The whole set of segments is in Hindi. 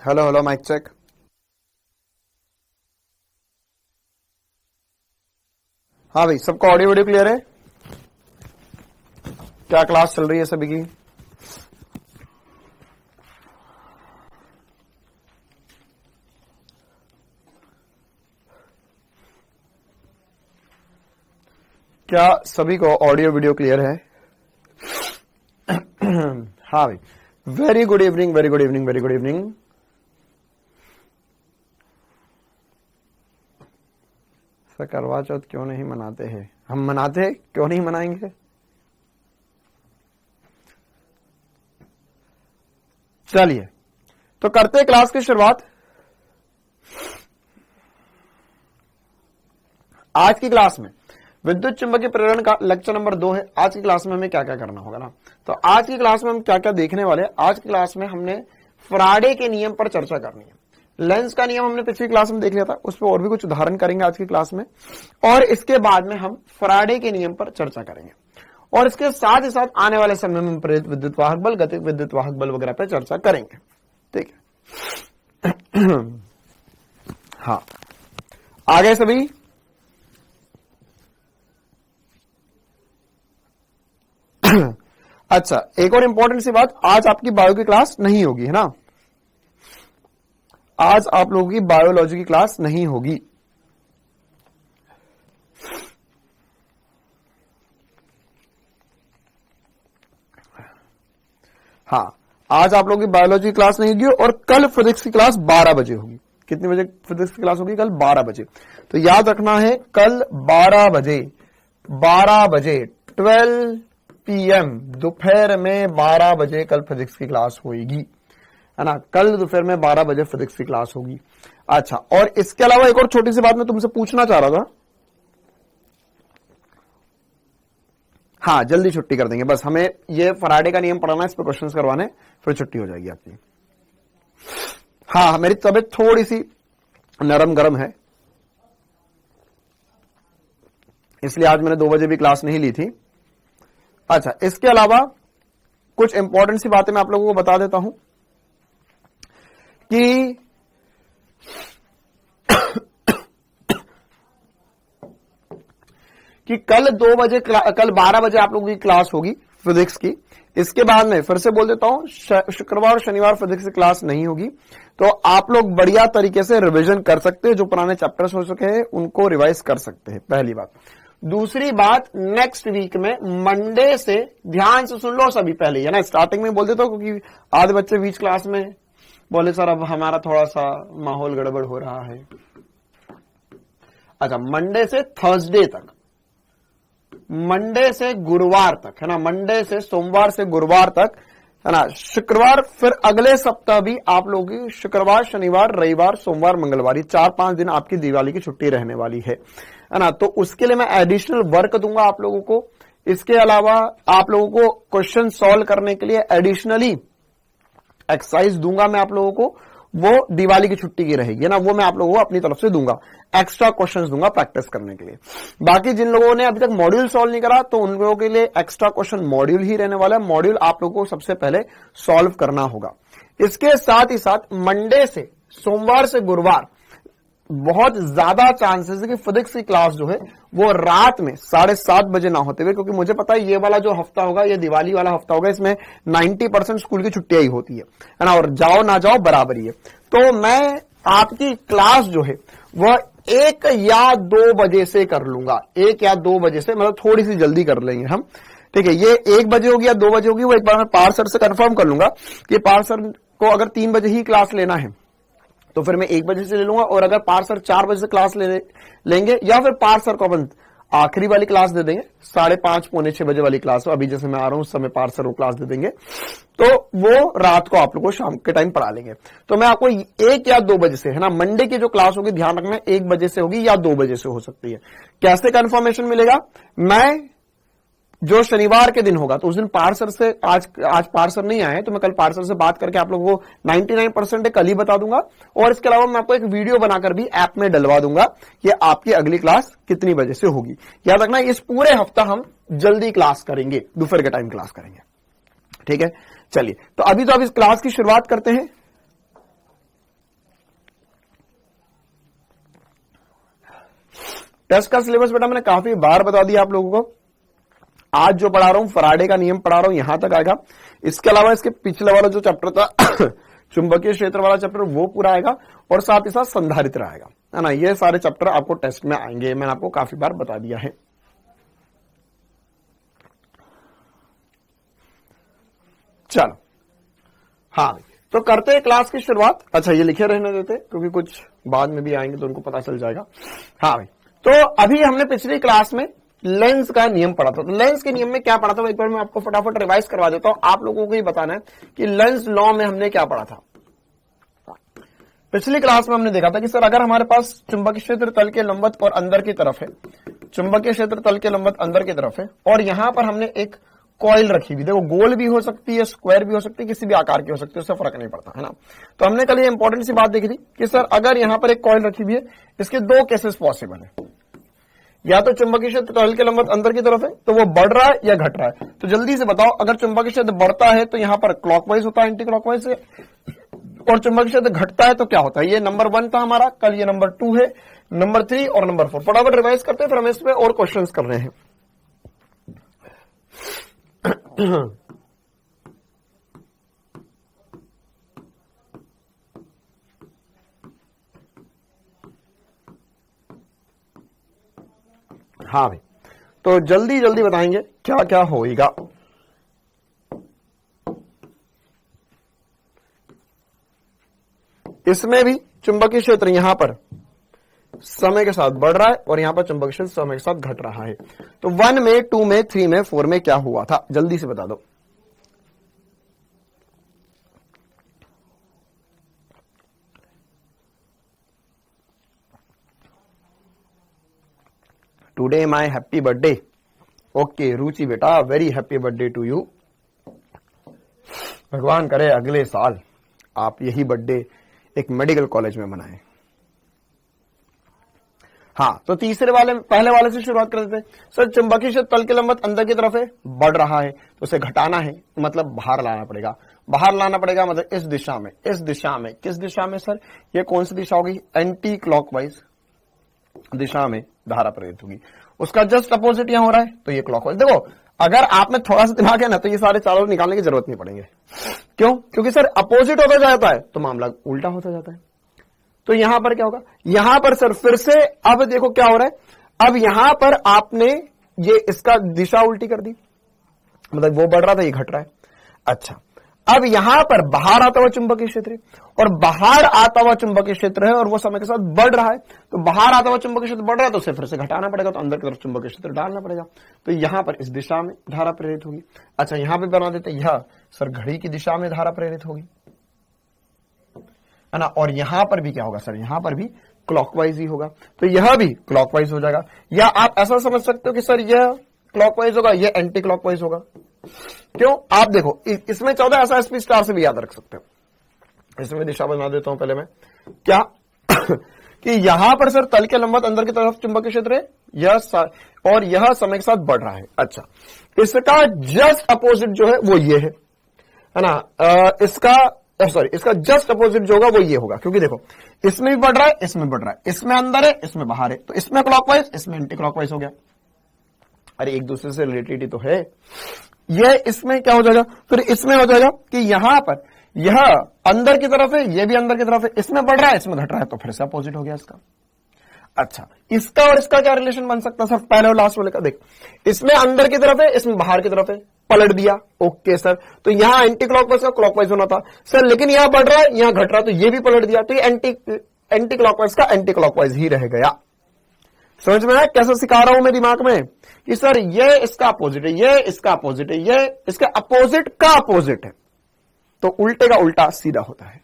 Hello hello mic check. हाँ भाई, सबको ऑडियो वीडियो क्लियर है? क्या क्लास चल रही है सभी की? क्या सभी को ऑडियो वीडियो क्लियर है? हाँ भाई, very good evening, very good evening, very good evening. Sir करवा चौथ क्यों नहीं मनाते हैं? हम मनाते हैं, क्यों नहीं मनाएंगे? चलिए तो करते हैं क्लास की शुरुआत। आज की क्लास में विद्युत चुंबकीय प्रेरण का लेक्चर नंबर 2 है। आज की क्लास में हमें क्या क्या करना होगा ना, तो आज की क्लास में हम क्या क्या देखने वाले हैं। आज की क्लास में हमने फराडे के नियम पर चर्चा करनी है। लेंस का नियम हमने पिछली क्लास में देख लिया था, उस पर और भी कुछ उदाहरण करेंगे आज की क्लास में, और इसके बाद में हम फराडे के नियम पर चर्चा करेंगे, और इसके साथ ही साथ आने वाले समय में प्रेरित विद्युत वाहक बल, गतिज विद्युत वाहक बल वगैरह पर चर्चा करेंगे। ठीक है। हाँ, आ गए सभी? अच्छा, एक और इंपॉर्टेंट सी बात, आज आपकी बायो की क्लास नहीं होगी, है ना? आज आप लोगों की बायोलॉजी की क्लास नहीं होगी। हाँ, आज आप लोगों की बायोलॉजी क्लास नहीं होगी, और कल फिजिक्स की क्लास 12 बजे होगी। कितने बजे फिजिक्स की क्लास होगी? कल 12 बजे। तो याद रखना है, कल 12 बजे 12 PM दोपहर में 12 बजे कल फिजिक्स की क्लास होगी, है ना? कल दोपहर में 12 बजे फिजिक्स की क्लास होगी। अच्छा, और इसके अलावा एक और छोटी सी बात मैं तुमसे पूछना चाह रहा था। हाँ, जल्दी छुट्टी कर देंगे, बस हमें ये फराडे का नियम पढ़ाना है, इस पर क्वेश्चंस करवाने, फिर छुट्टी हो जाएगी आपकी। हाँ, मेरी तबीयत थोड़ी सी नरम गरम है, इसलिए आज मैंने 2 बजे भी क्लास नहीं ली थी। अच्छा, इसके अलावा कुछ इंपॉर्टेंट सी बातें मैं आप लोगों को बता देता हूं कि कल 2 बजे कल 12 बजे आप लोगों की क्लास होगी फिजिक्स की। इसके बाद में फिर से बोल देता हूं, शुक्रवार और शनिवार फिजिक्स की क्लास नहीं होगी, तो आप लोग बढ़िया तरीके से रिवीजन कर सकते हैं। जो पुराने चैप्टर्स हो चुके हैं उनको रिवाइज कर सकते हैं, पहली बात। दूसरी बात, नेक्स्ट वीक में मंडे से, ध्यान से सुन लो सभी, पहले है ना, स्टार्टिंग में बोल देता हूं, क्योंकि आधे बच्चे बीच क्लास में बोले सर अब हमारा थोड़ा सा माहौल गड़बड़ हो रहा है। अच्छा, मंडे से थर्सडे तक, मंडे से गुरुवार तक, है ना, मंडे से सोमवार से गुरुवार तक, है ना, शुक्रवार, फिर अगले सप्ताह भी आप लोगों की शुक्रवार, शनिवार, रविवार, सोमवार, मंगलवार, 4-5 दिन आपकी दिवाली की छुट्टी रहने वाली है ना। तो उसके लिए मैं एडिशनल वर्क दूंगा आप लोगों को। इसके अलावा आप लोगों को क्वेश्चन सॉल्व करने के लिए एडिशनली एक्सरसाइज दूंगा मैं आप लोगों को, वो दिवाली की छुट्टी की रहेगी, है ना, वो मैं आप लोगों को अपनी तरफ से दूंगा, एक्स्ट्रा क्वेश्चंस दूंगा प्रैक्टिस करने के लिए। बाकी जिन लोगों ने अभी तक मॉड्यूल सॉल्व नहीं करा, तो उन लोगों के लिए एक्स्ट्रा क्वेश्चन मॉड्यूल ही रहने वाला है। मॉड्यूल आप लोगों को सबसे पहले सॉल्व करना होगा। इसके साथ ही साथ मंडे से सोमवार से गुरुवार बहुत ज्यादा चांसेस है कि फिजिक्स की क्लास जो है वो रात में 7:30 बजे ना होते हुए, क्योंकि मुझे पता है ये वाला जो हफ्ता होगा, ये दिवाली वाला हफ्ता होगा, इसमें 90% स्कूल की छुट्टियां ही होती है ना, और जाओ ना जाओ बराबर ही है। तो मैं आपकी क्लास जो है वह 1 या 2 बजे से कर लूंगा, 1 या 2 बजे से, मतलब थोड़ी सी जल्दी कर लेंगे हम। ठीक है, ये 1 बजे होगी या 2 बजे होगी, वो एक बार मैं पार सर से कंफर्म कर लूंगा कि पार सर को अगर 3 बजे ही क्लास लेना है तो फिर मैं 1 बजे से ले लूंगा, और अगर पार सर 4 बजे से क्लास लेंगे, या फिर पार सर को अपन आखिरी वाली क्लास दे देंगे, 5:30 पौने 6 बजे वाली क्लास हो, अभी जैसे मैं आ रहा हूं उस समय पार सर वो क्लास दे देंगे, तो वो रात को आप लोग को शाम के टाइम पढ़ा लेंगे। तो मैं आपको 1 या 2 बजे से, है ना, मंडे की जो क्लास होगी ध्यान रखना 1 बजे से होगी या 2 बजे से हो सकती है। कैसे कंफर्मेशन मिलेगा? मैं जो शनिवार के दिन होगा तो उस दिन पार्सर से, आज पार्सर नहीं आए तो मैं कल पार्सर से बात करके आप लोगों को 99% कल ही बता दूंगा, और इसके अलावा मैं आपको एक वीडियो बनाकर भी ऐप में डलवा दूंगा कि आपकी अगली क्लास कितनी बजे से होगी। याद रखना, इस पूरे हफ्ता हम जल्दी क्लास करेंगे, दोपहर के टाइम क्लास करेंगे। ठीक है, चलिए तो अभी तो अब इस क्लास की शुरुआत करते हैं। टेस्ट का सिलेबस बेटा मैंने काफी बार बता दिया आप लोगों को। आज जो पढ़ा रहा हूं फैराडे का नियम पढ़ा रहा हूं, यहां तक आएगा। इसके अलावा इसके पिछले वाला जो चैप्टर था चुंबकीय क्षेत्र वाला चैप्टर, वो पूरा आएगा, और साथ ही साथ संधारित्र आएगा, है ना। ये सारे चैप्टर आपको टेस्ट में आएंगे, मैंने आपको काफी बार बता दिया है। चलो हाँ, तो करते हैं क्लास की शुरुआत। अच्छा ये लिखे रहने देते, क्योंकि कुछ बाद में भी आएंगे तो उनको पता चल जाएगा। हाँ भाई, तो अभी हमने पिछली क्लास में लेंस का नियम पढ़ा था। तो लेंस के नियम में क्या पढ़ा था, एक बार मैं आपको फटाफट रिवाइज करवा देता हूं। आप लोगों को ही बताना है कि लेंस लॉ में हमने क्या पढ़ा था। पिछली क्लास में हमने देखा था कि सर अगर हमारे पास चुंबकीय क्षेत्र तल के लंबवत और अंदर की तरफ है, चुंबकीय क्षेत्र तल के लंबवत अंदर की तरफ है, और यहां पर हमने एक कॉइल रखी हुई, देखो गोल भी हो सकती है, स्क्वायर भी हो सकती है, किसी भी आकार की हो सकती है, उससे फर्क नहीं पड़ता, है ना। तो हमने कल ये इंपॉर्टेंट सी बात देखी थी कि सर अगर यहां पर एक कॉइल रखी हुई है, इसके दो केसेस पॉसिबल है। या तो चुंबकीय क्षेत्र तल के लंबवत अंदर की तरफ है तो वो बढ़ रहा है या घट रहा है। तो जल्दी से बताओ, अगर चुंबकीय क्षेत्र बढ़ता है तो यहां पर क्लॉकवाइज होता है, एंटी क्लॉकवाइज से, और चुंबकीय क्षेत्र घटता है तो क्या होता है। ये नंबर 1 था हमारा, कल ये नंबर 2 है, नंबर 3 और नंबर 4। फटाफट रिवाइज करते हैं, फिर हम इस पे और क्वेश्चन कर रहे हैं। हाँ भाई, तो जल्दी जल्दी बताएंगे क्या क्या होएगा। इसमें भी चुंबकीय क्षेत्र यहां पर समय के साथ बढ़ रहा है, और यहां पर चुंबकीय क्षेत्र समय के साथ घट रहा है। तो 1 में, 2 में, 3 में, 4 में क्या हुआ था, जल्दी से बता दो। Today my happy birthday. Okay Ruchi बेटा, very happy birthday to you. भगवान करे अगले साल आप यही बर्थडे एक मेडिकल कॉलेज में मनाएं। हाँ, तो तीसरे वाले, पहले वाले से शुरुआत कर देते हैं। सर चुंबकीय क्षेत्र तल के लंबवत अंदर की तरफ है, बढ़ रहा है, तो उसे घटाना है, मतलब बाहर लाना पड़ेगा। बाहर लाना पड़ेगा मतलब इस दिशा में, इस दिशा में, किस दिशा में सर, ये कौन सी दिशा होगी, एंटी क्लॉकवाइज दिशा में धारा प्रेरित होगी। उसका जस्ट अपोजिट यहां हो रहा है, तो ये क्लॉकवाइज। देखो अगर आप में थोड़ा सा दिमाग है ना, तो ये सारे चारों निकालने की जरूरत नहीं पड़ेंगे। क्यों? क्योंकि सर अपोजिट होता जाता है तो मामला उल्टा होता जाता है। तो यहां पर क्या होगा, यहां पर सर फिर से, अब देखो क्या हो रहा है, अब यहां पर आपने ये इसका दिशा उल्टी कर दी, मतलब वो बढ़ रहा था, ये घट रहा है। अच्छा, अब यहां पर बाहर आता हुआ चुंबकीय क्षेत्र, और बाहर आता हुआ चुंबकीय क्षेत्र है, और वो समय के साथ बढ़ रहा है। तो बाहर आता हुआ चुंबकीय क्षेत्र बढ़ रहा है, तो उसे फिर से घटाना पड़ेगा, तो अंदर की तरफ चुंबकीय क्षेत्र डालना पड़ेगा। तो यहां पर इस दिशा में धारा प्रेरित होगी। अच्छा, यहां पे बना देते, यह सर घड़ी की दिशा में धारा प्रेरित होगी, है ना। और यहां पर भी क्या होगा सर, यहां पर भी क्लॉकवाइज ही होगा, तो यह भी क्लॉकवाइज हो जाएगा। या आप ऐसा समझ सकते हो कि सर यह क्लॉकवाइज होगा, यह एंटी क्लॉकवाइज होगा। क्यों? आप देखो इसमें 14 ऐसा एसपी स्टार से भी याद रख सकते हो। इसमें दिशा बना देता हूं पहले मैं, क्या कि यहां पर सर तल के लंबवत अंदर की तरफ चुंबकीय क्षेत्र है, यह और यह समय के साथ बढ़ रहा है। अच्छा, इसका जस्ट अपोजिट जो है वो ये है ना। इसका जस्ट अपोजिट जो होगा वो ये होगा, क्योंकि देखो इसमें भी बढ़ रहा है, इसमें बढ़ रहा है, इसमें अंदर है, इसमें बाहर है, तो इसमें क्लॉकवाइज, इसमें एंटी क्लॉकवाइज हो गया। अरे एक दूसरे से रिलेटेड ही तो है। यह इसमें क्या हो जाएगा, फिर इसमें हो जाएगा कि यहां पर यह अंदर की तरफ है, यह भी अंदर की तरफ है, इसमें बढ़ रहा है, इसमें घट रहा है, तो फिर से अपोजिट हो गया इसका। अच्छा, इसका और इसका क्या रिलेशन बन सकता है सर, पहले और लास्ट वाले का देख, इसमें अंदर की तरफ है, इसमें बाहर की तरफ है, पलट दिया। ओके सर, तो यहां एंटी क्लॉकवाइज का क्लॉकवाइज होना था सर, लेकिन यहां बढ़ रहा है, यहां घट रहा है, तो ये भी पलट दिया, तो ये एंटी क्लॉकवाइज का एंटी क्लॉकवाइज ही रह गया। समझ में आया कैसे सिखा रहा हूं मैं दिमाग में कि सर ये इसका अपोजिट है, ये इसका अपोजिट है, ये इसके अपोजिट का अपोजिट है, तो उल्टे का उल्टा सीधा होता है।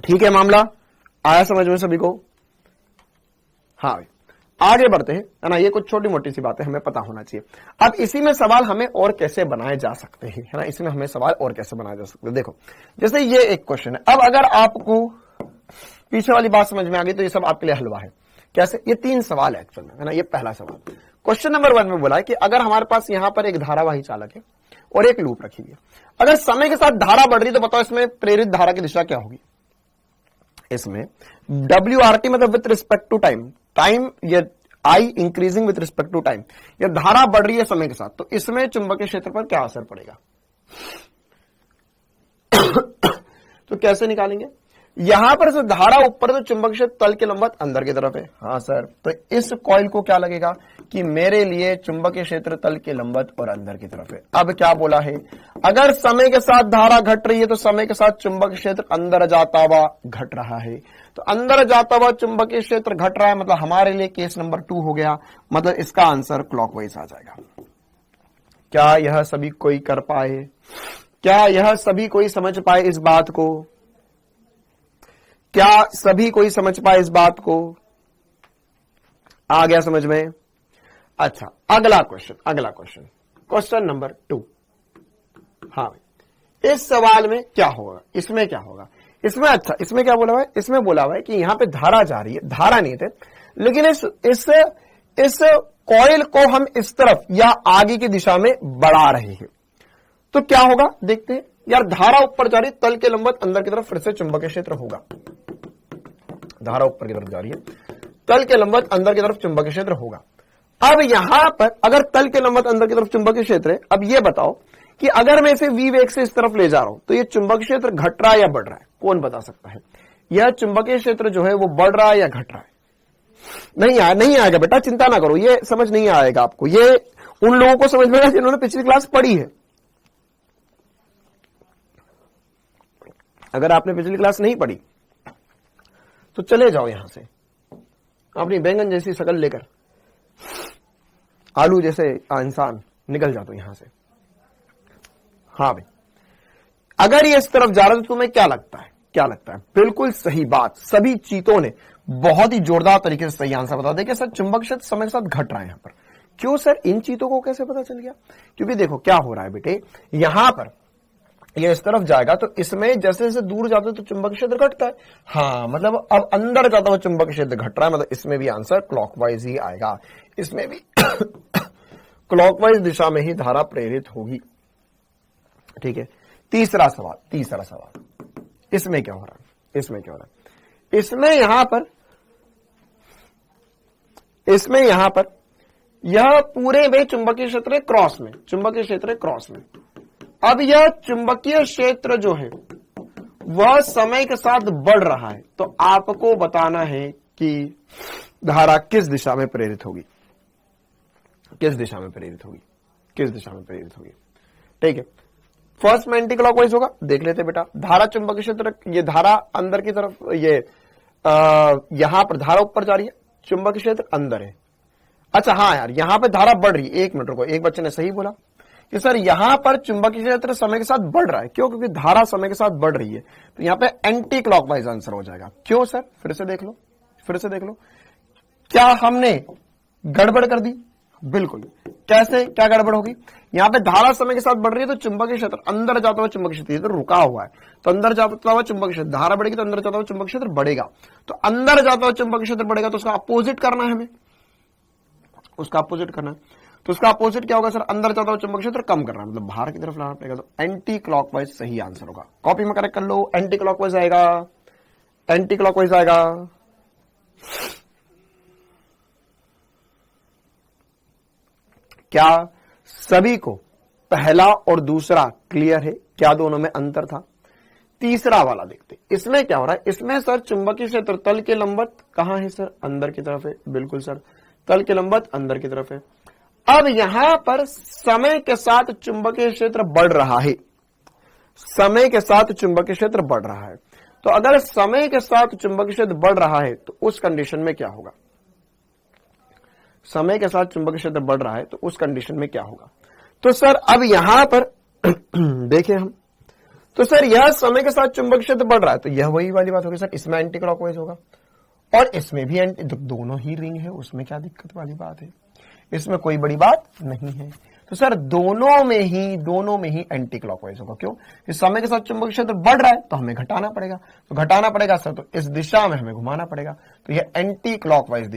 ठीक है, मामला आया समझ में सभी को? हाँ, आगे बढ़ते हैं, है ना। ये कुछ छोटी मोटी सी बातें हमें पता होना चाहिए। अब इसी में सवाल हमें और कैसे बनाए जा सकते हैं, है ना, इसमें हमें सवाल और कैसे बनाए जा सकते हैं। देखो जैसे ये एक क्वेश्चन है, अब अगर आपको पीछे वाली बात समझ में आ गई तो ये सब आपके लिए हलवा है। कैसे? ये 3 सवाल है एक्चुअल में, है ना। ये पहला सवाल, क्वेश्चन नंबर 1 में बोला है कि अगर हमारे पास यहां पर एक धारावाही चालक है और एक लूप रखी हुई है, अगर समय के साथ धारा बढ़ रही तो बताओ इसमें प्रेरित धारा की दिशा क्या होगी। इसमें WRT मतलब with respect to time, time ये I increasing with respect to time, या धारा बढ़ रही है समय के साथ, तो इसमें चुंबकीय क्षेत्र पर क्या असर पड़ेगा? तो कैसे निकालेंगे? यहां पर से धारा ऊपर तो चुंबकीय क्षेत्र तल के लंबवत अंदर की तरफ है। हाँ सर, तो इस कॉइल को क्या लगेगा कि मेरे लिए चुंबकीय क्षेत्र तल के लंबवत और अंदर की तरफ है। अब क्या बोला है, अगर समय के साथ धारा घट रही है तो समय के साथ चुंबकीय क्षेत्र अंदर जाता हुआ घट रहा है, तो अंदर जाता हुआ चुंबकीय क्षेत्र घट रहा है, मतलब हमारे लिए केस नंबर 2 हो गया, मतलब इसका आंसर क्लॉकवाइज आ जाएगा। क्या यह सभी कोई कर पाए? क्या यह सभी कोई समझ पाए इस बात को? क्या सभी कोई समझ पाए इस बात को? आ गया समझ में? अच्छा, अगला क्वेश्चन, क्वेश्चन नंबर 2। हाँ, इस सवाल में क्या होगा, इसमें क्या होगा, इसमें अच्छा, इसमें क्या बोला हुआ है, इसमें बोला हुआ है कि यहां पे धारा जा रही है, धारा नहीं थे, लेकिन इस कॉइल को हम इस तरफ या आगे की दिशा में बढ़ा रहे हैं, तो क्या होगा देखते हैं। यार धारा ऊपर जा रही है, तल के लंबवत अंदर की तरफ फिर से चुंबकीय क्षेत्र होगा। धारा ऊपर की तरफ जा रही है, तल के लंबवत अंदर की तरफ चुंबकीय क्षेत्र होगा। अब यहां पर अगर तल के लंबवत अंदर की तरफ चुंबकीय क्षेत्र है, अब ये बताओ कि अगर मैं इसे v वेग से इस तरफ ले जा रहा हूं तो ये चुंबकीय क्षेत्र घट रहा है या बढ़ रहा है? कौन बता सकता है? यह चुंबकीय क्षेत्र जो है वो बढ़ रहा है या घट रहा है? नहीं आएगा बेटा, चिंता ना करो, ये समझ नहीं आएगा आपको, ये उन लोगों को समझ में आएगा जिन्होंने पिछली क्लास पढ़ी है। अगर आपने पिछली क्लास नहीं पढ़ी तो चले जाओ यहां से, अपनी बैंगन जैसी शक्ल लेकर, आलू जैसे इंसान, निकल जाओ यहां से। हाँ भाई, अगर ये इस तरफ जा रहा है तो तुम्हें क्या लगता है? बिल्कुल सही बात, सभी चीतों ने बहुत ही जोरदार तरीके से सही आंसर बता दिया कि सर चुंबकीय क्षेत्र समय के साथ घट रहा है यहां पर। क्यों सर, इन चीतों को कैसे पता चल गया? क्योंकि देखो क्या हो रहा है बेटे, यहां पर ये इस तरफ जाएगा तो इसमें जैसे जैसे दूर जाते तो चुंबकीय क्षेत्र घटता है। हाँ, मतलब अब अंदर जाता हुआ चुंबकीय क्षेत्र घट रहा है, मतलब इसमें भी आंसर क्लॉकवाइज ही आएगा, इसमें भी क्लॉकवाइज दिशा में ही धारा प्रेरित होगी। ठीक है, तीसरा सवाल, इसमें क्या हो रहा है? इसमें यहां पर यह पूरे में चुंबकीय क्षेत्र क्रॉस में, अब यह चुंबकीय क्षेत्र जो है वह समय के साथ बढ़ रहा है, तो आपको बताना है कि धारा किस दिशा में प्रेरित होगी। ठीक है, फर्स्ट में एंटी क्लॉकवाइज होगा, देख लेते बेटा। धारा चुंबकीय क्षेत्र, ये धारा अंदर की तरफ, ये यहां पर धारा ऊपर जा रही है, चुंबकीय क्षेत्र अंदर है। अच्छा हाँ यार, यहां पे धारा बढ़ रही है, एक मिनट रुको, एक बच्चे ने सही बोला कि सर यहां पर चुंबकीय क्षेत्र समय के साथ बढ़ रहा है। क्यों? क्योंकि धारा समय के साथ बढ़ रही है, तो यहां पे एंटी क्लॉकवाइज आंसर हो जाएगा। क्यों सर? फिर से देख लो, क्या हमने गड़बड़ कर दी? बिल्कुल। कैसे, क्या गड़बड़ होगी? यहां पे धारा समय के साथ बढ़ रही है तो चुंबकीय क्षेत्र अंदर जाता हुआ चुंबकीय क्षेत्र तो रुका हुआ है, तो अंदर जाता हुआ चुंबकीय क्षेत्र, धारा बढ़ेगी तो अंदर जाता हुआ चुंबकीय क्षेत्र बढ़ेगा, तो अंदर जाता हुआ चुंबकीय क्षेत्र बढ़ेगा, तो उसका अपोजिट करना है हमें, तो उसका अपोजिट क्या होगा सर? अंदर जाता हुआ चुंबकीय क्षेत्र कम करना है, मतलब बाहर की तरफ लाना पड़ेगा, तो एंटी क्लॉकवाइज सही आंसर होगा। कॉपी में करेक्ट कर लो, एंटी क्लॉकवाइज आएगा। क्या सभी को पहला और दूसरा क्लियर है? क्या दोनों में अंतर था? तीसरा वाला देखते, इसमें क्या हो रहा है? इसमें सर चुंबकीय क्षेत्र तल के लंबवत कहां है सर? अंदर की तरफ है। बिल्कुल सर, तल के लंबवत अंदर की तरफ है। अब यहां पर समय के साथ चुंबकीय क्षेत्र बढ़ रहा है, तो अगर समय के साथ चुंबकीय क्षेत्र बढ़ रहा है तो उस कंडीशन में क्या होगा? तो सर अब यहां पर देखें हम, तो सर यह समय के साथ चुंबकीय क्षेत्र बढ़ रहा है, तो यह वही वाली बात होगी सर, इसमें एंटी क्लॉकवाइज होगा और इसमें भी एंटी, दोनों ही रिंग है, उसमें क्या दिक्कत वाली बात है? इसमें कोई बड़ी बात नहीं है। तो सर दोनों में ही एंटी क्लॉकवाइज होगा। क्यों? कि समय के साथ चुंबकीय क्षेत्र बढ़ रहा है तो हमें घटाना पड़ेगा, सर, तो इस दिशा में हमें घुमाना पड़ेगा, तो यह एंटी क्लॉकवाइज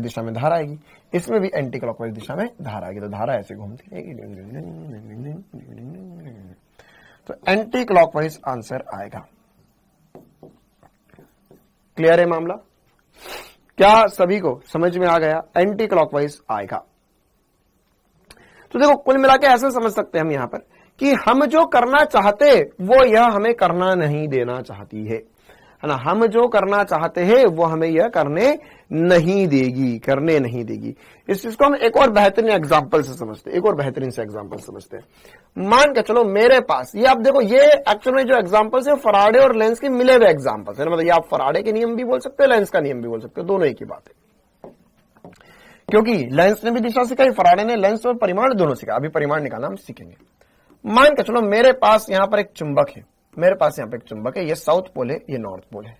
दिशा में धारा आएगी, इसमें भी एंटी क्लॉकवाइज दिशा में धारा आएगी, तो धारा ऐसे घूमती रहेगी, तो एंटी क्लॉकवाइज आंसर आएगा। क्लियर है मामला? क्या सभी को समझ में आ गया? एंटी क्लॉकवाइज आएगा। तो देखो कुल मिला के ऐसा समझ सकते हैं हम यहां पर कि हम जो करना चाहते वो यह हमें करना नहीं देना चाहती है ना। हम जो करना चाहते हैं वो हमें यह करने नहीं देगी। इस चीज को हम एक और बेहतरीन एग्जांपल से समझते हैं, एक और बेहतरीन से एग्जांपल समझते हैं। मान के चलो मेरे पास ये, आप देखो ये एक्चुअल में जो एग्जांपल्स है फराडे और लेंस के मिले हुए एग्जांपल्स है, मतलब ये आप फराडे के नियम भी बोल सकते हो, लेंस का नियम भी बोल सकते हो, दोनों एक ही बात है। क्योंकि लेंस ने भी दिशा सिखाई, फराडे ने लेंस और परिमाण दोनों सिखाया। अभी परिमाण निकालना हम सीखेंगे। मान के चलो मेरे पास यहां पर एक चुंबक है, मेरे पास यहां पर एक चुंबक है, ये साउथ पोल है, ये नॉर्थ पोल है।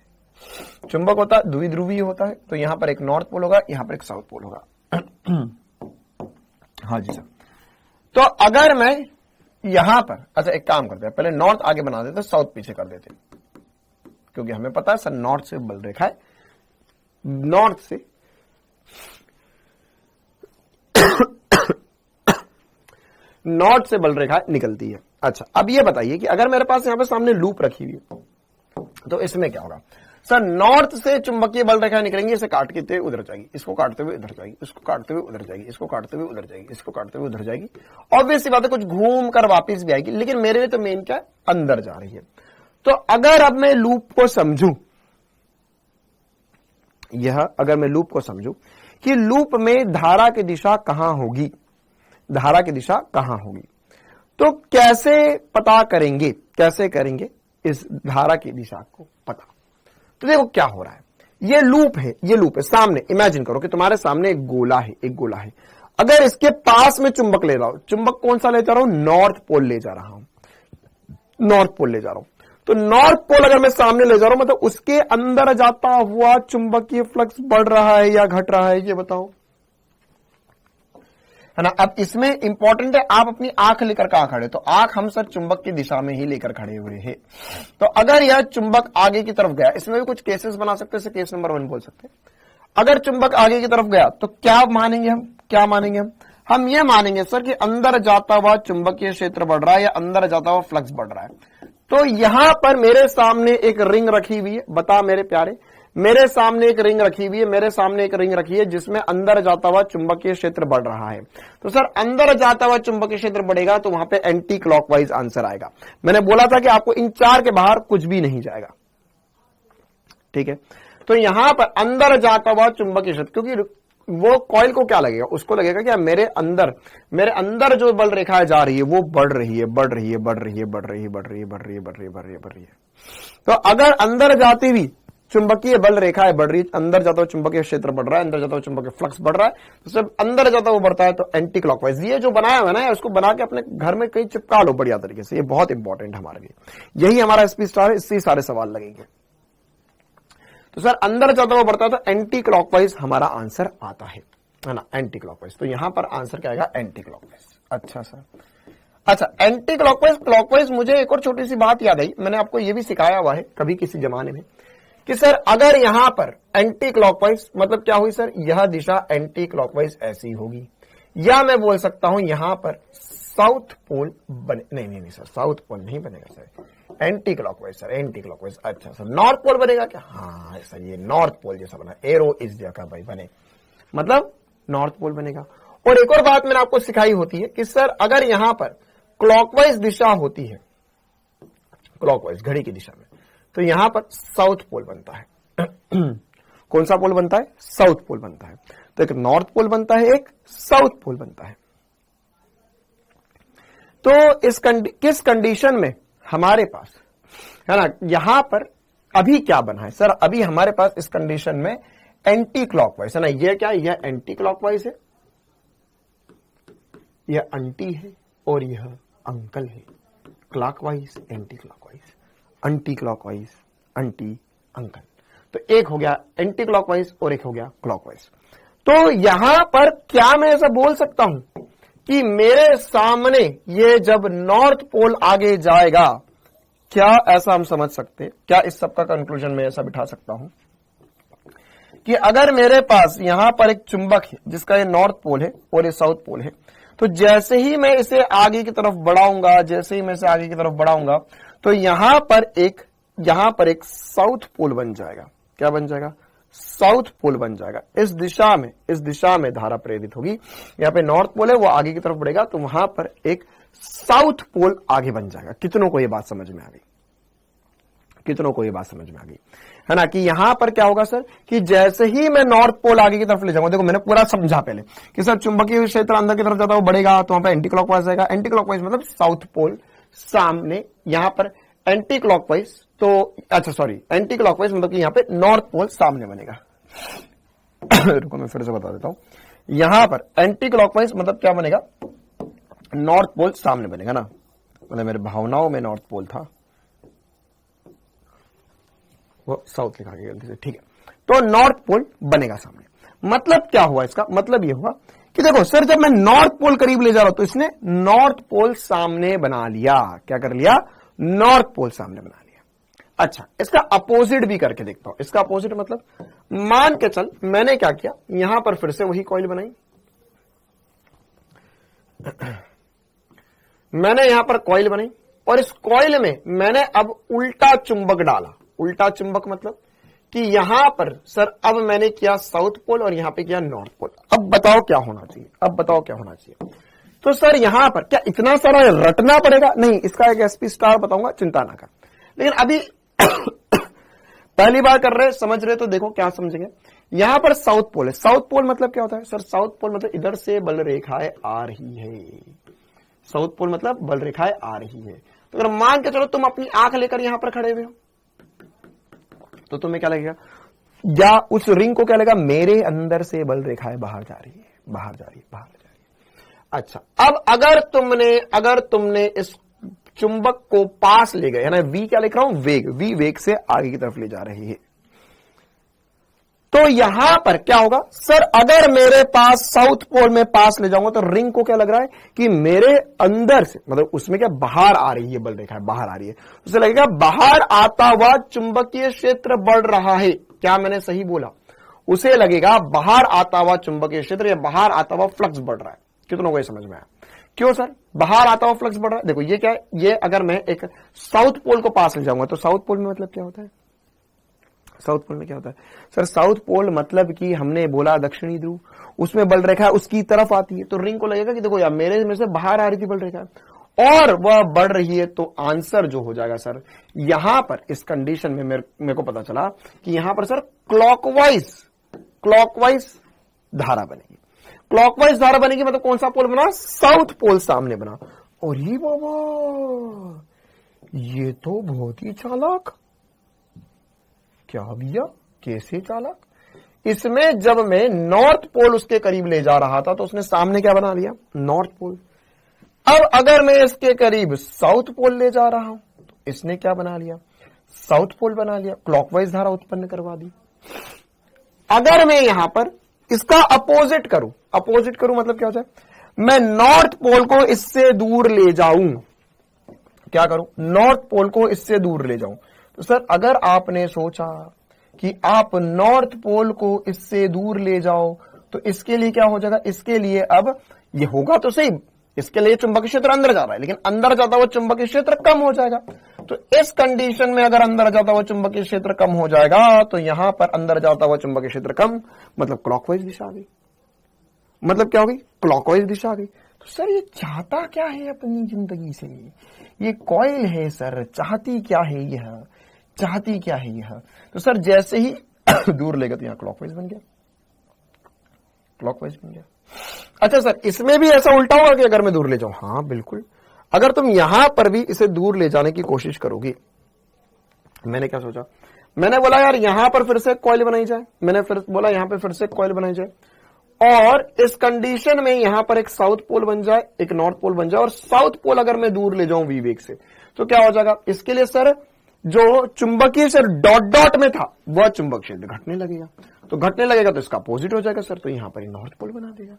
चुंबक होता है द्विध्रुवीय होता है, तो यहां पर एक नॉर्थ पोल होगा, यहां पर एक साउथ पोल होगा। हाँ जी सर। तो अगर मैं यहां पर, अच्छा एक काम करते हैं, पहले नॉर्थ आगे बना देते, साउथ पीछे कर देते, क्योंकि हमें पता है सर नॉर्थ से बल रेखा है, नॉर्थ से बल रेखा निकलती है। अच्छा अब ये बताइए कि अगर मेरे पास यहां पर सामने लूप रखी हुई है तो इसमें क्या होगा? सर नॉर्थ से चुंबकीय बल रेखा निकलेंगी, इसे काटते हुए उधर जाएगी, इसको काटते हुए इधर जाएगी, इसको काटते हुए उधर जाएगी, इसको काटते हुए उधर जाएगी, इसको काटते हुए उधर जाएगी। ऑब्वियस सी बात है कुछ घूम कर वापिस भी आएगी, लेकिन मेरे लिए तो मेन क्या है, अंदर जा रही है। तो अगर अब मैं लूप को समझूं, अगर मैं लूप को समझूं कि लूप में धारा की दिशा कहां होगी, तो कैसे पता करेंगे, इस धारा की दिशा को पता? तो देखो क्या हो रहा है, ये लूप है सामने। इमेजिन करो कि तुम्हारे सामने एक गोला है, अगर इसके पास में चुंबक ले रहा हूं, चुंबक कौन सा ले जा रहा हूं? नॉर्थ पोल ले जा रहा हूं। तो नॉर्थ पोल अगर मैं सामने ले जा रहा हूं, मतलब उसके अंदर जाता हुआ चुंबकीय फ्लक्स बढ़ रहा है या घट रहा है, ये बताओ, है ना। अब इसमें इंपॉर्टेंट है आप अपनी आंख लेकर कहां खड़े, तो आंख हम सर चुंबक की दिशा में ही लेकर खड़े हुए हैं। तो अगर यह चुंबक आगे की तरफ गया, इसमें भी कुछ केसेस बना सकते हैं, केस नंबर 1 बोल सकते हैं। अगर चुंबक आगे की तरफ गया तो क्या मानेंगे हम ये मानेंगे सर कि अंदर जाता हुआ चुंबकीय क्षेत्र बढ़ रहा है या अंदर जाता हुआ फ्लक्स बढ़ रहा है। तो यहां पर मेरे सामने एक रिंग रखी हुई है, बता मेरे प्यारे, मेरे सामने एक रिंग रखी है जिसमें अंदर जाता हुआ चुंबकीय क्षेत्र बढ़ रहा है। तो सर अंदर जाता हुआ चुंबकीय क्षेत्र बढ़ेगा तो वहां पे एंटी क्लॉकवाइज आंसर आएगा। मैंने बोला था कि आपको इन 4 के बाहर कुछ भी नहीं जाएगा, ठीक है। तो यहां पर अंदर जाता हुआ चुंबकीय क्षेत्र, क्योंकि वो कॉइल को क्या लगेगा, उसको लगेगा कि मेरे अंदर जो बल रेखा जा रही है वो बढ़ रही है। तो अगर अंदर जाती हुई चुंबकीय बल रेखा है बढ़ रही है, अंदर जाता हुआ चुंबकीय क्षेत्र बढ़ रहा है, अंदर जाता हुआ चुंबकीय फ्लक्स बढ़ रहा है, तो सब अंदर जाता हुआ बढ़ता है, तो एंटी क्लॉकवाइज। ये जो बनाया हुआ है ना, उसको बना के अपने घर में कहीं चिपका लो बढ़िया तरीके से, ये बहुत इंपॉर्टेंट हमारे लिए। यही हमारा एसपी स्टार है, इससे सारे सवाल लगेंगे। तो सर अंदर जाता हुआ बढ़ता है तो एंटी क्लॉकवाइज हमारा आंसर आता है ना, एंटी क्लॉकवाइज। तो यहां पर आंसर क्या आएगा? Anti clockwise. अच्छा सर, अच्छा एंटी क्लॉकवाइज मुझे एक और छोटी सी बात याद आई, मैंने आपको ये भी सिखाया हुआ है कभी किसी जमाने में, कि सर अगर यहां पर एंटी क्लॉकवाइज मतलब क्या हुई सर, यह दिशा एंटी क्लॉकवाइज ऐसी होगी, या मैं बोल सकता हूं यहां पर साउथ पोल बने, नहीं सर साउथ पोल नहीं बनेगा sir, anti clockwise sir, anti clockwise. अच्छा सर नॉर्थ पोल बनेगा क्या? हाँ सर ये नॉर्थ पोल जैसा बना, एरो इस जगह भाई बने, मतलब नॉर्थ पोल बनेगा। और एक और बात मैंने आपको सिखाई होती है कि सर अगर यहां पर क्लॉकवाइज दिशा होती है, क्लॉकवाइज घड़ी की दिशा में, तो यहां पर साउथ पोल बनता है। कौन सा पोल बनता है? साउथ पोल बनता है। तो एक नॉर्थ पोल बनता है, एक साउथ पोल बनता है। तो किस कंडीशन में हमारे पास, है ना, यहां पर अभी क्या बना है सर, अभी हमारे पास इस कंडीशन में एंटी क्लॉकवाइज है ना, ये क्या, यह एंटी क्लॉकवाइज है, यह आंटी है और यह अंकल है। Clockwise anti clockwise, anti clockwise anti uncle. तो एक हो गया एंटी क्लॉकवाइज और एक हो गया क्लॉकवाइज। तो यहां पर क्या मैं ऐसा बोल सकता हूं कि मेरे सामने ये जब नॉर्थ पोल आगे जाएगा, क्या ऐसा हम समझ सकते हैं? क्या इस सब का कंक्लूजन में ऐसा बिठा सकता हूं कि अगर मेरे पास यहां पर एक चुंबक है जिसका ये नॉर्थ पोल है और ये साउथ पोल है, तो जैसे ही मैं इसे आगे की तरफ बढ़ाऊंगा, तो यहां पर एक साउथ पोल बन जाएगा। क्या बन जाएगा, साउथ पोल बन जाएगा। इस दिशा में धारा प्रेरित होगी। यहाँ पे नॉर्थ पोल है, वो आगे की तरफ बढ़ेगा, तो वहां पर एक साउथ पोल आगे बन जाएगा। कितनों को ये बात समझ में आ गई? कितनों को ये बात समझ में आ गई, है ना? कि यहां पर क्या होगा सर, कि जैसे ही मैं नॉर्थ पोल आगे की तरफ ले जाऊंगा, देखो मैंने पूरा समझा पहले कि सर चुंबकीय क्षेत्र अंदर की तरफ जाता है, वो बढ़ेगा, तो वहां पर एंटी क्लॉकवाइज आएगा। एंटी क्लॉकवाइज मतलब साउथ पोल सामने, यहां पर एंटी क्लॉकवाइज, तो अच्छा सॉरी, एंटी क्लॉकवाइज मतलब कि यहां पे नॉर्थ पोल सामने बनेगा। रुको मैं फिर से बता देता हूं, यहां पर एंटी क्लॉकवाइज मतलब क्या बनेगा, नॉर्थ पोल सामने बनेगा ना, मतलब मेरे भावनाओं में नॉर्थ पोल था, वो साउथ लिखा गया गलती से, ठीक है। तो नॉर्थ पोल बनेगा सामने। मतलब क्या हुआ इसका, मतलब ये हुआ कि देखो सर जब मैं नॉर्थ पोल करीब ले जा रहा हूं तो इसने नॉर्थ पोल सामने बना लिया। क्या कर लिया, नॉर्थ पोल सामने बना लिया। अच्छा, इसका अपोजिट भी करके देखता हूं। इसका अपोजिट मतलब मान के चल मैंने क्या किया, यहां पर फिर से वही कॉइल बनाई, मैंने यहां पर कॉइल बनाई और इस कॉइल में मैंने अब उल्टा चुंबक डाला। उल्टा चुंबक मतलब कि यहां पर सर अब मैंने किया साउथ पोल और यहां पे किया नॉर्थ पोल। अब बताओ क्या होना चाहिए, अब बताओ क्या होना चाहिए। तो सर यहां पर क्या इतना सारा रटना पड़ेगा? नहीं, इसका एक एसपी स्टार बताऊंगा, चिंता ना कर। लेकिन अभी पहली बार कर रहे, समझ रहे, तो देखो क्या समझेंगे। यहां पर साउथ पोल है। साउथ पोल मतलब क्या होता है सर, साउथ पोल मतलब इधर से बल रेखाएं आ रही है। साउथ पोल मतलब बल रेखाएं आ रही है। तो अगर मान के चलो तुम अपनी आंख लेकर यहां पर खड़े हुए हो, तो तुम्हें क्या लगेगा, या उस रिंग को क्या लगेगा, मेरे अंदर से बल रेखाएं बाहर जा रही है, बाहर जा रही है, बाहर जा रही है। अच्छा, अब अगर तुमने इस चुंबक को पास ले गए, है ना, वी क्या लिख रहा हूं, वेग, वी वेग से आगे की तरफ ले जा रही है, तो यहां पर क्या होगा सर, अगर मेरे पास साउथ पोल में पास ले जाऊंगा तो रिंग को क्या लग रहा है कि मेरे अंदर से, मतलब उसमें क्या बाहर आ रही है बल रेखा, बाहर आ रही है, उसे लगेगा बाहर आता हुआ चुंबकीय क्षेत्र बढ़ रहा है। क्या मैंने सही बोला? उसे लगेगा बाहर आता हुआ चुंबकीय क्षेत्र या बाहर आता हुआ फ्लक्स बढ़ रहा है। कितनों को ये समझ में आया? क्यों सर बाहर आता हुआ फ्लक्स बढ़ रहा है? देखो ये क्या है, ये अगर मैं एक साउथ पोल को पास ले जाऊंगा तो साउथ पोल में मतलब क्या होता है, साउथ पोल में क्या होता है सर, साउथ पोल मतलब कि हमने बोला दक्षिणी ध्रुव, उसमें बल रेखा उसकी तरफ आती है, तो रिंग को लगेगा कि देखो यार मेरे में से बाहर आ रही थी बल रेखा और वह बढ़ रही है, तो आंसर जो हो जाएगा सर, यहां पर इस कंडीशन में मेरे को पता चला कि यहां पर सर क्लॉकवाइज धारा बनेगी। क्लॉकवाइज धारा बनेगी मतलब कौन सा पोल बना, साउथ पोल सामने बना। और ये बाबा ये तो बहुत ही चालाक, क्या भैया कैसे चालाक, इसमें जब मैं नॉर्थ पोल उसके करीब ले जा रहा था तो उसने सामने क्या बना लिया, नॉर्थ पोल। अब अगर मैं इसके करीब साउथ पोल ले जा रहा हूं तो इसने क्या बना लिया, साउथ पोल बना लिया, क्लॉकवाइज धारा उत्पन्न करवा दी। अगर मैं यहां पर इसका अपोजिट करूं मतलब क्या होता है, मैं नॉर्थ पोल को इससे दूर ले जाऊं, क्या करूं, नॉर्थ पोल को इससे दूर ले जाऊं, तो सर अगर आपने सोचा कि आप नॉर्थ पोल को इससे दूर ले जाओ तो इसके लिए क्या हो जाएगा, इसके लिए अब ये होगा तो सही, इसके लिए चुंबकीय क्षेत्र अंदर जा रहा है, लेकिन अंदर जाता हुआ चुंबकीय क्षेत्र कम हो जाएगा। तो इस कंडीशन में अगर अंदर जाता हुआ चुंबकीय क्षेत्र कम हो जाएगा तो यहां पर अंदर जाता हुआ चुंबकीय क्षेत्र कम, मतलब क्लॉकवाइज दिशा आ गई। मतलब क्या होगी, क्लॉकवाइज दिशा आ गई। तो सर ये चाहता क्या है अपनी जिंदगी से, ये कॉइल है सर, चाहती क्या है यह, चाहती क्या है यह। तो सर जैसे ही दूर लेगा तो यहां क्लॉकवाइज बन गया, क्लॉकवाइज बन गया। अच्छा सर इसमें भी ऐसा उल्टा होगा कि अगर मैं दूर ले जाऊं, हाँ बिल्कुल, अगर तुम यहां पर भी इसे दूर ले जाने की कोशिश करोगी, मैंने क्या सोचा, मैंने बोला यार यहां पर फिर से कॉइल बनाई जाए, मैंने फिर बोला यहां पर फिर से कॉइल बनाई जाए और इस कंडीशन में यहां पर एक साउथ पोल बन जाए, एक नॉर्थ पोल बन जाए, और साउथ पोल अगर मैं दूर ले जाऊं वी वेग से तो क्या हो जाएगा, इसके लिए सर जो चुंबकीय क्षेत्र डॉट डॉट में था वह चुंबक क्षेत्र घटने लगेगा, तो घटने लगेगा तो इसका अपोजिट हो जाएगा सर, तो यहां पर नॉर्थ पोल बना देगा।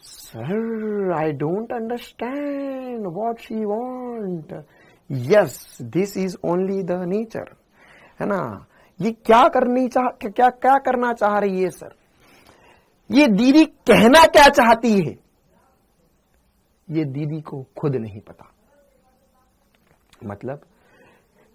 Sir I don't understand what she want. Yes this is only the nature, है ना। ये क्या करना चाह रही है सर, ये दीदी कहना क्या चाहती है, ये दीदी को खुद नहीं पता। मतलब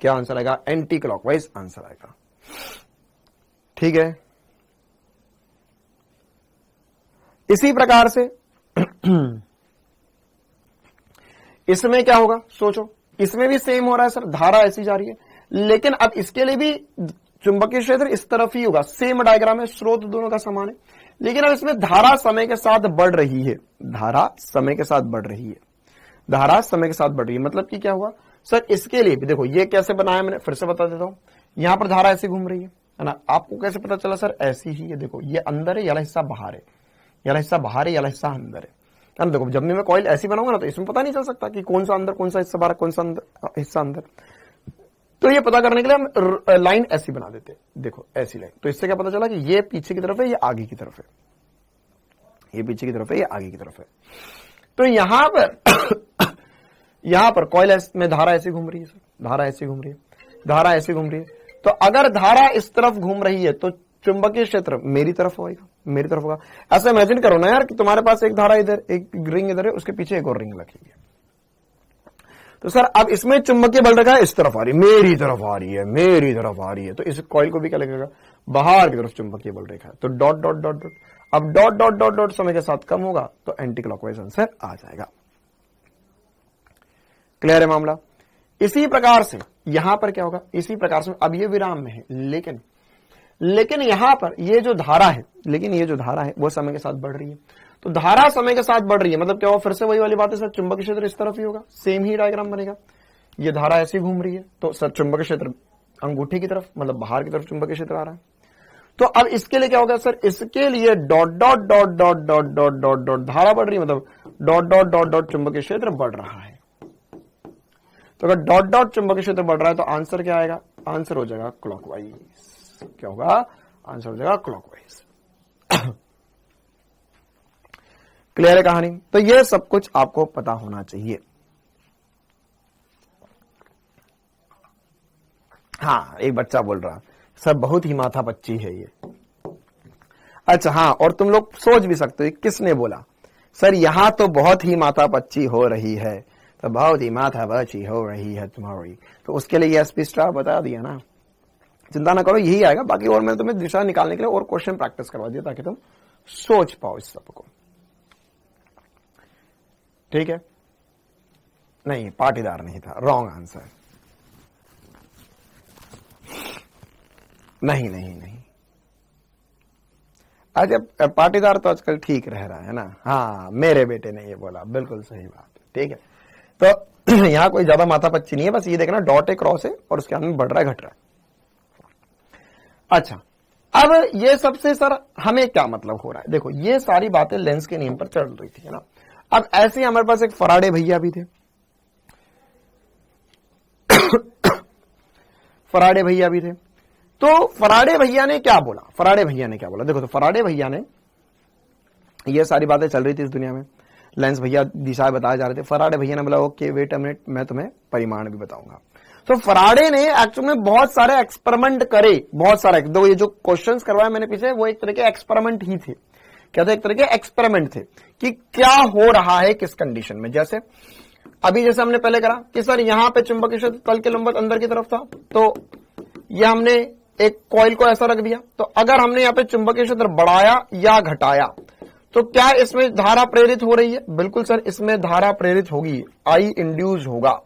क्या आंसर आएगा? एंटी क्लॉकवाइज आंसर आएगा। ठीक है, इसी प्रकार से इसमें क्या होगा सोचो, इसमें भी सेम हो रहा है सर, धारा ऐसी जा रही है, लेकिन अब इसके लिए भी चुंबकीय क्षेत्र इस तरफ ही होगा, सेम डायग्राम है, स्रोत दोनों का समान है, लेकिन अब इसमें धारा समय के साथ बढ़ रही है, धारा समय के साथ बढ़ रही है, धारा समय के साथ बढ़ रही है। मतलब कि क्या हुआ सर, इसके लिए भी देखो ये कैसे बनाया मैंने, फिर से बता देता हूं। यहां पर धारा ऐसी घूम रही है ना, आपको कैसे पता चला सर? ऐसी ही है, देखो ये अंदर है, ये वाला हिस्सा बाहर है, ये वाला हिस्सा बाहर है, ये वाला हिस्सा अंदर है। देखो जब भी मैं कॉइल ऐसी बनाऊंगा ना, तो इसमें पता नहीं चल सकता कि कौन सा अंदर, कौन सा हिस्सा बाहर, कौन सा हिस्सा अंदर। तो ये पता करने के लिए हम लाइन ऐसी बना देते हैं, देखो ऐसी लाइन। तो इससे क्या पता चला कि ये पीछे की तरफ है, ये आगे की तरफ है, ये पीछे की तरफ है, ये आगे की तरफ है। तो यहां पर कॉइल में धारा ऐसी घूम रही है सर, धारा ऐसी घूम रही है, धारा ऐसी घूम रही है। तो अगर धारा इस तरफ घूम रही है तो चुंबकीय क्षेत्र मेरी तरफ होगा, मेरी तरफ होगा। ऐसा इमेजिन करो ना यार कि तुम्हारे पास एक धारा इधर, एक रिंग इधर है, उसके पीछे एक और रिंग रखी है। तो सर अब इसमें चुंबकीय बल रखा है, इस तरफ आ रही है, मेरी तरफ आ रही है, मेरी तरफ आ रही है, तो इस कॉइल को भी क्या लगेगा? बाहर की तरफ चुंबकीय बल रेखा है। तो डॉट डॉट डॉट डॉट, अब डॉट डॉट डॉट डॉट समय के साथ कम होगा तो एंटी क्लॉकवाइज आंसर आ जाएगा। क्लियर है मामला? इसी प्रकार से यहां पर क्या होगा, इसी प्रकार से अब ये विराम में है, लेकिन यहां पर ये जो धारा है, लेकिन ये जो धारा है वो समय के साथ बढ़ रही है। तो धारा समय के साथ बढ़ रही है, मतलब क्या होगा? फिर से वही वाली बात है सर, चुंबकीय क्षेत्र इस तरफ ही होगा, सेम ही डायग्राम बनेगा। ये धारा ऐसी घूम रही है, तो सर चुंबकीय क्षेत्र अंगूठी की तरफ, मतलब बाहर की तरफ चुंबकीय क्षेत्र आ रहा है। तो अब इसके लिए क्या होगा सर? इसके लिए dot dot dot dot dot dot dot dot धारा बढ़ रही है, मतलब डॉट डॉट डॉट डॉट चुंबकीय क्षेत्र बढ़ रहा है। तो अगर डॉट डॉट चुंबकीय क्षेत्र बढ़ रहा है तो आंसर क्या आएगा? आंसर हो जाएगा क्लॉकवाइज। क्या होगा? आंसर हो जाएगा क्लॉकवाइज। क्लियर है कहानी? तो ये सब कुछ आपको पता होना चाहिए। हाँ, एक बच्चा बोल रहा सर बहुत ही माथा पच्ची है ये। अच्छा हाँ, और तुम लोग सोच भी सकते हो किसने बोला? सर यहां तो बहुत ही माथा पच्ची हो रही है, तो बहुत ही माथा पच्ची हो रही है तुम्हारी, तो उसके लिए एसपी स्टार बता दिया ना, चिंता ना करो यही आएगा। बाकी और मैंने तुम्हें दिशा निकालने के लिए और क्वेश्चन प्रैक्टिस करवा दिया ताकि तुम सोच पाओ इस सबको। ठीक है? नहीं, पाटीदार नहीं था, रॉन्ग आंसर। नहीं नहीं नहीं, अच्छा पाटीदार तो आजकल ठीक रह रहा है ना। हाँ, मेरे बेटे ने ये बोला, बिल्कुल सही बात है। ठीक है, तो यहां कोई ज्यादा माथा पच्ची नहीं है, बस ये देखना डॉट है, क्रॉस है और उसके अंदर बढ़ रहा है घट रहा है। अच्छा, अब ये सबसे सर हमें क्या मतलब हो रहा है? देखो ये सारी बातें लेंस के नियम पर चल रही थी, है ना। अब ऐसे ही हमारे पास एक फराडे भैया भी थे, फराडे भैया भी थे। तो फराडे भैया ने क्या बोला? फराडे भैया ने क्या बोला? देखो, तो फराडे भैया ने, ये सारी बातें चल रही थी इस दुनिया में, लेंस भैया दिशाएं बताए जा रहे थे, फराडे भैया ने बोला ओके वेट अ मिनट, मैं तुम्हें परिमाण भी बताऊंगा। तो फराडे ने एक्चुअल में बहुत सारे एक्सपेरिमेंट करे, बहुत सारे। दो ये जो क्वेश्चंस करवाए मैंने पीछे, वो एक तरह के एक्सपेरिमेंट ही थे। क्या थे? एक तरह के एक्सपेरिमेंट थे कि क्या हो रहा है किस कंडीशन में। जैसे अभी जैसे हमने पहले करा कि सर यहां पे चुंबकीय क्षेत्र तल के लंबवत अंदर की तरफ था, तो यह हमने एक कॉइल को ऐसा रख दिया। तो अगर हमने यहाँ पे चुंबकीय क्षेत्र बढ़ाया या घटाया तो क्या इसमें धारा प्रेरित हो रही है? बिल्कुल सर, इसमें धारा प्रेरित होगी, आई इंड्यूस होगा।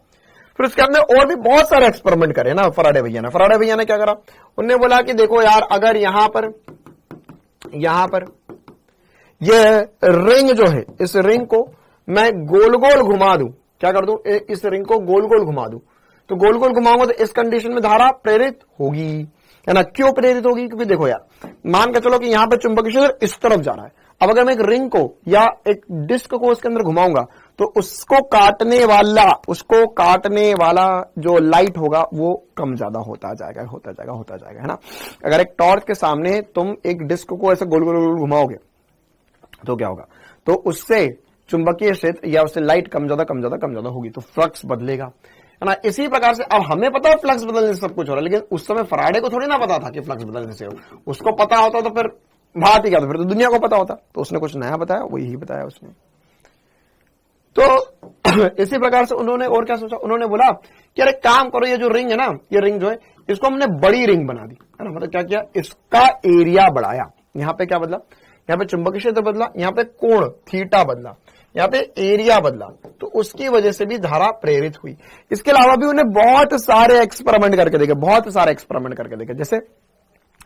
फिर उसके अंदर और भी बहुत सारे एक्सपेरिमेंट करे ना फराडे भैया ने। फराडे भैया ने क्या करा? उन्होंने बोला कि देखो यार, अगर यहां पर ये रिंग जो है, इस रिंग को मैं गोल गोल घुमा दूं, क्या कर दूं? इस रिंग को गोल गोल घुमा दूं, तो गोल गोल घुमाऊंगा तो इस कंडीशन में धारा प्रेरित होगी, है ना। क्यों प्रेरित होगी? क्योंकि देखो यार, मान के चलो कि यहां पे चुंबकीय क्षेत्र इस तरफ जा रहा है। अब अगर मैं एक रिंग को या एक डिस्क को उसके अंदर घुमाऊंगा तो उसको काटने वाला जो लाइट होगा वो कम ज्यादा होता जाएगा, है ना। अगर एक टॉर्च के सामने तुम एक डिस्क को ऐसे गोल गोल घुमाओगे तो क्या होगा? तो उससे चुंबकीय क्षेत्र या उससे लाइट कम ज्यादा होगी, तो फ्लक्स बदलेगा, है ना। इसी प्रकार से अब हमें पता है फ्लक्स बदलने से सब कुछ हो रहा है, लेकिन उस समय फराडे को थोड़ी ना पता था कि फ्लक्स बदलने से हो। उसको पता होता तो फिर बात ही क्या था, फिर तो दुनिया को पता होता। तो उसने कुछ नया बताया, वही बताया उसने। तो इसी प्रकार से उन्होंने और क्या सोचा, उन्होंने बोला कि अरे काम करो, ये जो रिंग है ना, ये रिंग जो है इसको हमने बड़ी रिंग बना दी, है ना। मतलब क्या किया, इसका एरिया बढ़ाया। यहां पे क्या बदला, यहाँ पे चुंबकीय क्षेत्र बदला, यहाँ पे कोण थीटा बदला, यहाँ पे एरिया बदला, तो उसकी वजह से भी धारा प्रेरित हुई। इसके अलावा भी उन्हें बहुत सारे एक्सपेरिमेंट करके देखे, बहुत सारे एक्सपेरिमेंट करके देखे। जैसे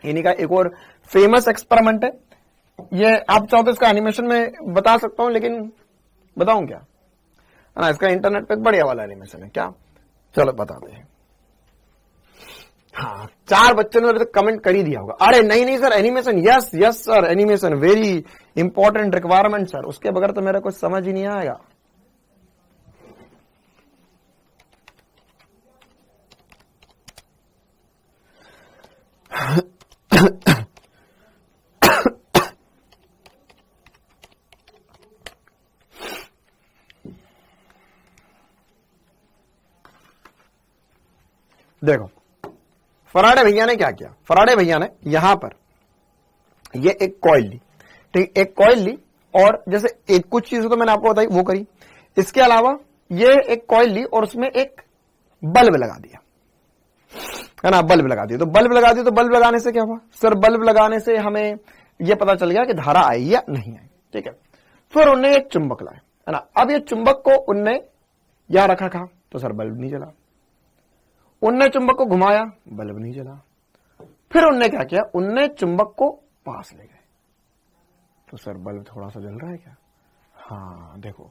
इन्हीं का एक और फेमस एक्सपेरिमेंट है, ये आप चाहो तो इसका एनिमेशन में बता सकता हूं, लेकिन बताऊं क्या, है ना। इसका इंटरनेट पे बढ़िया वाला एनिमेशन है क्या, चलो बताते हैं। हाँ, 4 बच्चों ने तो कमेंट कर ही दिया होगा, अरे नहीं sir animation, yes yes sir animation very important requirement sir, उसके बगैर तो मेरा कुछ समझ ही नहीं आएगा। देखो फराडे भैया ने क्या किया, फराडे भैया ने यहां पर ये एक कॉइल ली, ठीक, एक कॉइल ली, और जैसे एक कुछ चीजें तो मैंने आपको बताई वो करी। इसके अलावा ये एक कॉइल ली और उसमें एक बल्ब लगा दिया, है ना, बल्ब लगा दिया। तो बल्ब लगा दिया, तो बल्ब लगाने से क्या हुआ सर, बल्ब लगाने से हमें यह पता चल गया कि धारा आई या नहीं आई, ठीक है। फिर उनने एक चुंबक लाया, है ना। अब ये चुंबक को उनने यहां रखा था, तो सर बल्ब नहीं जला। उनने चुंबक को घुमाया, बल्ब नहीं जला। फिर उनने क्या किया, उनने चुंबक को पास ले गए, तो सर बल्ब थोड़ा सा जल रहा है क्या, हाँ देखो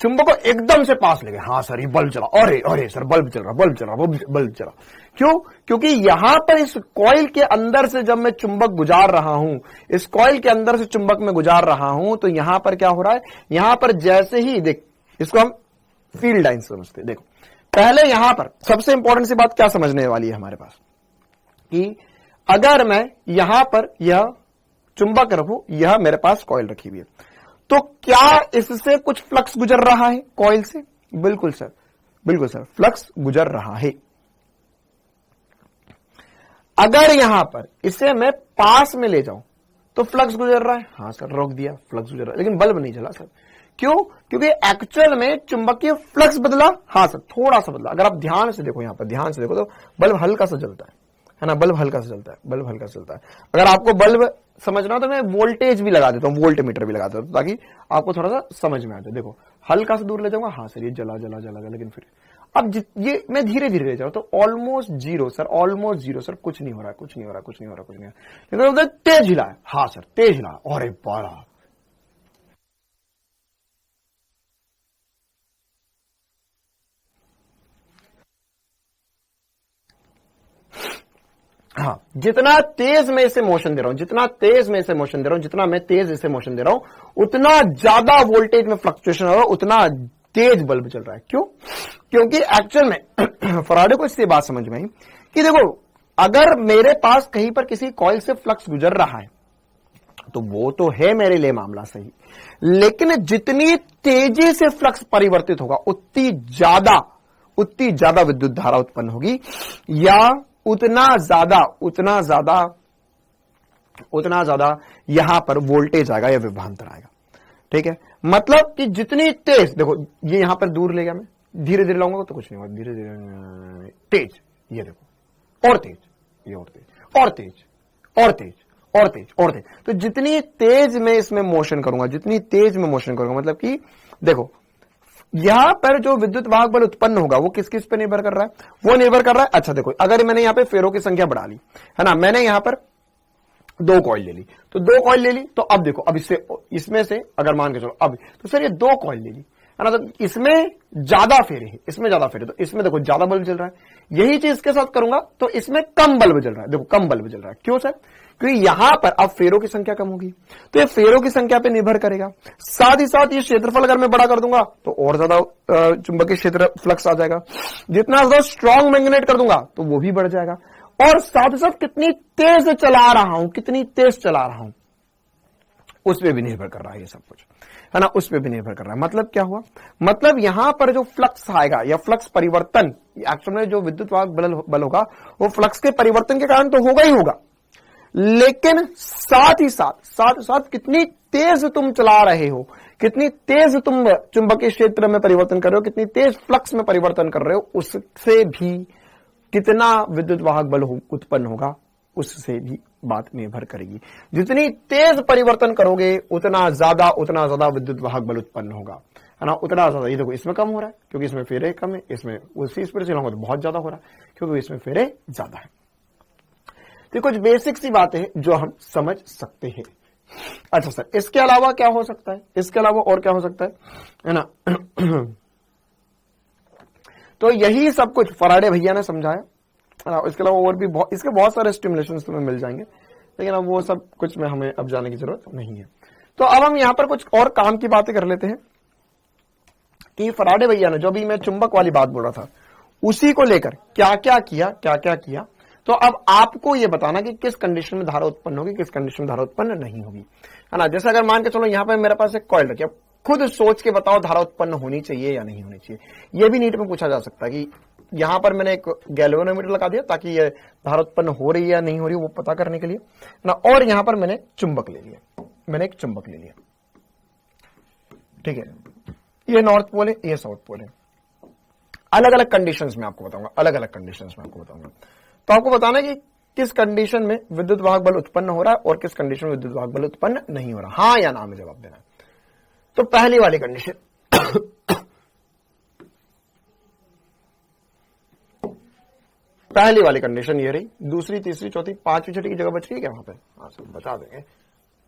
चुंबक को एकदम से पास ले गए, हाँ सर ये बल्ब चला, अरे अरे सर बल्ब चल रहा, बल्ब चल रहा, बल्ब चला। क्यों, क्योंकि यहां पर इस कॉइल के अंदर से जब मैं चुंबक गुजार रहा हूं, इस कॉइल के अंदर से चुंबक में गुजार रहा हूं, तो यहां पर क्या हो रहा है, यहां पर जैसे ही देख, इसको हम फील्ड लाइन समझते हैं। देखो पहले यहां पर सबसे इंपॉर्टेंट सी बात क्या समझने वाली है हमारे पास, कि अगर मैं यहां पर यह चुंबक रखूं, यह मेरे पास कॉइल रखी हुई है, तो क्या इससे कुछ फ्लक्स गुजर रहा है कॉइल से, बिल्कुल सर, बिल्कुल सर फ्लक्स गुजर रहा है। अगर यहां पर इसे मैं पास में ले जाऊं तो फ्लक्स गुजर रहा है, हाँ सर रोक दिया, फ्लक्स गुजर रहा है, लेकिन बल्ब नहीं जला सर। क्यों, क्योंकि एक्चुअल में चुंबकीय फ्लक्स बदला, हाँ सर थोड़ा सा बदला। अगर आप ध्यान से देखो, यहां पर ध्यान से देखो तो बल्ब हल्का सा जलता है ना, बल्ब हल्का से जलता है, बल्ब हल्का से जलता है। अगर आपको बल्ब समझना तो मैं वोल्टेज भी लगा देता हूं, वोल्ट मीटर भी लगा देता हूं, ताकि आपको थोड़ा सा समझ में आ जाए। देखो हल्का से दूर ले जाऊंगा, हाँ सर ये जला जला जला, लेकिन फिर अब ये मैं धीरे धीरे ले जाऊं तो almost zero sir, almost zero sir, कुछ नहीं हो रहा है, कुछ नहीं हो रहा, कुछ नहीं हो रहा, कुछ नहीं हो रहा, लेकिन तेज हिला है, हाँ सर तेज हिला, अरे बड़ा, हाँ जितना तेज मैं इसे मोशन दे रहा हूं, जितना तेज मैं इसे मोशन दे रहा हूं, जितना मैं तेज इसे मोशन दे रहा हूं, उतना ज्यादा वोल्टेज में फ्लक्चुएशन हो रहा है, उतना तेज बल्ब चल रहा है। क्यों, क्योंकि एक्चुअल में फराडे को इससे बात समझ में आई कि देखो अगर मेरे पास कहीं पर किसी कॉइल से फ्लक्स गुजर रहा है तो वो तो है मेरे लिए मामला सही, लेकिन जितनी तेजी से फ्लक्स परिवर्तित होगा उतनी ज्यादा विद्युत धारा उत्पन्न होगी, या उतना ज्यादा यहां पर वोल्टेज आएगा या विभवांतर आएगा, ठीक है। मतलब कि जितनी तेज, देखो ये यहां पर दूर ले गया, मैं धीरे धीरे लाऊंगा तो कुछ नहीं होगा, धीरे धीरे तेज, ये देखो और तेज, ये और तेज और तेज और तेज और तेज और तेज। तो जितनी तेज मैं इसमें मोशन करूंगा, जितनी तेज में मोशन करूंगा, मतलब कि देखो यहां पर जो विद्युत वाहक बल उत्पन्न होगा वो किस किस पे निर्भर कर रहा है, वो निर्भर कर रहा है, अच्छा देखो अगर मैंने यहां पे फेरों की संख्या बढ़ा ली, है ना, मैंने यहां पर 2 कॉइल ले ली, तो 2 कॉइल ले ली, तो अब देखो अब इसमें से अगर मान के चलो अब, तो सर ये 2 कॉइल ले ली, है ना, तो इसमें ज्यादा फेरे हैं, इसमें ज्यादा फेरे, तो इसमें देखो ज्यादा बल्ब जल रहा है। यही चीज के साथ करूंगा तो इसमें कम बल्ब जल रहा है, देखो कम बल्ब जल रहा है। क्यों सर, क्योंकि यहां पर अब फेरों की संख्या कम होगी, तो ये फेरों की संख्या पे निर्भर करेगा। साथ ही साथ ये क्षेत्रफल अगर मैं बड़ा कर दूंगा तो और ज्यादा चुंबकीय क्षेत्र फ्लक्स आ जाएगा, जितना ज्यादा स्ट्रॉन्ग मैग्नेट कर दूंगा तो वो भी बढ़ जाएगा, और साथ ही साथ कितनी तेज चला रहा हूं, कितनी तेज चला रहा हूं उस पर भी निर्भर कर रहा है ये सब कुछ, है ना, उस पर भी निर्भर कर रहा है। मतलब क्या हुआ, मतलब यहां पर जो फ्लक्स आएगा या फ्लक्स परिवर्तन, एक्चुअल में जो विद्युत वाहक बल होगा वो फ्लक्स के परिवर्तन के कारण तो होगा ही होगा, लेकिन साथ ही साथ कितनी तेज तुम चला रहे हो, कितनी तेज तुम चुंबकीय क्षेत्र में परिवर्तन कर रहे हो, कितनी तेज फ्लक्स में परिवर्तन कर रहे हो, उससे भी कितना विद्युत वाहक बल उत्पन्न होगा, उससे भी बात निर्भर करेगी। जितनी तेज परिवर्तन करोगे उतना ज्यादा विद्युत वाहक बल उत्पन्न होगा, है ना, उतना ज्यादा। ये देखो इसमें कम हो रहा है क्योंकि इसमें फेरे कम है, इसमें उसी स्पीड से चलाऊंगा तो बहुत ज्यादा हो रहा है क्योंकि इसमें फेरे ज्यादा है। तो कुछ बेसिक सी बातें हैं जो हम समझ सकते हैं। अच्छा सर, इसके अलावा क्या हो सकता है, इसके अलावा और क्या हो सकता है ना। तो यही सब कुछ फराडे भैया ने समझाया। इसके अलावा और भी इसके बहुत सारे स्टिमुलेशन तुम्हें मिल जाएंगे, लेकिन अब वो सब कुछ में हमें अब जाने की जरूरत नहीं है। तो अब हम यहां पर कुछ और काम की बातें कर लेते हैं कि फराडे भैया ने जो भी मैं चुंबक वाली बात बोल रहा था उसी को लेकर क्या क्या किया। तो अब आपको यह बताना कि किस कंडीशन में धारा उत्पन्न होगी, किस कंडीशन में धारा उत्पन्न नहीं होगी, है ना। जैसे अगर मान के चलो यहां पर मेरे पास एक कॉइल रखिए, खुद सोच के बताओ धारा उत्पन्न होनी चाहिए या नहीं होनी चाहिए। यह भी नीट में पूछा जा सकता है कि यहां पर मैंने एक गैल्वेनोमीटर लगा दिया ताकि ये धारा उत्पन्न हो रही है या नहीं हो रही वो पता करने के लिए ना, और यहां पर मैंने चुंबक ले लिया, मैंने एक चुंबक ले लिया, ठीक है। ये नॉर्थ पोल है, ये साउथ पोल है। अलग अलग कंडीशंस में आपको बताऊंगा, अलग अलग कंडीशंस में आपको बताऊंगा। तो आपको बताना है कि किस कंडीशन में विद्युत वाहक बल उत्पन्न हो रहा है और किस कंडीशन में विद्युत वाहक बल उत्पन्न नहीं हो रहा, हाँ या ना में जवाब देना है। तो पहली वाली कंडीशन, पहली वाली कंडीशन ये रही, दूसरी तीसरी चौथी पांचवी छठी की जगह बच रही है क्या वहां पे? हाँ सर बता देंगे,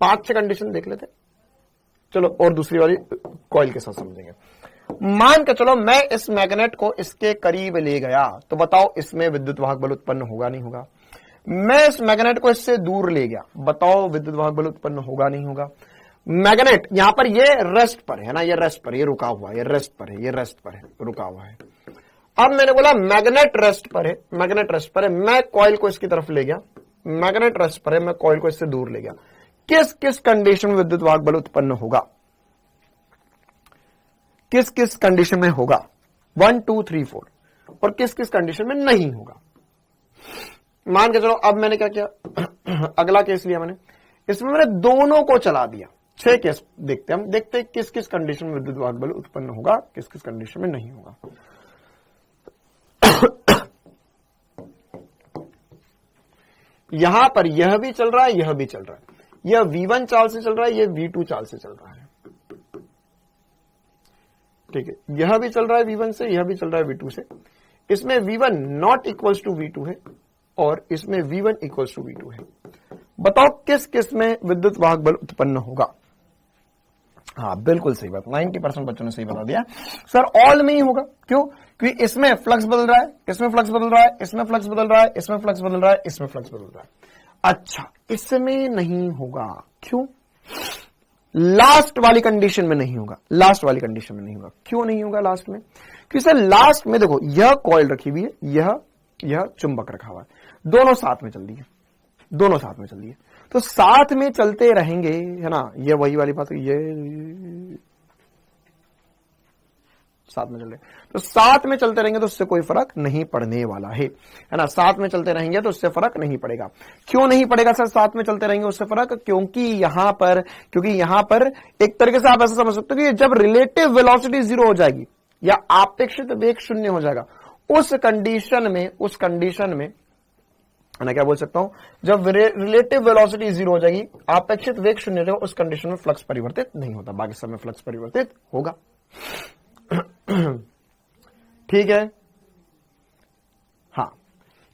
5-6 कंडीशन देख लेते। चलो और दूसरी वाली कॉइल के साथ समझेंगे। मान के चलो मैं इस मैग्नेट को इसके करीब ले गया, तो बताओ इसमें विद्युत वाहक बल उत्पन्न होगा नहीं होगा। मैं इस मैग्नेट को इससे दूर ले गया, बताओ विद्युत वाहक बल उत्पन्न होगा नहीं होगा। मैग्नेट यहां पर ये रेस्ट पर है ना, ये रेस्ट पर, ये रुका हुआ है, ये रेस्ट पर है, ये रेस्ट पर है, रुका हुआ है। अब मैंने बोला मैग्नेट रेस्ट पर है, मैग्नेट रेस्ट पर है, मैं कॉइल को इसकी तरफ ले गया, मैग्नेट रेस्ट पर है, मैं कॉइल को इससे दूर ले गया। किस किस कंडीशन में विद्युत वाहक बल उत्पन्न होगा, किस किस कंडीशन में होगा, 1 2 3 4, और किस किस कंडीशन में नहीं होगा। मान के चलो अब मैंने क्या किया, अगला केस लिया मैंने, इसमें मैंने दोनों को चला दिया। 6 केस देखते हैं, हम देखते हैं किस किस कंडीशन में विद्युत वाहक बल उत्पन्न होगा, किस किस कंडीशन में नहीं होगा। यहां पर यह भी चल रहा है, यह भी चल रहा है, यह V1 चाल से चल रहा है, यह V2 चाल से चल रहा है, ठीक है। यह भी चल रहा है V1 से, यह भी चल रहा है V2 से। इसमें V1 not equals to V2 है और इसमें V1 इक्वल्स टू V2 है। बताओ किस किस में विद्युत वाहक बल उत्पन्न होगा। हाँ बिल्कुल सही बात, 90% बच्चों ने सही बता दिया सर, ऑल में ही होगा। क्यों? क्योंकि इसमें फ्लक्स बदल रहा है, इसमें फ्लक्स बदल रहा है, इसमें फ्लक्स बदल रहा है, इसमें फ्लक्स बदल रहा है, इसमें फ्लक्स बदल रहा है। अच्छा इसमें नहीं होगा, क्यों? लास्ट वाली कंडीशन में नहीं होगा, लास्ट वाली कंडीशन में नहीं होगा। क्यों नहीं होगा लास्ट में? क्योंकि सर लास्ट में देखो यह कॉइल रखी हुई है, यह चुंबक रखा हुआ है, दोनों साथ में चल रही है, दोनों साथ में चल रही है। तो साथ में चलते रहेंगे, है ना, ये वही वाली बात, ये साथ में चल रहे, तो साथ में चलते रहेंगे तो उससे कोई फर्क नहीं पड़ने वाला है ना। साथ में चलते रहेंगे तो उससे फर्क नहीं पड़ेगा। क्यों नहीं पड़ेगा सर साथ में चलते रहेंगे उससे फर्क? क्योंकि यहां पर एक तरीके से आप ऐसा समझ सकते हो कि जब रिलेटिव वेलोसिटी 0 हो जाएगी या अपेक्षित वेग 0 हो जाएगा, उस कंडीशन में मैं क्या बोल सकता हूं, जब रिलेटिव वेलोसिटी 0 हो जाएगी, अपेक्षित वेग 0 हो जाएगा, उस कंडीशन में फ्लक्स परिवर्तित नहीं होता, बाकी सब में फ्लक्स परिवर्तित होगा। ठीक है, हाँ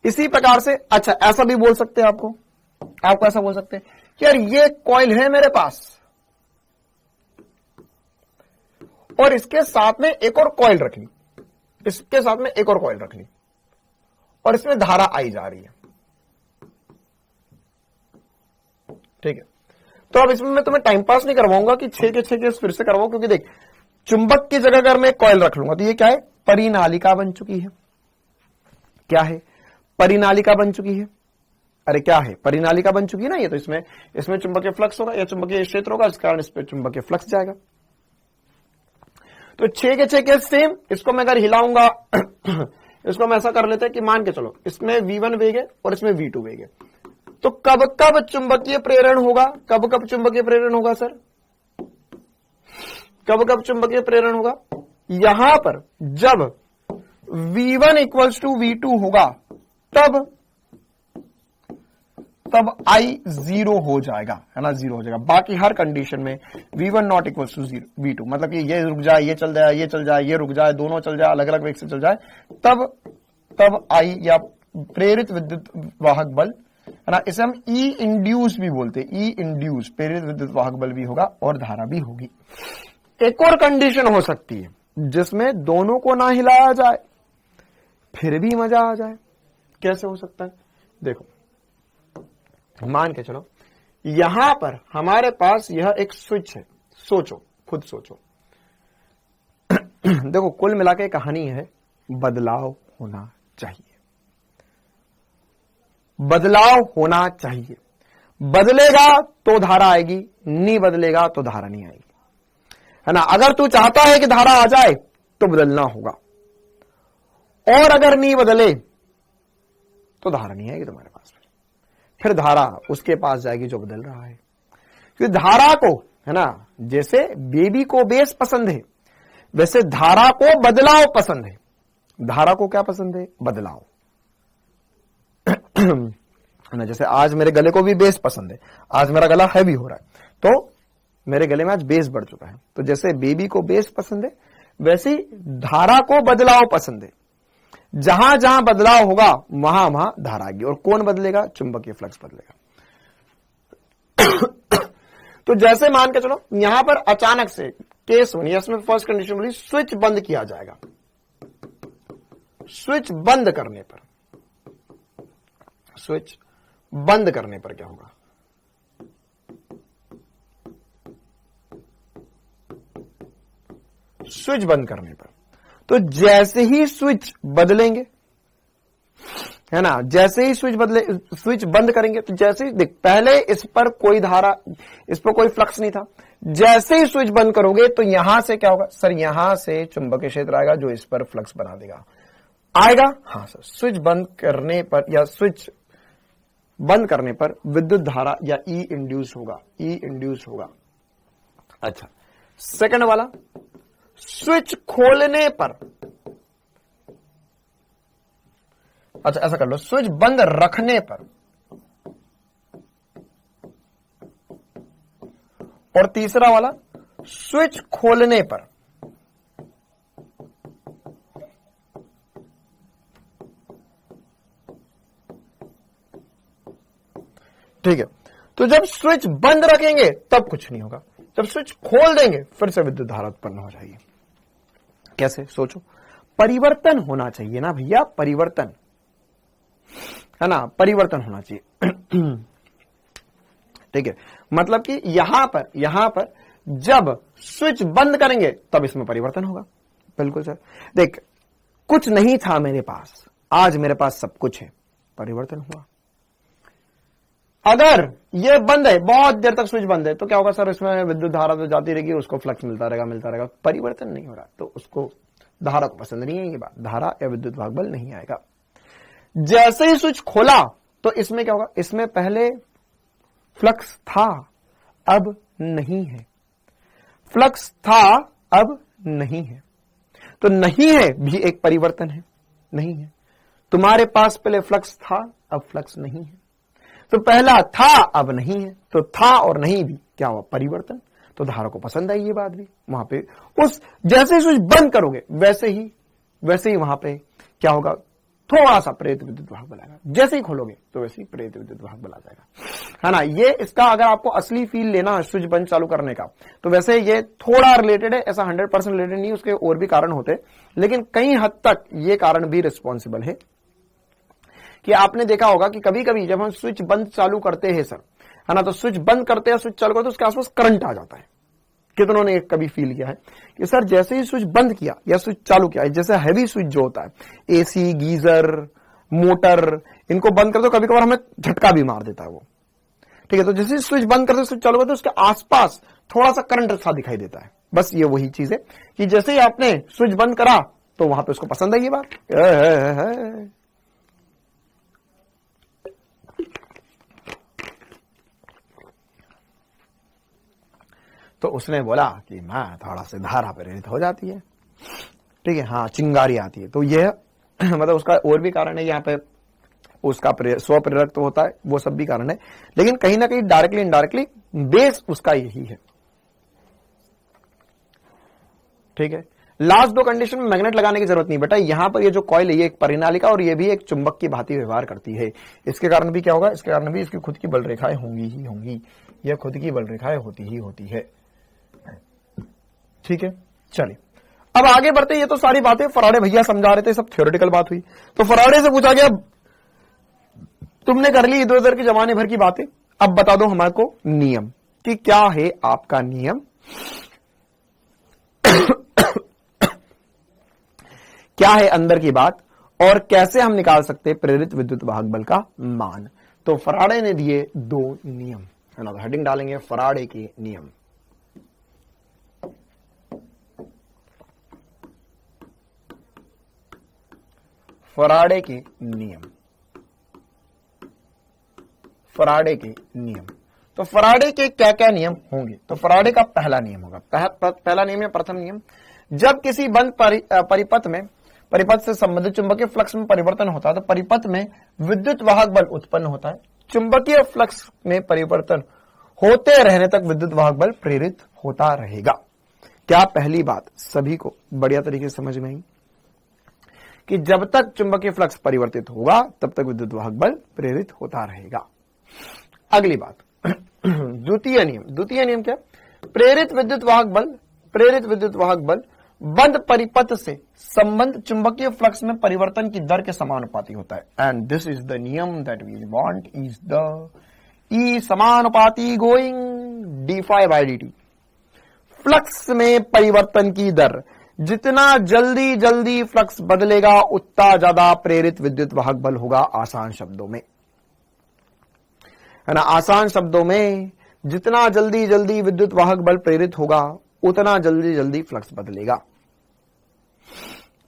इसी प्रकार से। अच्छा ऐसा भी बोल सकते हैं, आपको ऐसा बोल सकते हैं यार ये कॉइल है मेरे पास और इसके साथ में एक और कॉइल रख ली, इसके साथ में एक और कॉइल रख ली और इसमें धारा आई जा रही है, ठीक है। तो अब इसमें मैं तुम्हें टाइम पास नहीं करवाऊंगा कि 6 के 6 केस फिर से करवाऊं, क्योंकि देख चुंबक की जगह अगर मैं कॉइल रख लूंगा तो ये क्या है, परिनालिका बन चुकी है। क्या है? परिनालिका बन चुकी है। अरे क्या है, परिनालिका बन चुकी है ना ये, तो इसमें चुंबकीय फ्लक्स होगा या चुंबकीय क्षेत्र होगा, इस कारण इस पर चुंबकीय फ्लक्स जाएगा। तो 6 के 6 केस सेम। इसको मैं अगर हिलाऊंगा इसको हम ऐसा कर लेते हैं कि मान के चलो इसमें V1 वेग है और इसमें V2 वेग है, तो कब कब चुंबकीय प्रेरण होगा, कब कब चुंबकीय प्रेरण होगा सर, कब कब चुंबकीय प्रेरण होगा? यहां पर जब V1 इक्वल्स टू V2 होगा तब I 0 हो जाएगा, है ना, 0 हो जाएगा। बाकी हर कंडीशन में V1 not equals to V2, मतलब कि ये रुक जाए, ये चल जाए, ये चल जाए, ये रुक जाए, दोनों चल जाए, अलग अलग वेग से चल जाए, तब I या प्रेरित विद्युत वाहक बल, है ना, इसे हम ई इंड्यूस भी बोलते हैं, ई इंड्यूस, प्रेरित विद्युत वाहक बल भी होगा और धारा भी होगी। एक और कंडीशन हो सकती है जिसमें दोनों को ना हिलाया जाए फिर भी मजा आ जाए। कैसे हो सकता है? देखो, मान के चलो यहां पर हमारे पास यह एक स्विच है, सोचो, खुद सोचो। देखो, कुल मिला के कहानी है, बदलाव होना चाहिए, बदलाव होना चाहिए। बदलेगा तो धारा आएगी, नहीं बदलेगा तो धारा नहीं आएगी, है ना। अगर तू चाहता है कि धारा आ जाए तो बदलना होगा, और अगर नहीं बदले तो धारा नहीं आएगी तुम्हारे पास। फिर धारा उसके पास जाएगी जो बदल रहा है, क्योंकि धारा को, है ना, जैसे बेबी को बेस पसंद है वैसे धारा को बदलाव पसंद है। धारा को क्या पसंद है? बदलाव, है ना। जैसे आज मेरे गले को भी बेस पसंद है, आज मेरा गला हैवी हो रहा है तो मेरे गले में आज बेस बढ़ चुका है। तो जैसे बेबी को बेस पसंद है वैसे ही धारा को बदलाव पसंद है। जहां जहां बदलाव होगा वहां वहां धारा आएगी। और कौन बदलेगा? चुंबकीय फ्लक्स बदलेगा। तो जैसे मान के चलो यहां पर अचानक से केस बनी, इसमें फर्स्ट कंडीशन बोली स्विच बंद किया जाएगा। स्विच बंद करने पर, स्विच बंद करने पर क्या होगा? स्विच बंद करने पर, तो जैसे ही स्विच बदलेंगे, है ना, जैसे ही स्विच बदले, स्विच बंद करेंगे तो जैसे ही देख, पहले इस पर कोई धारा, इस पर कोई फ्लक्स नहीं था। जैसे ही स्विच बंद करोगे तो यहां से क्या होगा सर? यहां से चुंबकीय क्षेत्र आएगा जो इस पर फ्लक्स बना देगा। आएगा? हाँ सर। स्विच बंद करने पर या स्विच बंद करने पर विद्युत धारा या ई इंड्यूस होगा, ई इंड्यूस होगा। अच्छा, सेकंड वाला, स्विच खोलने पर, अच्छा ऐसा कर लो, स्विच बंद रखने पर, और तीसरा वाला स्विच खोलने पर। ठीक है, तो जब स्विच बंद रखेंगे तब कुछ नहीं होगा, जब स्विच खोल देंगे फिर से विद्युत धारा उत्पन्न हो जाएगी। कैसे? सोचो, परिवर्तन होना चाहिए ना भैया, परिवर्तन, है ना, परिवर्तन होना चाहिए। ठीक है, मतलब कि यहां पर जब स्विच बंद करेंगे तब इसमें परिवर्तन होगा। बिल्कुल सर। देख, कुछ नहीं था मेरे पास, आज मेरे पास सब कुछ है, परिवर्तन हुआ। अगर ये बंद है, बहुत देर तक स्विच बंद है, तो क्या होगा सर? इसमें विद्युत धारा तो जाती रहेगी, उसको फ्लक्स मिलता रहेगा, परिवर्तन नहीं हो रहा, तो उसको धारा को पसंद नहीं है ये बात, धारा या विद्युत वाहक बल नहीं आएगा। जैसे ही स्विच खोला तो इसमें क्या होगा? इसमें पहले फ्लक्स था, अब नहीं है, फ्लक्स था, अब नहीं है। तो नहीं है भी एक परिवर्तन है, नहीं है। तुम्हारे पास पहले फ्लक्स था, अब फ्लक्स नहीं है। तो पहला था, अब नहीं है, तो था और नहीं भी क्या हुआ? परिवर्तन। तो धारा को पसंद आई ये बात भी। वहां पे उस जैसे ही स्विच बंद करोगे वैसे ही वहां पे क्या होगा? थोड़ा सा प्रेरित विद्युत वाहक बल आएगा। जैसे ही खोलोगे तो वैसे ही प्रेरित विद्युत वाहक बल आ जाएगा, है ना। ये इसका अगर आपको असली फील लेना है स्विच बंद चालू करने का, तो वैसे ये थोड़ा रिलेटेड है, ऐसा 100% रिलेटेड नहीं, उसके और भी कारण होते, लेकिन कई हद तक ये कारण भी रिस्पॉन्सिबल है। कि आपने देखा होगा कि कभी कभी जब हम स्विच बंद चालू करते हैं सर, है ना, तो स्विच बंद करते हैं, स्विच चालू करते हैं, उसके आसपास करंट आ जाता है। कितनों ने कभी फील किया है कि सर जैसे ही स्विच बंद किया या स्विच चालू किया, जैसे हैवी स्विच जो होता है, एसी, गीजर, मोटर, इनको बंद कर दो, कभी कभार हमें झटका भी मार देता है वो। ठीक है, तो जैसे स्विच बंद करते स्विच चालू करते उसके आसपास थोड़ा सा करंट सा दिखाई देता है। बस ये वही चीज है कि जैसे ही आपने स्विच बंद करा तो वहां पे उसको पसंद आई ये बात। तो उसने बोला कि मैं थोड़ा से धारा प्रेरित हो जाती है, ठीक है, हाँ चिंगारी आती है। तो यह मतलब उसका और भी कारण है, यहाँ पे उसका स्व प्रेरक तो होता है, वो सब भी कारण है, लेकिन कहीं ना कहीं डायरेक्टली इनडायरेक्टली बेस उसका यही है, ठीक है। लास्ट दो कंडीशन में मैग्नेट लगाने की जरूरत नहीं बेटा। यहां पर ये जो कॉइल है ये एक परिनालिका और ये भी एक चुंबक की भांति व्यवहार करती है। इसके कारण भी क्या होगा, इसके कारण भी इसकी खुद की बल रेखाएं होंगी ही होंगी, यह खुद की बल रेखाएं होती ही होती है, ठीक है। चलिए अब आगे बढ़ते। ये तो सारी बातें फराडे भैया समझा रहे थे, सब थ्योरेटिकल बात हुई। तो फराडे से पूछा गया तुमने कर ली इधर उधर के जमाने भर की बातें, अब बता दो हमारे को नियम कि क्या है आपका नियम, क्या है अंदर की बात, और कैसे हम निकाल सकते हैं प्रेरित विद्युत वाहक बल का मान। तो फराडे ने दिए दो नियम, है ना। तो हेडिंग डालेंगे फराडे के नियम। फराडे के नियम, फराडे के नियम। तो फराडे के क्या क्या नियम होंगे। तो फराडे का पहला नियम होगा, पहला नियम या प्रथम नियम, जब किसी बंद परिपथ से संबंधित चुंबकीय फ्लक्स में परिवर्तन होता है तो परिपथ में विद्युत वाहक बल उत्पन्न होता है। चुंबकीय फ्लक्स में परिवर्तन होते रहने तक विद्युत वाहक बल प्रेरित होता रहेगा। क्या पहली बात सभी को बढ़िया तरीके से समझ में आई कि जब तक चुंबकीय फ्लक्स परिवर्तित होगा तब तक विद्युत वाहक बल प्रेरित होता रहेगा। अगली बात द्वितीय नियम क्या, प्रेरित विद्युत वाहक बल बंद परिपथ से संबंध चुंबकीय फ्लक्स में परिवर्तन की दर के समानुपाती होता है। एंड दिस इज द नियम that we want, is the E समानुपाती गोइंग d∅dt। फ्लक्स में परिवर्तन की दर, जितना जल्दी जल्दी फ्लक्स बदलेगा उतना ज्यादा प्रेरित विद्युत वाहक बल होगा। आसान शब्दों में, है ना, आसान शब्दों में जितना जल्दी जल्दी विद्युत वाहक बल प्रेरित होगा उतना जल्दी जल्दी फ्लक्स बदलेगा,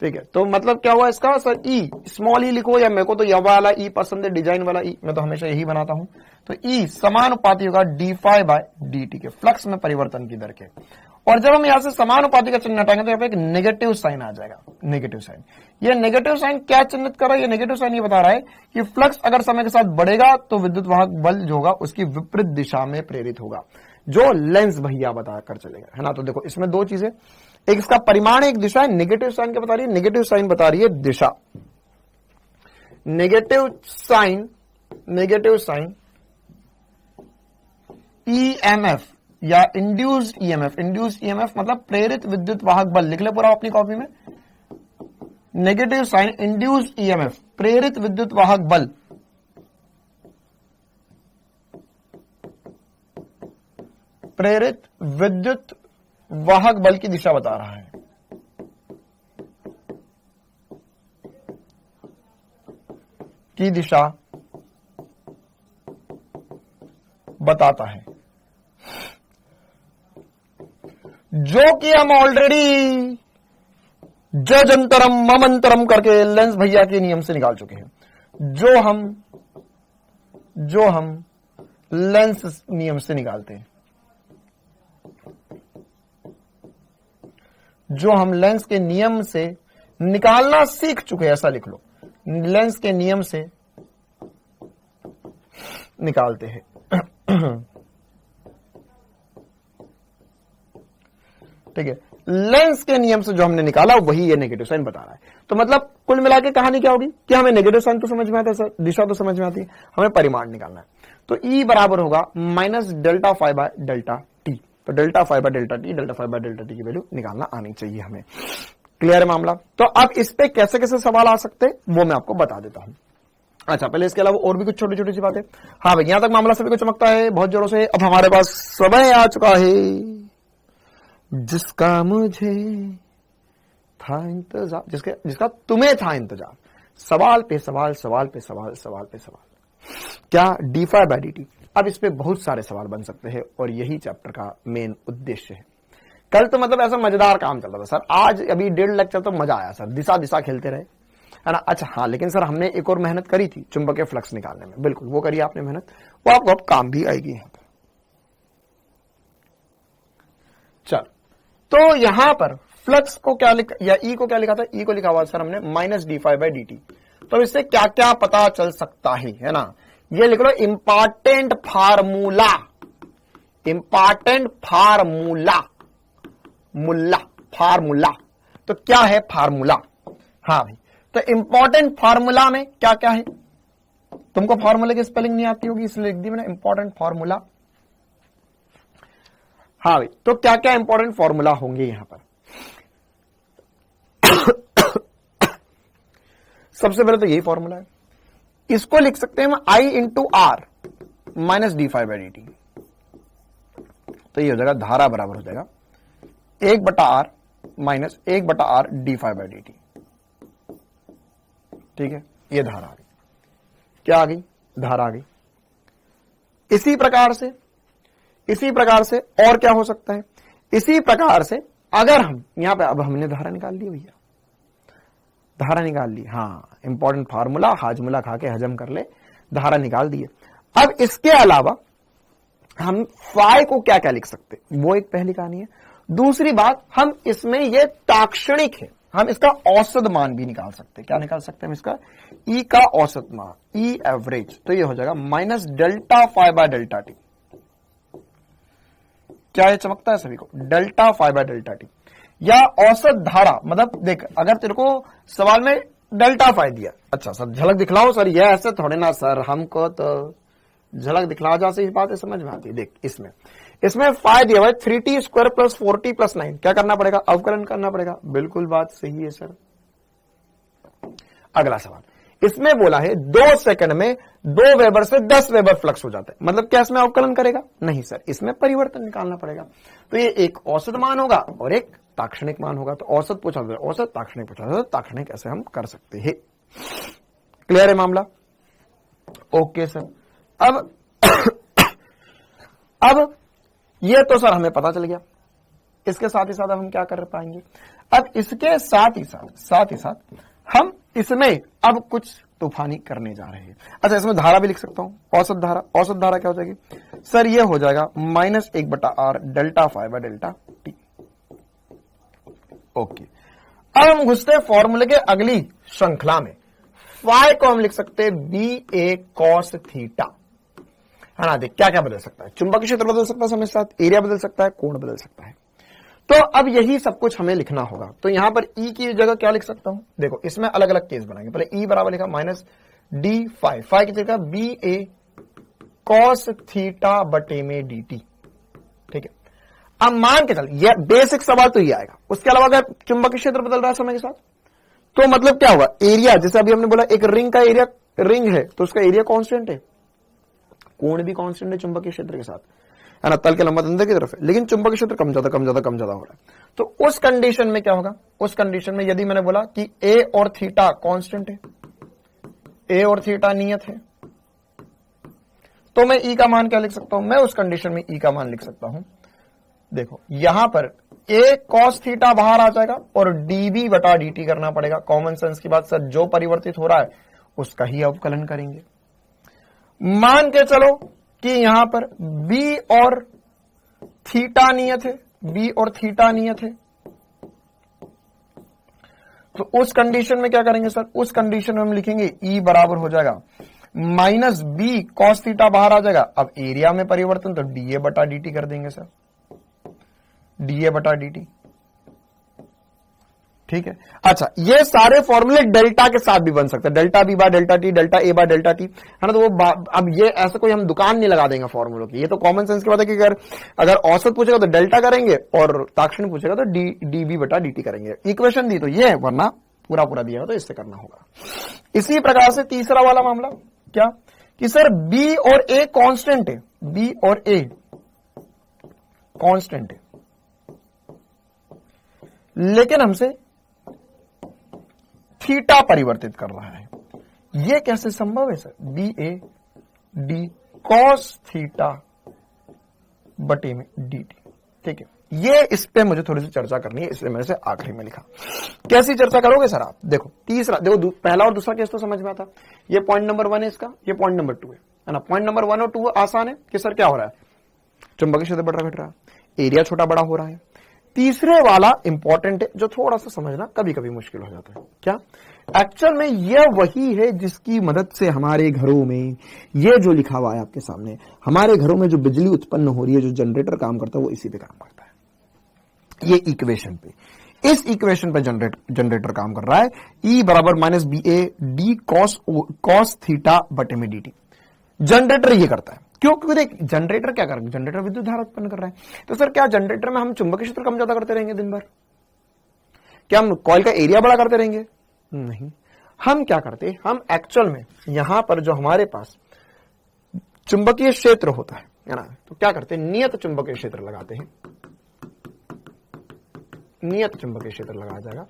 ठीक है। तो मतलब क्या हुआ इसका, सर ई स्मॉल ई लिखो, या मेरे को तो यह वाला ई पसंद है, डिजाइन वाला ई, मैं तो हमेशा यही बनाता हूं। तो ई समानुपाती होगा d∅dt के, फ्लक्स में परिवर्तन की दर के। और जब हम यहां से समानुपाती का चिन्ह हटाएंगे तो यहाँ पे एक नेगेटिव साइन आ जाएगा, नेगेटिव साइन। ये नेगेटिव साइन क्या चिन्हित कर रहा है, ये नेगेटिव साइन ये बता रहा है कि फ्लक्स अगर समय के साथ बढ़ेगा तो विद्युत वाहक बल जो होगा उसकी विपरीत दिशा में प्रेरित होगा, जो लेंस भैया बता कर चलेगा, है ना। तो देखो इसमें दो चीजें, एक इसका परिमाण एक दिशा है। नेगेटिव साइन क्या बता रही है, नेगेटिव साइन बता रही है दिशा। नेगेटिव साइन ईएमएफ या इंड्यूस्ड ईएमएफ मतलब प्रेरित विद्युत वाहक बल, लिख ले पूरा अपनी कॉपी में। नेगेटिव साइन इंड्यूस्ड ईएमएफ, प्रेरित विद्युत वाहक बल प्रेरित विद्युत वाहक बल की दिशा बता रहा है। की दिशा बताता है, जो कि हम ऑलरेडी जजंतरम ममंतरम करके लेंस भैया के नियम से निकाल चुके हैं। जो हम लेंस नियम से निकालते हैं, जो हम लेंस के नियम से निकालना सीख चुके हैं, ऐसा लिख लो, लेंस के नियम से निकालते हैं। ठीक है, लेंस के नियम से जो हमने निकाला वही ये नेगेटिव साइन बता रहा है। तो मतलब कुल मिला के कहानी क्या होगी कि हमें नेगेटिव साइन तो समझ में आता है सर, दिशा तो समझ में आती है, हमें परिमाण निकालना है। तो E बराबर होगा minus delta phi by delta t. तो delta phi by delta t की वैल्यू निकालना आनी चाहिए हमें। क्लियर है मामला। तो अब इस पे कैसे कैसे सवाल आ सकते हैं वो मैं आपको बता देता हूं। अच्छा, पहले इसके अलावा और भी कुछ छोटी छोटी सी बातें। हाँ भाई, यहां तक मामला सभी को चमकता है बहुत जोरों से। अब हमारे पास समय आ चुका है जिसका मुझे था इंतजार, जिसका तुम्हें था इंतजार। सवाल पे सवाल, सवाल पे सवाल, सवाल पे सवाल। क्या d∅dt। अब इस पे बहुत सारे सवाल बन सकते हैं और यही चैप्टर का मेन उद्देश्य है। कल तो मतलब ऐसा मजेदार काम चल रहा था सर, आज अभी 1.5 लेक्चर तो मजा आया सर, दिशा दिशा खेलते रहे, है ना। अच्छा हाँ, लेकिन सर हमने एक और मेहनत करी थी चुंबकीय फ्लक्स निकालने में, बिल्कुल वो करिए आपने मेहनत, वो आपको अब काम भी आएगी यहाँ पे। तो यहां पर फ्लक्स को क्या लिखा, या ई को क्या लिखा था, ई को लिखा हुआ सर हमने minus d five by d t. तो इससे क्या क्या पता चल सकता है ना, ये लिख लो इंपॉर्टेंट फार्मूला, इंपॉर्टेंट फार्मूला, मुल्ला फार्मूला। तो क्या है फार्मूला, हाँ भाई, तो इंपॉर्टेंट फार्मूला में क्या क्या है, तुमको फार्मूले की स्पेलिंग नहीं आती होगी इसलिए लिख दी मैंने इंपॉर्टेंट फार्मूला। हाँ भाई, तो क्या क्या इंपॉर्टेंट फार्मूला होंगे यहां पर। सबसे पहले तो यही फॉर्मूला है, इसको लिख सकते हैं हम I into R minus d five by d t. तो ये हो जाएगा धारा बराबर हो जाएगा 1/r minus 1/r d five by d t. ठीक है, ये धारा आ गई, क्या आ गई, धारा आ गई। इसी प्रकार से और क्या हो सकता है, इसी प्रकार से अगर हम यहां पे, अब हमने धारा निकाल ली भैया, धारा निकाल ली, हाँ इंपॉर्टेंट फार्मूला, हाजमुला खा के हजम कर ले, धारा निकाल दिए। अब इसके अलावा हम फाई को क्या क्या लिख सकते, वो एक पहली कहानी है। दूसरी बात, हम इसमें ये ताक्षणिक है, हम इसका औसत मान भी निकाल सकते हैं। क्या निकाल सकते हैं हम इसका, ई का औसत मान, ई एवरेज। तो ये हो जाएगा minus delta five by delta T. क्या ये चमकता है सभी को, delta five by delta T, या औसत धारा। मतलब देख, अगर तेरे को सवाल में डेल्टा फाइव दिया, अच्छा सर झलक दिखलाओ सर, ये ऐसे थोड़े ना सर, हमको तो झलक दिखला जा, से बात समझ में आती है। देख इसमें फाइव दिया हुआ है 3t square plus 4t plus 9, क्या करना पड़ेगा, अवकलन करना पड़ेगा। बिल्कुल बात सही है सर। अगला सवाल, इसमें बोला है 2 सेकंड में 2 वेबर से 10 वेबर फ्लक्स हो जाता है, मतलब क्या इसमें अवकलन करेगा, नहीं सर, इसमें परिवर्तन निकालना पड़ेगा। तो ये एक औसत मान होगा और एक ताक्षणिक मान होगा। तो औसत पूछा था, औसत, ताक्षणिक पूछा था, ताक्षणिक ऐसे हम कर सकते हैं। क्लियर है मामला, ओके सर। अब ये तो सर हमें पता चल गया। इसके साथ ही साथ अब हम क्या कर पाएंगे, अब इसके साथ ही साथ हम इसमें अब कुछ तूफानी करने जा रहे हैं। अच्छा, इसमें धारा भी लिख सकता हूं, औसत धारा। औसत धारा क्या हो जाएगी सर, ये हो जाएगा minus 1/r delta five by delta T. Okay, अब हम घुसते हैं फॉर्मूले के अगली श्रृंखला में। फाई को हम लिख सकते हैं बी ए कॉस थीटा, है ना। देख क्या क्या बदल सकता है, चुंबकीय क्षेत्र बदल सकता है समय के साथ, एरिया बदल सकता है, कोण बदल सकता है। तो अब यही सब कुछ हमें लिखना होगा। तो यहां पर ई की जगह क्या लिख सकता हूं, देखो इसमें अलग अलग केस बनाएंगे। पहले ई बराबर लिखा माइनस डी फाइव, फाइव की जगह बी ए कॉस थीटा बटे में डी टी। ठीक है, अब मान के चल, ये बेसिक सवाल तो ये आएगा। उसके अलावा अगर चुंबकीय क्षेत्र बदल रहा है समय के साथ, तो मतलब क्या होगा, एरिया, जैसे अभी हमने बोला एक रिंग का एरिया, रिंग है तो उसका एरिया कांस्टेंट है, कोण भी कांस्टेंट है चुंबकीय क्षेत्र के साथ, है ना। तल के लंबवत अंदर की तरफ है, लेकिन चुंबकीय क्षेत्र कम ज्यादा हो रहा है। तो उस कंडीशन में क्या होगा, उस कंडीशन में यदि मैंने बोला कि ए और थीटा कांस्टेंट है, ए और थीटा नियत है, तो मैं ई का मान क्या लिख सकता हूं, मैं उस कंडीशन में ई का मान लिख सकता हूं। देखो यहां पर ए कॉस थीटा बाहर आ जाएगा और डीबी बटा डीटी करना पड़ेगा। कॉमन सेंस की बात सर, जो परिवर्तित हो रहा है उसका ही अवकलन करेंगे। मान के चलो कि यहां पर बी और थीटा नियत है, बी और थीटा नियत है, तो उस कंडीशन में क्या करेंगे सर, उस कंडीशन में हम लिखेंगे ई बराबर हो जाएगा माइनस बी कॉस थीटा बाहर आ जाएगा। अब एरिया में परिवर्तन, तो डीए बटा डीटी कर देंगे सर, डीए बटा डीटी। ठीक है, अच्छा ये सारे फॉर्मूले डेल्टा के साथ भी बन सकते हैं, delta B by delta T, delta A by delta T, है ना। तो वो अब ये ऐसा कोई हम दुकान नहीं लगा देंगे फॉर्मूलों की, ये तो कॉमन सेंस की बात है कि अगर औसत पूछेगा तो डेल्टा करेंगे और ताक्षणिक पूछेगा तो डी बी बटा डी टी करेंगे। इक्वेशन दी तो ये है, वरना पूरा दिया है तो इससे करना होगा। इसी प्रकार से तीसरा वाला मामला क्या, कि सर बी और ए कांस्टेंट है, बी और ए कांस्टेंट है, लेकिन हमसे थीटा परिवर्तित कर रहा है। यह कैसे संभव है sir, B A D cos theta बटे में डी टी। ठीक है, ये इस पे मुझे थोड़ी सी चर्चा करनी है, इसलिए मैंने इसे आखिरी में लिखा। कैसी चर्चा करोगे सर आप, देखो तीसरा, देखो पहला और दूसरा केस तो समझ में आता, ये पॉइंट नंबर 1 है इसका, ये पॉइंट नंबर 2 है ना। पॉइंट नंबर 1 और 2 आसान है कि सर क्या हो रहा है, चुंबकीय क्षेत्र बढ़ रहा घट रहा है, एरिया छोटा बड़ा हो रहा है, तीसरे वाला इंपॉर्टेंट है, जो थोड़ा सा समझना कभी कभी मुश्किल हो जाता है। क्या एक्चुअल में यह वही है जिसकी मदद से हमारे घरों में, ये जो लिखा हुआ है आपके सामने, हमारे घरों में जो बिजली उत्पन्न हो रही है, जो जनरेटर काम करता है, वो इसी पे काम करता है। ये इक्वेशन पे, इस इक्वेशन पे जनरेटर काम कर रहा है। E बराबर minus B A D cos theta बटे में डी टी। जनरेटर ये करता है। क्यों? क्योंकि देख, जनरेटर क्या कर रहा है? जनरेटर विद्युत धारा उत्पन्न कर रहा है। तो सर क्या जनरेटर में हम चुंबकीय क्षेत्र कम ज्यादा करते रहेंगे दिन भर? क्या हम कॉइल का एरिया बड़ा करते रहेंगे? नहीं। हम क्या करते, हम एक्चुअल में यहां पर जो हमारे पास चुंबकीय क्षेत्र होता है ना, तो क्या करते हैं, नियत चुंबकीय क्षेत्र लगाते हैं। नियत चुंबकीय क्षेत्र लगाया जाएगा।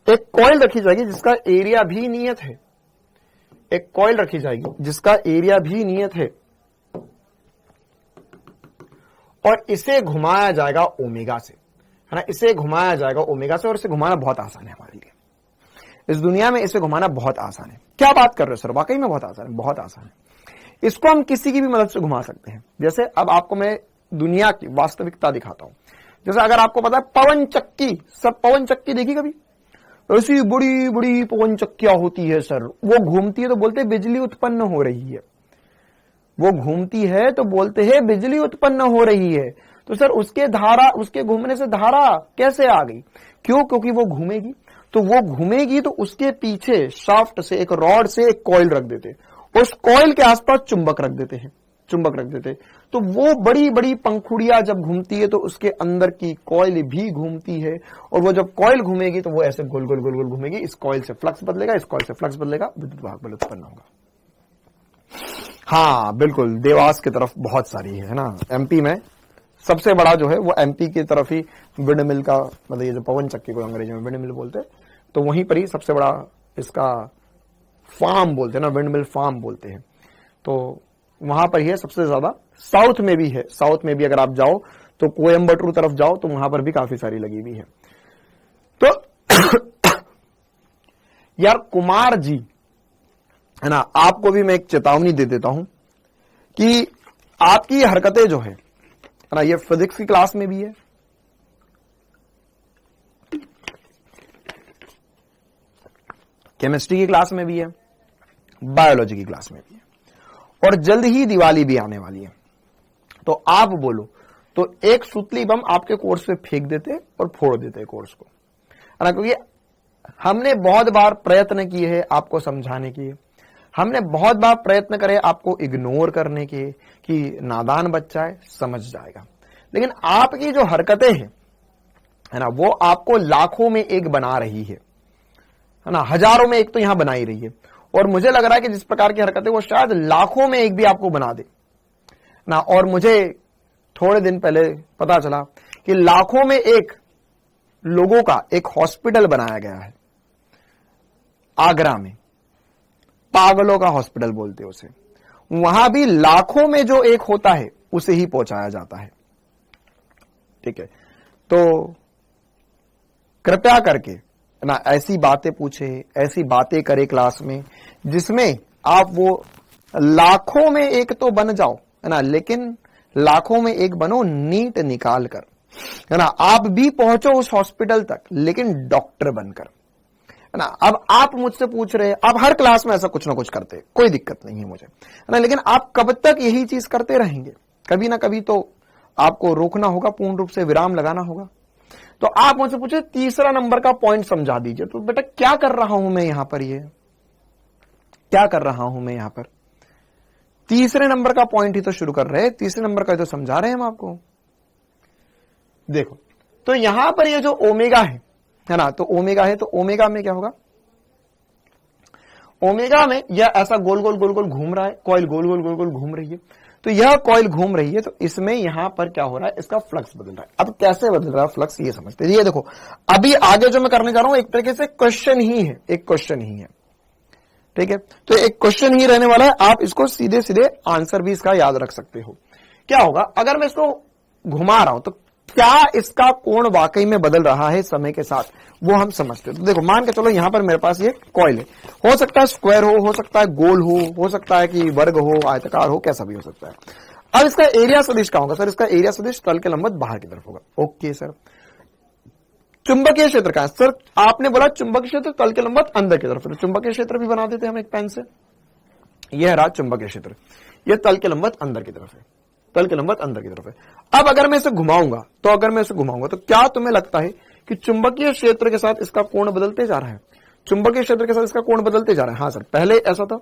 एक कॉइल रखी जाएगी जिसका एरिया भी नियत है। एक कॉइल रखी जाएगी जिसका एरिया भी नियत है, और इसे घुमाया जाएगा ओमेगा से, है ना। इसे घुमाया जाएगा ओमेगा से, और इसे घुमाना बहुत आसान है हमारे लिए। इस दुनिया में इसे घुमाना बहुत आसान है। क्या बात कर रहे हो सर? वाकई में बहुत आसान है, बहुत आसान है। इसको हम किसी की भी मदद से घुमा सकते हैं। जैसे अब आपको मैं दुनिया की वास्तविकता दिखाता हूं। जैसे अगर आपको पता है पवन चक्की, सब पवन चक्की देखी कभी? ऐसी बड़ी बड़ी पवन चक्कियां होती है सर, वो घूमती है तो बोलते हैं बिजली उत्पन्न हो रही है। वो घूमती है तो बोलते हैं बिजली उत्पन्न हो रही है। तो सर उसके घूमने से धारा कैसे आ गई? क्यों? क्योंकि वो घूमेगी। तो वो घूमेगी तो उसके पीछे शाफ्ट से, एक रॉड से एक कॉइल रख देते, उस कॉइल के आसपास चुंबक रख देते हैं, चुंबक रख देते। तो वो बड़ी बड़ी पंखुड़ियां जब घूमती है तो उसके अंदर की कॉइल भी घूमती है, और वो जब कॉइल घूमेगी तो वो ऐसे गोल गोल गोल गोल घूमेगी। इस कॉइल से फ्लक्स बदलेगा, इस कॉइल से फ्लक्स बदलेगा, विद्युत वाहक बल उत्पन्न होगा। हाँ बिल्कुल, देवास की तरफ बहुत सारी है ना। एमपी में सबसे बड़ा जो है वो एमपी की तरफ ही विंड मिल का, मतलब ये जो पवन चक्की को अंग्रेजी में विंड मिल बोलते हैं, तो वहीं पर ही सबसे बड़ा इसका फार्म बोलते हैं ना, विंड मिल फार्म बोलते हैं। तो वहां पर ही है सबसे ज्यादा। साउथ में भी है, साउथ में भी अगर आप जाओ तो कोयम्बटूर तरफ जाओ तो वहां पर भी काफी सारी लगी हुई है। तो यार कुमार जी, है ना, आपको भी मैं एक चेतावनी दे देता हूं कि आपकी हरकतें जो है ना, ये फिजिक्स की क्लास में भी है, केमिस्ट्री की क्लास में भी है, बायोलॉजी की क्लास में भी है, और जल्द ही दिवाली भी आने वाली है। तो आप बोलो तो एक सुतली बम आपके कोर्स पे फेंक देते और फोड़ देते कोर्स को, है ना। क्योंकि हमने बहुत बार प्रयत्न किए हैं आपको समझाने के, हमने बहुत बार प्रयत्न करे आपको इग्नोर करने के, कि नादान बच्चा है समझ जाएगा। लेकिन आपकी जो हरकतें हैं, है ना, वो आपको लाखों में एक बना रही है ना, हजारों में एक तो यहां बना ही रही है। और मुझे लग रहा है कि जिस प्रकार की हरकतें, वो शायद लाखों में एक भी आपको बना दे ना। और मुझे थोड़े दिन पहले पता चला कि लाखों में एक लोगों का एक हॉस्पिटल बनाया गया है आगरा में, पागलों का हॉस्पिटल बोलते हैं उसे। वहां भी लाखों में जो एक होता है उसे ही पहुंचाया जाता है। ठीक है, तो कृपया करके ना ऐसी बातें पूछे, ऐसी बातें करे क्लास में जिसमें आप वो लाखों में एक तो बन जाओ, है ना, लेकिन लाखों में एक बनो नीट निकाल कर, है ना। आप भी पहुंचो उस हॉस्पिटल तक, लेकिन डॉक्टर बनकर, है ना। अब आप मुझसे पूछ रहे हैं, आप हर क्लास में ऐसा कुछ ना कुछ करते, कोई दिक्कत नहीं है मुझे, है ना, लेकिन आप कब तक यही चीज करते रहेंगे? कभी ना कभी तो आपको रोकना होगा, पूर्ण रूप से विराम लगाना होगा। तो आप मुझसे पूछे तीसरा नंबर का पॉइंट समझा दीजिए। तो बेटा क्या कर रहा हूं मैं यहां पर, ये क्या कर रहा हूं मैं यहां पर? तीसरे नंबर का पॉइंट ही तो शुरू कर रहे हैं, तीसरे नंबर का तो समझा रहे हैं हम आपको। देखो, तो यहां पर ये जो ओमेगा है ना, तो ओमेगा है, तो ओमेगा में क्या होगा? ओमेगा में यह ऐसा गोल गोल गोल गोल घूम रहा है, कॉइल गोल गोल गोल गोल घूम रही है। तो यह कॉइल घूम रही है, तो इसमें यहां पर क्या हो रहा है, इसका फ्लक्स बदल रहा है। अब कैसे बदल रहा है फ्लक्स, ये समझते हैं। ये देखो, अभी आगे जो मैं करने जा रहा हूं एक तरीके से क्वेश्चन ही है, एक क्वेश्चन ही है। ठीक है, तो एक क्वेश्चन ही रहने वाला है। आप इसको सीधे सीधे आंसर भी इसका याद रख सकते हो। क्या होगा अगर मैं इसको घुमा रहा हूं, तो क्या इसका कोण वाकई में बदल रहा है समय के साथ, वो हम समझते हैं। तो देखो, मान के चलो यहां पर मेरे पास ये कॉइल है, हो सकता है स्क्वायर हो सकता है गोल हो सकता है कि वर्ग हो, आयताकार हो, कैसा भी हो सकता है। अब इसका एरिया सदिश क्या होगा? सर इसका एरिया सदिश तल के लंबवत बाहर की तरफ होगा। ओके सर, चुंबकीय क्षेत्र का सर आपने बोला चुंबकीय क्षेत्र तल के लंबवत अंदर की तरफ, चुंबकीय क्षेत्र भी बना देते हैं हम एक पेन से। यह रहा चुंबकीय क्षेत्र, यह तल के लंबवत अंदर की तरफ है, तल के लंबवत अंदर की तरफ है। अब अगर मैं इसे घुमाऊंगा तो क्या तुम्हें लगता है कि चुंबकीय क्षेत्र के साथ इसका कोण बदलते जा रहा है? चुंबकीय क्षेत्र के साथ इसका कोण बदलते जा रहा है। हाँ सर, पहले ऐसा था,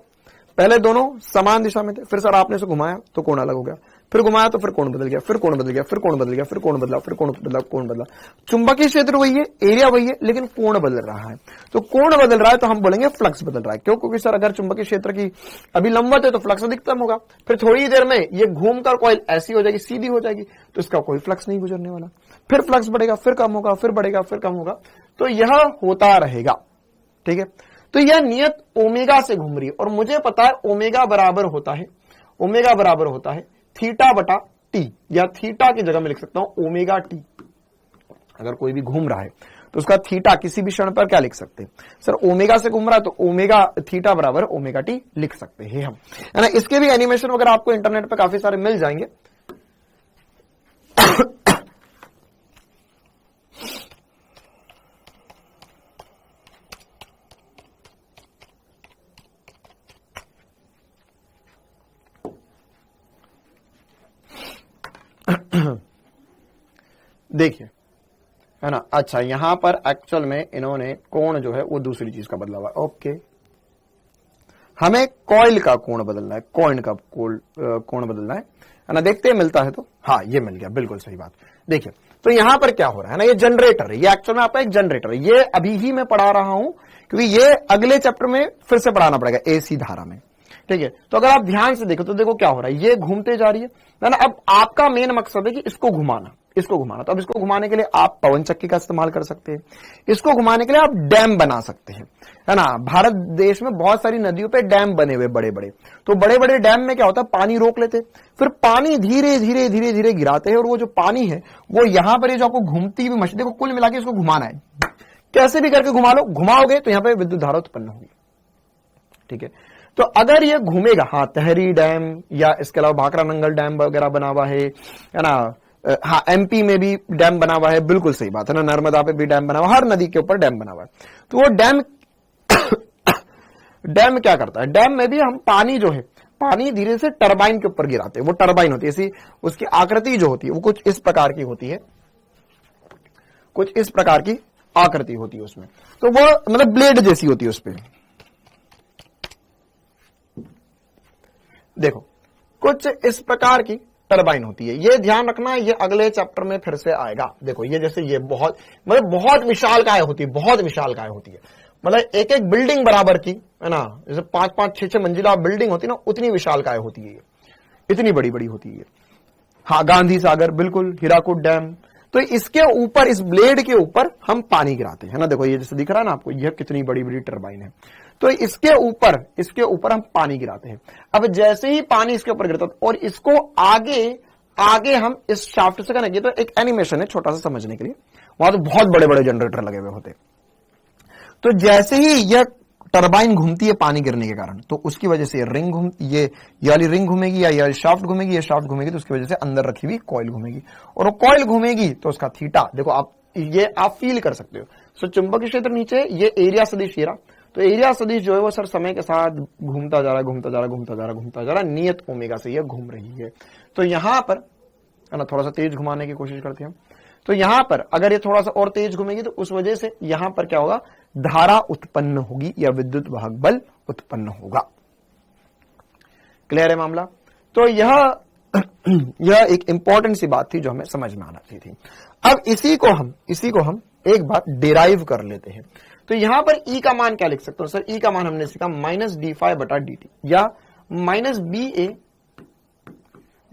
पहले दोनों समान दिशा में थे, फिर सर आपने इसे घुमाया तो कोण अलग हो गया, फिर घुमाया तो फिर कोण बदल गया, फिर कोण बदल गया, फिर कोण बदल गया, फिर कोण बदला, फिर कोण बदला, कोण बदला। चुंबकीय क्षेत्र वही है, एरिया वही है, लेकिन कोण बदल रहा है। तो कोण बदल रहा है तो हम बोलेंगे फ्लक्स बदल रहा है। क्यों? क्योंकि सर अगर चुंबकीय क्षेत्र की अभी लंबवत है तो फ्लक्स अधिकतम होगा, फिर थोड़ी देर में ये घूमकर कॉइल ऐसी हो जाएगी, सीधी हो जाएगी, तो इसका कोई फ्लक्स नहीं गुजरने वाला, फिर फ्लक्स बढ़ेगा, फिर कम होगा, फिर बढ़ेगा, फिर कम होगा, तो यह होता रहेगा। ठीक है, तो यह नियत ओमेगा से घूम रही है और मुझे पता है ओमेगा बराबर होता है थीटा बटा टी, या थीटा की जगह में लिख सकता हूं ओमेगा टी। अगर कोई भी घूम रहा है तो उसका थीटा किसी भी क्षण पर क्या लिख सकते हैं? सर ओमेगा से घूम रहा है तो ओमेगा थीटा बराबर ओमेगा टी लिख सकते हैं हम, है ना। इसके भी एनिमेशन वगैरह आपको इंटरनेट पर काफी सारे मिल जाएंगे। देखिए, है ना। अच्छा, यहां पर एक्चुअल में इन्होंने कोण जो है वो दूसरी चीज का बदला हुआ है। ओके, हमें कॉइल का कोण बदलना है, कॉइन का कोण बदलना है ना। देखते हैं मिलता है तो। हाँ, ये मिल गया, बिल्कुल सही बात। देखिए, तो यहां पर क्या हो रहा है ना, ये जनरेटर है, ये एक्चुअल में आपका एक जनरेटर है। ये अभी ही मैं पढ़ा रहा हूं क्योंकि ये अगले चैप्टर में फिर से पढ़ाना पड़ेगा एसी धारा में। ठीक है, तो अगर आप ध्यान से देखो तो देखो क्या हो रहा है, ये घूमते जा रही है ना। अब आपका मेन मकसद है कि इसको घुमाना, तो अब इसको घुमाने के लिए आप पवन चक्की का इस्तेमाल कर सकते हैं, इसको घुमाने के लिए आप डैम बना सकते हैं, है ना। भारत देश में बहुत सारी नदियों पे डैम बने हुए बड़े बड़े, तो बड़े बड़े डैम में क्या होता है, पानी रोक लेते, फिर पानी धीरे धीरे धीरे धीरे गिराते हैं और वो जो पानी है वो यहां पर ये जो आपको घूमती हुई मशीन, देखो कुल मिला के इसको घुमाना है, कैसे भी करके घुमा लो, घुमाओगे तो यहां पर विद्युत धारा उत्पन्न होगी। ठीक है, तो अगर ये घूमेगा, हाँ तहरी डैम या इसके अलावा भाखड़ा नंगल डैम वगैरह बना हुआ है ना। हाँ, एमपी में भी डैम बना हुआ है, बिल्कुल सही बात है ना। नर्मदा पे भी डैम बना हुआ है, हर नदी के ऊपर डैम बना हुआ है। तो वो डैम डैम क्या करता है, डैम में भी हम पानी जो है, पानी धीरे से टरबाइन के ऊपर गिराते हैं। वो टरबाइन होती है, ऐसी उसकी आकृति जो होती है वो कुछ इस प्रकार की होती है, कुछ इस प्रकार की आकृति होती है उसमें, तो वो मतलब ब्लेड जैसी होती है उस पर। देखो, कुछ इस प्रकार की टरबाइन होती है, ये ध्यान रखना, ये अगले चैप्टर में फिर से आएगा। देखो, ये जैसे ये बहुत मतलब बहुत विशालकाय होती है, बहुत विशालकाय होती है, मतलब एक एक बिल्डिंग बराबर की, है ना। जैसे 5-5, 6-6 मंजिला बिल्डिंग होती है ना, उतनी विशालकाय होती है, इतनी बड़ी बड़ी होती है। हाँ, गांधी सागर, बिल्कुल, हीराकुद डैम। तो इसके ऊपर, इस ब्लेड के ऊपर हम पानी गिराते हैं, है ना। देखो, ये जैसे दिख रहा है ना आपको, यह कितनी बड़ी बड़ी टरबाइन है, तो इसके ऊपर हम पानी गिराते हैं। अब जैसे ही पानी इसके ऊपर गिरता है और इसको आगे हम इस शाफ्ट से करेंगे, तो एक एनिमेशन है छोटा सा समझने के लिए, वहां तो बहुत बड़े बड़े जनरेटर लगे हुए होते। तो जैसे ही यह टरबाइन घूमती है पानी गिरने के कारण, तो उसकी वजह से ये वाली रिंग घूमेगी या ये शाफ्ट घूमेगी, ये शाफ्ट घूमेगी, तो उसकी वजह से अंदर रखी हुई कॉइल घूमेगी, और वो कॉइल घूमेगी तो उसका थीटा देखो आप फील कर सकते हो। सो चुंबकीय क्षेत्र नीचे, ये एरिया सदिश हीरा, तो एरिया सदिश जो है वो सर समय के साथ घूमता जा रहा है, नियत ओमेगा से ये घूम रही है। तो यहां पर, है ना, थोड़ा सा तेज घुमाने की कोशिश करते हैं। तो यहां पर अगर ये थोड़ा सा और तेज घूमेगी तो उस वजह से यहां पर क्या होगा, धारा उत्पन्न होगी या विद्युत वाहक बल उत्पन्न होगा। क्लियर है मामला? तो यह एक इंपॉर्टेंट सी बात थी जो हमें समझ में आना थी। अब इसी को हम एक बार डिराइव कर लेते हैं। तो यहां पर E का मान क्या लिख सकते हो सर? E का मान हमने सीखा माइनस डी फाई बटा डी टी, या minus B A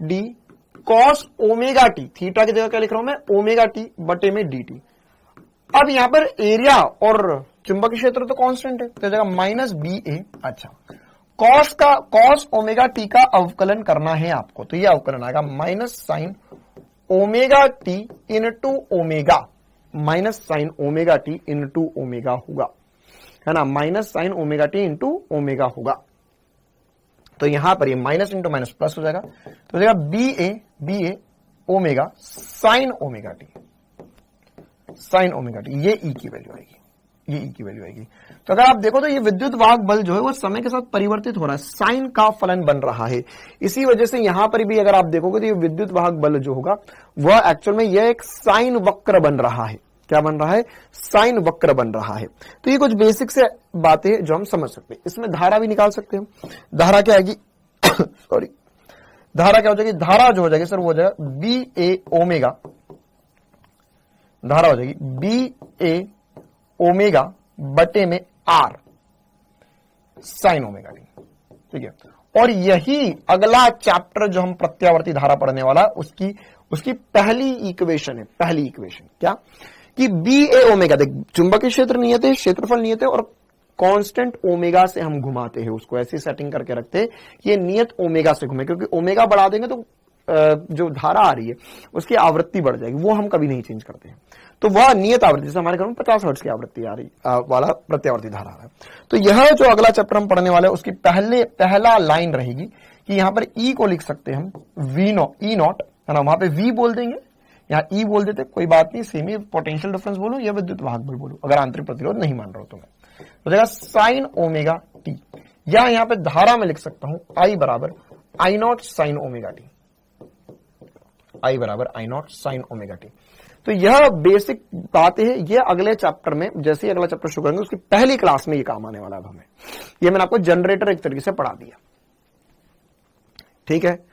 D cos omega T, theta की जगह क्या लिख रहा हूं मैं, ओमेगा टी बटे में डी टी। अब यहां पर एरिया और चुंबकीय क्षेत्र तो कांस्टेंट है, तो जगह माइनस बी ए। अच्छा, कॉस ओमेगा टी का अवकलन करना है आपको, तो यह अवकलन आएगा minus sign omega T into omega, minus sign omega T into omega होगा, है ना। Minus sign omega T into omega होगा। तो यहां पर ये माइनस इंटू माइनस प्लस हो जाएगा, तो हो जाएगा B A omega sine omega t, sine omega t, ये ई की वैल्यू आएगी, ये ई की वैल्यू आएगी। तो अगर आप देखो तो ये विद्युत वाहक बल जो है वो समय के साथ परिवर्तित हो रहा है, साइन का फलन बन रहा है। इसी वजह से यहां पर भी अगर आप देखोगे तो ये विद्युत वाहक बल जो होगा वह एक्चुअल में यह एक साइन वक्र बन रहा है। क्या बन रहा है? साइन वक्र बन रहा है। तो ये कुछ बेसिक से बातें जो हम समझ सकते हैं। इसमें धारा भी निकाल सकते हैं। धारा क्या आएगी? सॉरी, धारा क्या हो जाएगी? धारा जो हो जाएगी सर वो हो जाएगा बी ए ओमेगा, धारा हो जाएगी बी ए ओमेगा बटे में आर साइन ओमेगा टी। ठीक है, और यही अगला चैप्टर जो हम प्रत्यावर्ती धारा पढ़ने वाला उसकी पहली इक्वेशन है। पहली इक्वेशन क्या कि बी ए ओमेगा, देख चुंबकीय क्षेत्र नियत है, क्षेत्रफल नियत है और कांस्टेंट ओमेगा से हम घुमाते हैं उसको, ऐसी सेटिंग करके रखते हैं कि ये नियत ओमेगा से घूमे, क्योंकि ओमेगा बढ़ा देंगे तो जो धारा आ रही है उसकी आवृत्ति बढ़ जाएगी, वो हम कभी नहीं चेंज करते हैं। तो वह नियत आवृत्ति से हमारे घर में 50 हर्ट्ज की आवृत्ति आ रही वाला प्रत्यावर्ती धारा है। तो यह जो अगला चैप्टर हम पढ़ने वाले हैं उसकी पहला लाइन रहेगी कि यहां पर ई को लिख सकते हैं हम वी नॉट, ई नॉट है ना, वहां पे वी बोल देंगे, यहाँ ई बोल देते, कोई बात नहीं, सेमी पोटेंशियल डिफरेंस बोलूं या विद्युत वाहक बल बोलूं, अगर आंतरिक प्रतिरोध नहीं मान रहा हो तो मैं हो जाएगा साइन ओमेगा टी, या यहाँ पे धारा में लिख सकता हूं आई बराबर आई नॉट साइन ओमेगा टी, आई बराबर आई नॉट साइन ओमेगा टी। तो यह बेसिक बातें है, ये अगले चैप्टर में, जैसे ही अगला चैप्टर शुरू करेंगे उसकी पहली क्लास में ये काम आने वाला है हमें। ये मैंने आपको जनरेटर एक तरीके से पढ़ा दिया, ठीक है।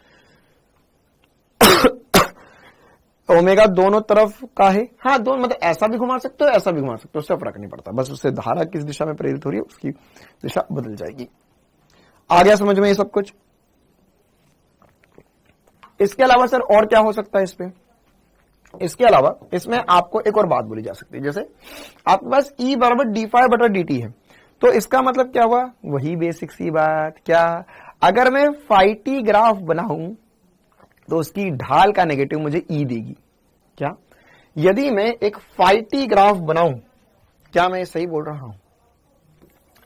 ओमेगा दोनों तरफ का है, हाँ दोनों, मतलब ऐसा भी घुमा सकते हो ऐसा भी घुमा सकते हो, उससे फर्क नहीं पड़ता, बस उससे धारा किस दिशा में प्रेरित हो रही है उसकी दिशा बदल जाएगी। आ गया समझ में ये सब कुछ? इसके अलावा सर और क्या हो सकता है इस पे? इसके अलावा इसमें आपको एक और बात बोली जा सकती है, जैसे आपके पास E बराबर d5 बटा dt है, तो इसका मतलब क्या हुआ? वही बेसिक सी बात, क्या अगर मैं फाइटी ग्राफ बनाऊं तो उसकी ढाल का नेगेटिव मुझे E देगी, क्या? यदि मैं एक फाइटी ग्राफ बनाऊं, क्या मैं सही बोल रहा हूं?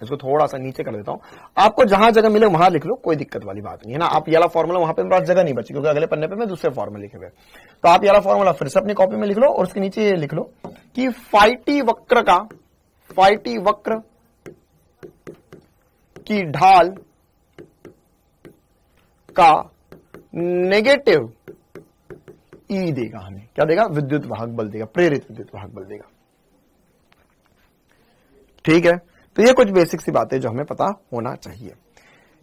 इसको थोड़ा सा नीचे कर देता हूं, आपको जहां जगह मिले वहां लिख लो, कोई दिक्कत वाली बात नहीं है ना। आप ये वाला फॉर्मूला, वहां पे मेरे पास जगह नहीं बची क्योंकि अगले पन्ने पे मैं दूसरे फॉर्मूले लिखे हुए, तो आप ये वाला फॉर्मूला फिर से अपनी कॉपी में लिख लो और उसके नीचे ये लिख लो कि फाइटी वक्र की ढाल का नेगेटिव ई देगा हमें, क्या देगा? विद्युत वाहक बल देगा, प्रेरित विद्युत वाहक बल देगा, ठीक है। तो ये कुछ बेसिक सी बातें जो हमें पता होना चाहिए।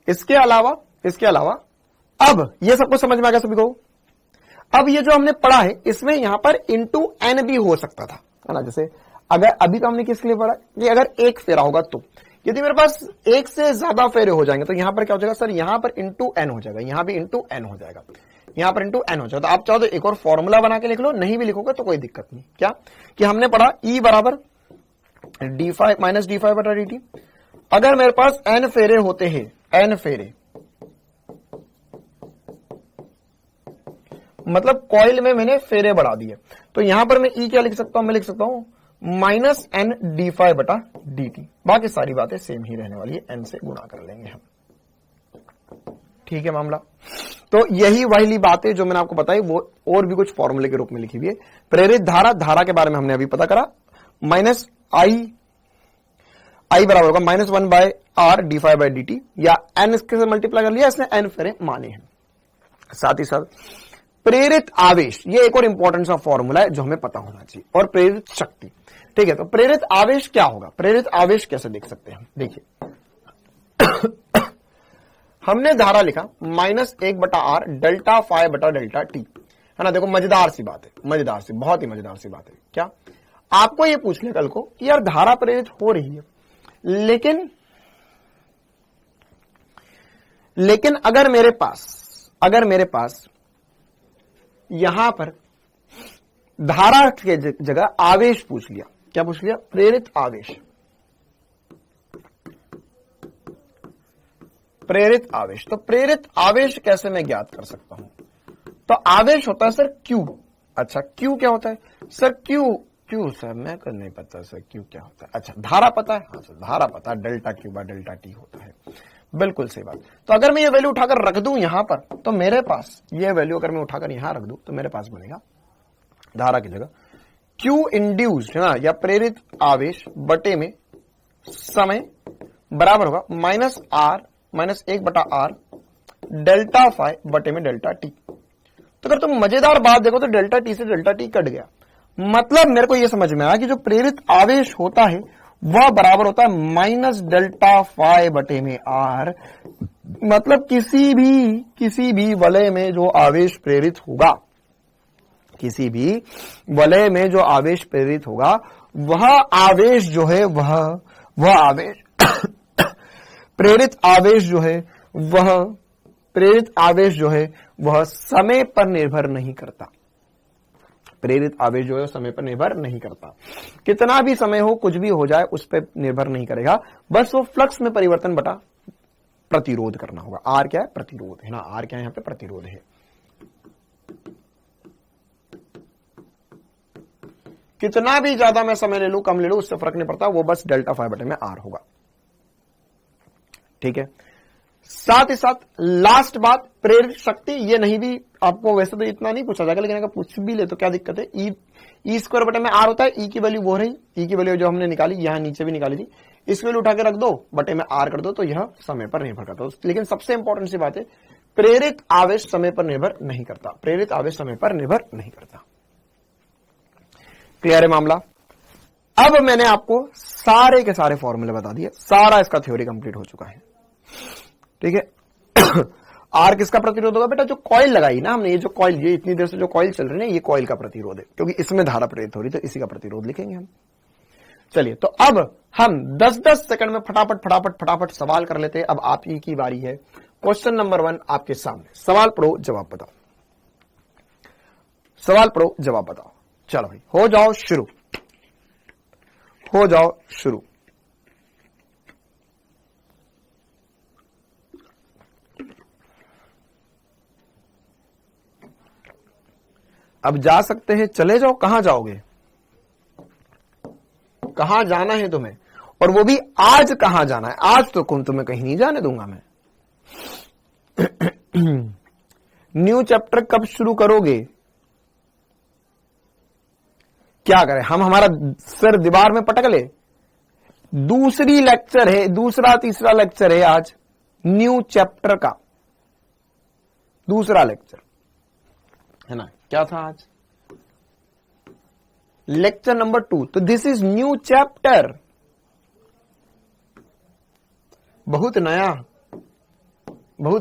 इसके अलावा अब ये सबको समझ में आ गया सभी को? अब ये जो हमने पढ़ा है इसमें यहां पर इंटू एन भी हो सकता था, है ना। जैसे अगर अभी तो हमने किसके लिए पढ़ा कि अगर एक फेरा होगा, तो यदि मेरे पास एक से ज्यादा फेरे हो जाएंगे तो यहां पर क्या हो जाएगा सर? यहां पर इंटू एन हो जाएगा, यहां भी इंटू एन हो जाएगा, यहां पर इंटू एन हो जाएगा। तो आप चाहो तो एक और फॉर्मूला बना के लिख लो, नहीं भी लिखोगे तो कोई दिक्कत नहीं। क्या कि हमने पढ़ा E बराबर d5 माइनस d5 बटा dt। अगर मेरे पास n फेरे होते हैं, n फेरे मतलब कॉइल में मैंने फेरे बढ़ा दिए, तो यहां पर मैं E क्या लिख सकता हूं? मैं लिख सकता हूं माइनस n d5 बटा dt। बाकी सारी बातें सेम ही रहने वाली है, n से गुणा कर लेंगे हम, ठीक है मामला। तो यही वही बातें जो मैंने आपको बताई वो और भी कुछ फॉर्मूले के रूप में लिखी हुई है। प्रेरित धारा के बारे में हमने अभी पता करा, माइनस आई बराबर होगा minus 1 by R d5 by dt, या n इसके से मल्टीप्लाई कर लिया, इसने n फेरे माने हैं। साथ ही साथ प्रेरित आवेश, ये एक और इंपॉर्टेंट सा फॉर्मूला है जो हमें पता होना चाहिए, और प्रेरित शक्ति, ठीक है। तो प्रेरित आवेश क्या होगा? प्रेरित आवेश कैसे देख सकते हैं? देखिए हमने धारा लिखा -1 बटा आर डेल्टा फाइव बटा डेल्टा टी, है ना। देखो मजेदार सी बात है, मजेदार सी, बहुत ही मजेदार सी बात है। क्या आपको ये पूछ लिया कल को कि यार धारा प्रेरित हो रही है, लेकिन अगर मेरे पास यहां पर धारा के जगह आवेश पूछ लिया, क्या पूछ लिया? प्रेरित आवेश, प्रेरित आवेश। तो प्रेरित आवेश कैसे मैं ज्ञात कर सकता हूं? तो आवेश होता है सर Q। अच्छा Q क्या होता है सर? क्यू सर मैं को नहीं पता सर, क्यू क्या होता है? अच्छा धारा पता है? हाँ सर धारा पता है, delta Q by delta T होता है, बिल्कुल सही बात। तो अगर मैं ये वैल्यू उठाकर रख दूं यहां पर, तो मेरे पास ये वैल्यू अगर मैं उठाकर यहां रख दूं तो मेरे पास बनेगा धारा की जगह क्यू इंड्यूस्ड है ना, या प्रेरित आवेश बटे में समय बराबर होगा minus R minus 1/r delta phi बटे में डेल्टा टी। तो अगर तुम मजेदार बात देखो तो डेल्टा टी से डेल्टा टी कट गया, मतलब मेरे को यह समझ में आया कि जो प्रेरित आवेश होता है वह बराबर होता है माइनस डेल्टा फाई बटे में आर। मतलब किसी भी वलय में जो आवेश प्रेरित होगा, किसी भी वलय में जो आवेश प्रेरित होगा, वह आवेश जो है वह आवेश प्रेरित आवेश जो है वह समय पर निर्भर नहीं करता। प्रेरित आवेश जो है समय पर निर्भर नहीं करता। कितना भी समय हो, कुछ भी हो जाए, उस पर निर्भर नहीं करेगा, बस वो फ्लक्स में परिवर्तन बटा प्रतिरोध करना होगा। आर क्या है? प्रतिरोध है ना, आर क्या है? यहां पे प्रतिरोध है। कितना भी ज्यादा मैं समय ले लूं, कम ले लूं, उससे फर्क नहीं पड़ता, वो बस डेल्टा फाई बटे में आर होगा। ठीक है। साथ ही साथ लास्ट बात, प्रेरित शक्ति, ये नहीं भी आपको वैसे तो इतना नहीं पूछा जाएगा, लेकिन अगर पूछ भी ले तो क्या दिक्कत है, ई स्क्वायर बटे में आर होता है। ई की वैल्यू वो रही, ई की वैल्यू जो हमने निकाली, यहां नीचे भी निकाली थी, इस वैल्यू उठा के रख दो, बटे में आर कर दो, तो यह समय पर निर्भर करता है। लेकिन सबसे इंपॉर्टेंट सी बात है, प्रेरित आवेश समय पर निर्भर नहीं करता। प्रेरित आवेश समय पर निर्भर नहीं करता। क्लियर है मामला? अब मैंने आपको सारे के सारे फॉर्मूले बता दिए, सारा इसका थ्योरी कंप्लीट हो चुका है। ठीक है। आर किसका प्रतिरोध होगा बेटा? जो कॉइल लगाई ना हमने, ये जो कॉइल, ये इतनी देर से जो कॉइल चल रही है, ये कॉइल का प्रतिरोध है, क्योंकि इसमें धारा प्रेरित हो रही, तो इसी का प्रतिरोध लिखेंगे हम। चलिए, तो अब हम 10-10 सेकंड में फटाफट सवाल कर लेते हैं। अब आप ही की बारी है। क्वेश्चन नंबर 1 आपके सामने, सवाल पढ़ो, जवाब बताओ। सवाल पढ़ो, जवाब बताओ। चलो भाई, हो जाओ शुरू, हो जाओ शुरू। अब जा सकते हैं, चले जाओ। कहां जाओगे? कहां जाना है तुम्हें? और वो भी आज कहां जाना है? आज तो तुम्हें कहीं नहीं जाने दूंगा मैं। न्यू चैप्टर कब शुरू करोगे? क्या करें हम? हमारा सर दीवार में पटक ले। दूसरी लेक्चर है, दूसरा तीसरा लेक्चर है आज न्यू चैप्टर का, दूसरा लेक्चर है ना। क्या था आज? Lecture number 2। तो दिस इज न्यू चैप्टर, बहुत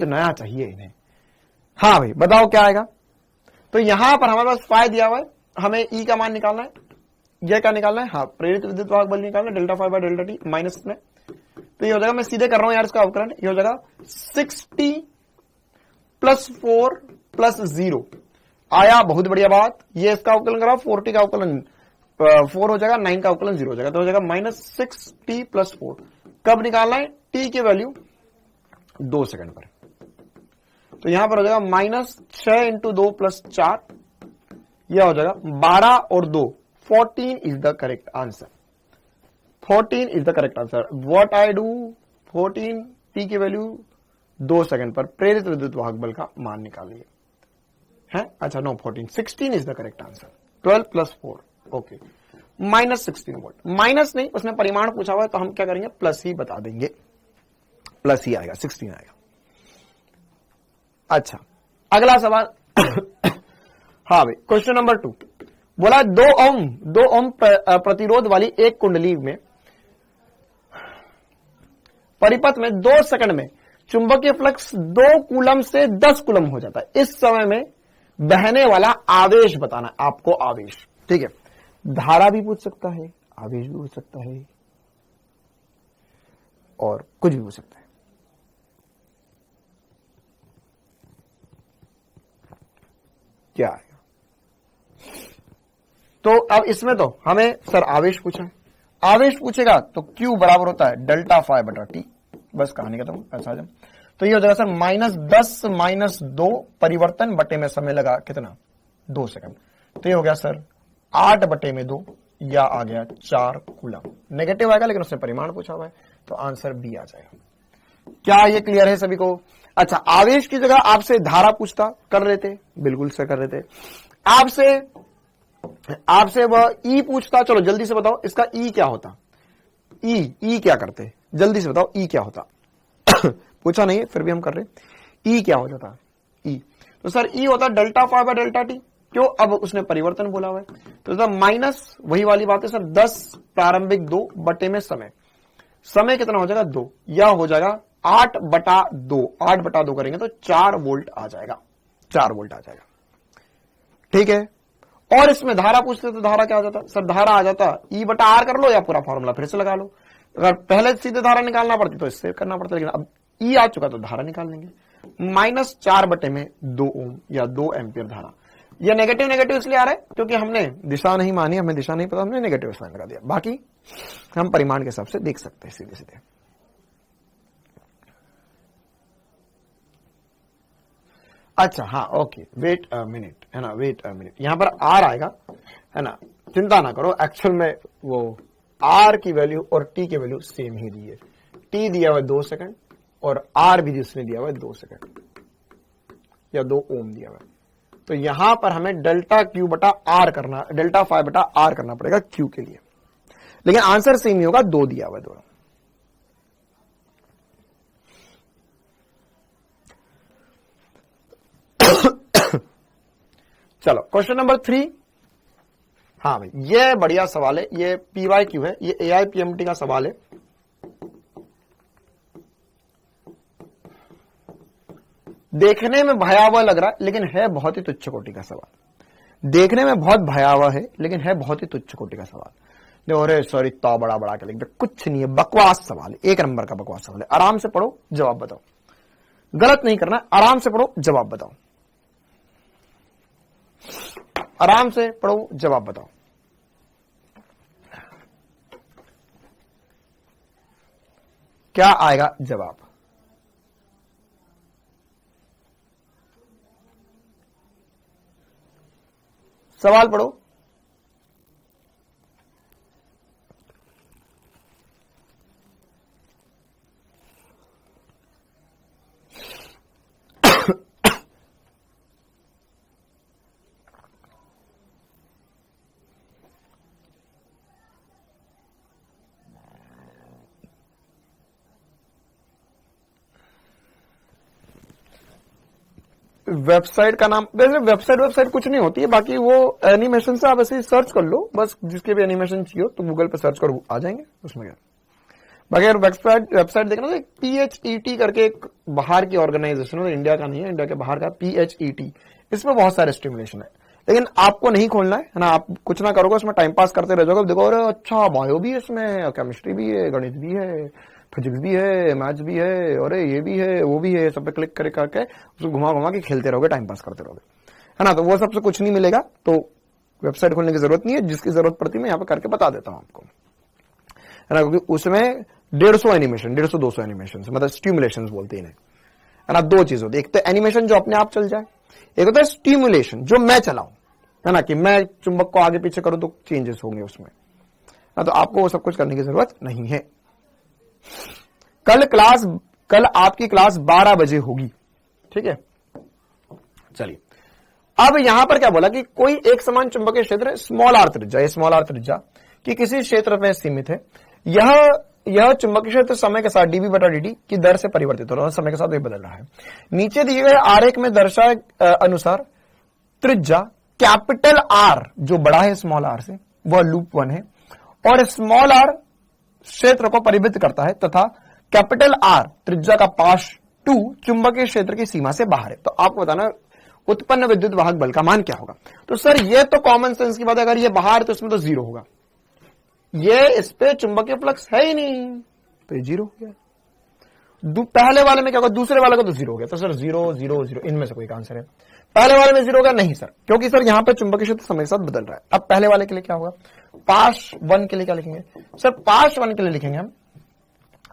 नया चाहिए इन्हें। हाँ भाई, बताओ क्या आएगा? तो यहां पर हमारे पास फाई दिया हुआ है, हमें ई का मान निकालना है। यह क्या निकालना है? हाँ, प्रेरित विद्युत वाहक बल निकालना है, delta phi by delta T minus में। तो ये हो जाएगा, मैं सीधे कर रहा हूं यार इसका अवकलन, ये हो जाएगा 60 + 4 + 0 आया। बहुत बढ़िया बात। ये इसका अवकलन करा, 40 का अवकलन 4 हो जाएगा, 9 का अवकलन 0 हो जाएगा, तो हो जाएगा -6t + 4। कब निकालना है? टी की वैल्यू 2 सेकंड पर। तो यहां पर हो जाएगा -6 × 2 + 4, यह हो जाएगा 12 और 2 14 is the correct answer. 14 is the correct answer. What I do? 14 T की वैल्यू 2 सेकंड पर प्रेरित विद्युत वाहक बल का मान निकालिए। है अच्छा, no 14, 16 is the correct answer. 12 + 4, okay, -16 volt. Minus नहीं, उसने परिमाण पूछा हुआ है, तो हम क्या करेंगे? प्लस ही बता देंगे, प्लस ही आएगा, 16 आएगा। अच्छा, अगला सवाल। हाँ भाई, क्वेश्चन नंबर 2 बोला 2 ओम प्रतिरोध वाली एक कुंडली में परिपथ में 2 सेकंड में चुंबकीय फ्लक्स 2 कूलम से 10 कूलम हो जाता है। इस समय में बहने वाला आवेश बताना है आपको। आवेश, ठीक है, धारा भी पूछ सकता है, आवेश भी पूछ सकता है, और कुछ भी पूछ सकता है। क्या आएगा? तो अब इसमें तो हमें सर आवेश पूछा है, आवेश पूछेगा तो Q बराबर होता है डेल्टा फाई बटा टी, बस कहानी खत्म। ऐसा आ जाए तो ये हो जाएगा सर -10 - 2 परिवर्तन बटे में समय लगा कितना? 2 सेकंड। तो ये हो गया सर 8 बटे में 2, या आ गया 4 कूलम। नेगेटिव आएगा, लेकिन उससे परिमाण पूछा हुआ है, तो आंसर बी आ जाएगा। क्या ये क्लियर है सभी को? अच्छा, आवेश की जगह आपसे धारा पूछता, कर रहे थे, बिल्कुल से कर रहे थे। आपसे आपसे वह ई पूछता, चलो जल्दी से बताओ इसका ई क्या होता, ई क्या करते, जल्दी से बताओ ई क्या होता। पूछा नहीं है फिर भी हम कर रहे, ई क्या हो जाता, ई तो सर ई होता delta phi by delta t. क्यों, अब उसने परिवर्तन बोला हुआ है तो सर माइनस वही वाली बात है सर 10 प्रारंभिक 2 बटे में समय, समय कितना हो जाएगा 2, या हो जाएगा 8/2, 8/2 करेंगे तो 4 वोल्ट आ जाएगा, 4 वोल्ट आ जाएगा। ठीक है, और इसमें धारा पूछते तो धारा क्या आ जाता सर, धारा आ जाता E/R कर लो या पूरा फॉर्मूला फिर से लगा लो। अगर पहले सीधे धारा निकालना पड़ती तो इससे करना पड़ता, लेकिन अब ई आ चुका तो धारा निकाल लेंगे। -4/2 ओम या 2 एम्पियर धारा। यह नेगेटिव नेगेटिव इसलिए आ रहा है क्योंकि हमने दिशा नहीं मानी, हमें दिशा नहीं पता, हमने नेगेटिव साइन लगा दिया, बाकी हम परिमाण के हिसाब से देख सकते हैं सीधे सीधे। अच्छा हाँ ओके, वेट अ मिनट है ना, वेट अ मिनट, यहां पर आर आएगा है ना, चिंता ना करो, एक्चुअल में वो आर की वैल्यू और टी की वैल्यू सेम ही दी है। टी दिया हुआ 2 सेकंड और आर भी जिसने दिया हुआ है 2 सेकंड या 2 ओम दिया हुआ है, तो यहां पर हमें डेल्टा क्यू बटा आर करना, डेल्टा फाई बटा आर करना पड़ेगा क्यू के लिए, लेकिन आंसर सेम ही होगा, 2 दिया हुआ है दोनों। चलो क्वेश्चन नंबर 3। हाँ भाई ये बढ़िया सवाल है, ये PYQ है, ये AIPMT का सवाल है। देखने में भयावह लग रहा है लेकिन है बहुत ही तुच्छ कोटि का सवाल, देखने में बहुत भयावह है लेकिन है बहुत ही तुच्छ कोटि का सवाल। अरे सॉरी तो बड़ा बड़ा के लिख दे, कुछ नहीं है, बकवास सवाल है, 1 नंबर का बकवास सवाल है। आराम से पढ़ो जवाब बताओ, गलत नहीं करना, आराम से पढ़ो जवाब बताओ, आराम से पढ़ो जवाब बताओ। क्या आएगा जवाब, सवाल पढ़ो। वेबसाइट का नाम, वैसे वेबसाइट कुछ नहीं होती है, बाकी वो एनिमेशन से आप ऐसे ही सर्च कर लो, बस जिसके भी एनिमेशन चाहिए तो गूगल पे सर्च करो आ जाएंगे, उसमें क्या। बाकी अगर वेबसाइट देखना तो PHET करके एक बाहर की ऑर्गेनाइजेशन है, इंडिया का नहीं है, इंडिया के बाहर का PHET, इसमें बहुत सारे स्टिमुलेशन है, लेकिन आपको नहीं खोलना है ना, आप कुछ ना करोगे उसमें टाइम पास करते रह जाओगे, देखो अरे अच्छा बायो भी है इसमें, केमिस्ट्री भी है, गणित भी है, फिजिक्स भी है, मैथ्स भी है, और ये भी है वो भी है, सब पे क्लिक करके उसको घुमा घुमा के खेलते रहोगे, टाइम पास करते रहोगे, है ना। तो वो सबसे कुछ नहीं मिलेगा, तो वेबसाइट खोलने की जरूरत नहीं है, जिसकी जरूरत पड़ती है मैं यहाँ पे करके बता देता हूँ आपको, है ना, क्योंकि उसमें 150 एनिमेशन, 150-200 एनिमेशन, मतलब स्टिमुलेशन बोलते हैं, है ना। 2 चीज होती है, एक तो एनिमेशन जो अपने आप चल जाए, एक होता है स्टिमुलेशन जो मैं चलाऊं, है ना, कि मैं चुंबक को आगे पीछे करूं तो चेंजेस होंगे उसमें, तो आपको वो सब कुछ करने की जरूरत नहीं है। कल आपकी क्लास 12 बजे होगी, ठीक है। चलिए अब यहां पर क्या बोला कि कोई एक समान चुंबकीय क्षेत्र स्मॉल आर त्रिज्या, ये स्मॉल आर त्रिज्या कि किसी क्षेत्र में सीमित है, यह चुंबकीय क्षेत्र समय के साथ dB/dt की दर से परिवर्तित हो रहा है, समय के साथ ये बदल रहा है। नीचे दिए गए आरेख में दर्शाए अनुसार त्रिज्या कैपिटल आर जो बड़ा है स्मॉल आर से, वह लूप 1 है, और स्मॉल आर क्षेत्र को परिवृत्त करता है तथा कैपिटल आर त्रिज्या का पाश 2 चुंबकीय क्षेत्र की सीमा से बाहर है। तो आपको बताना उत्पन्न विद्युत वाहक बल का मान क्या होगा। तो सर ये तो कॉमन सेंस की बात है, अगर ये बाहर है तो इसमें तो 0 होगा, ये इस पे चुंबकीय फ्लक्स है ही नहीं तो ये 0 हो गया। पहले वाले में क्या होगा, दूसरे वाले को तो 0 हो गया, तो सर 0 0 0 इनमें से कोई आंसर है। पहले वाले में 0 होगा नहीं सर, क्योंकि सर यहां पे चुंबकीय क्षेत्र समय के साथ बदल रहा है। अब पहले वाले के लिए क्या होगा, पाश 1 के लिए क्या लिखेंगे सर, पाश 1 के लिए लिखेंगे हम,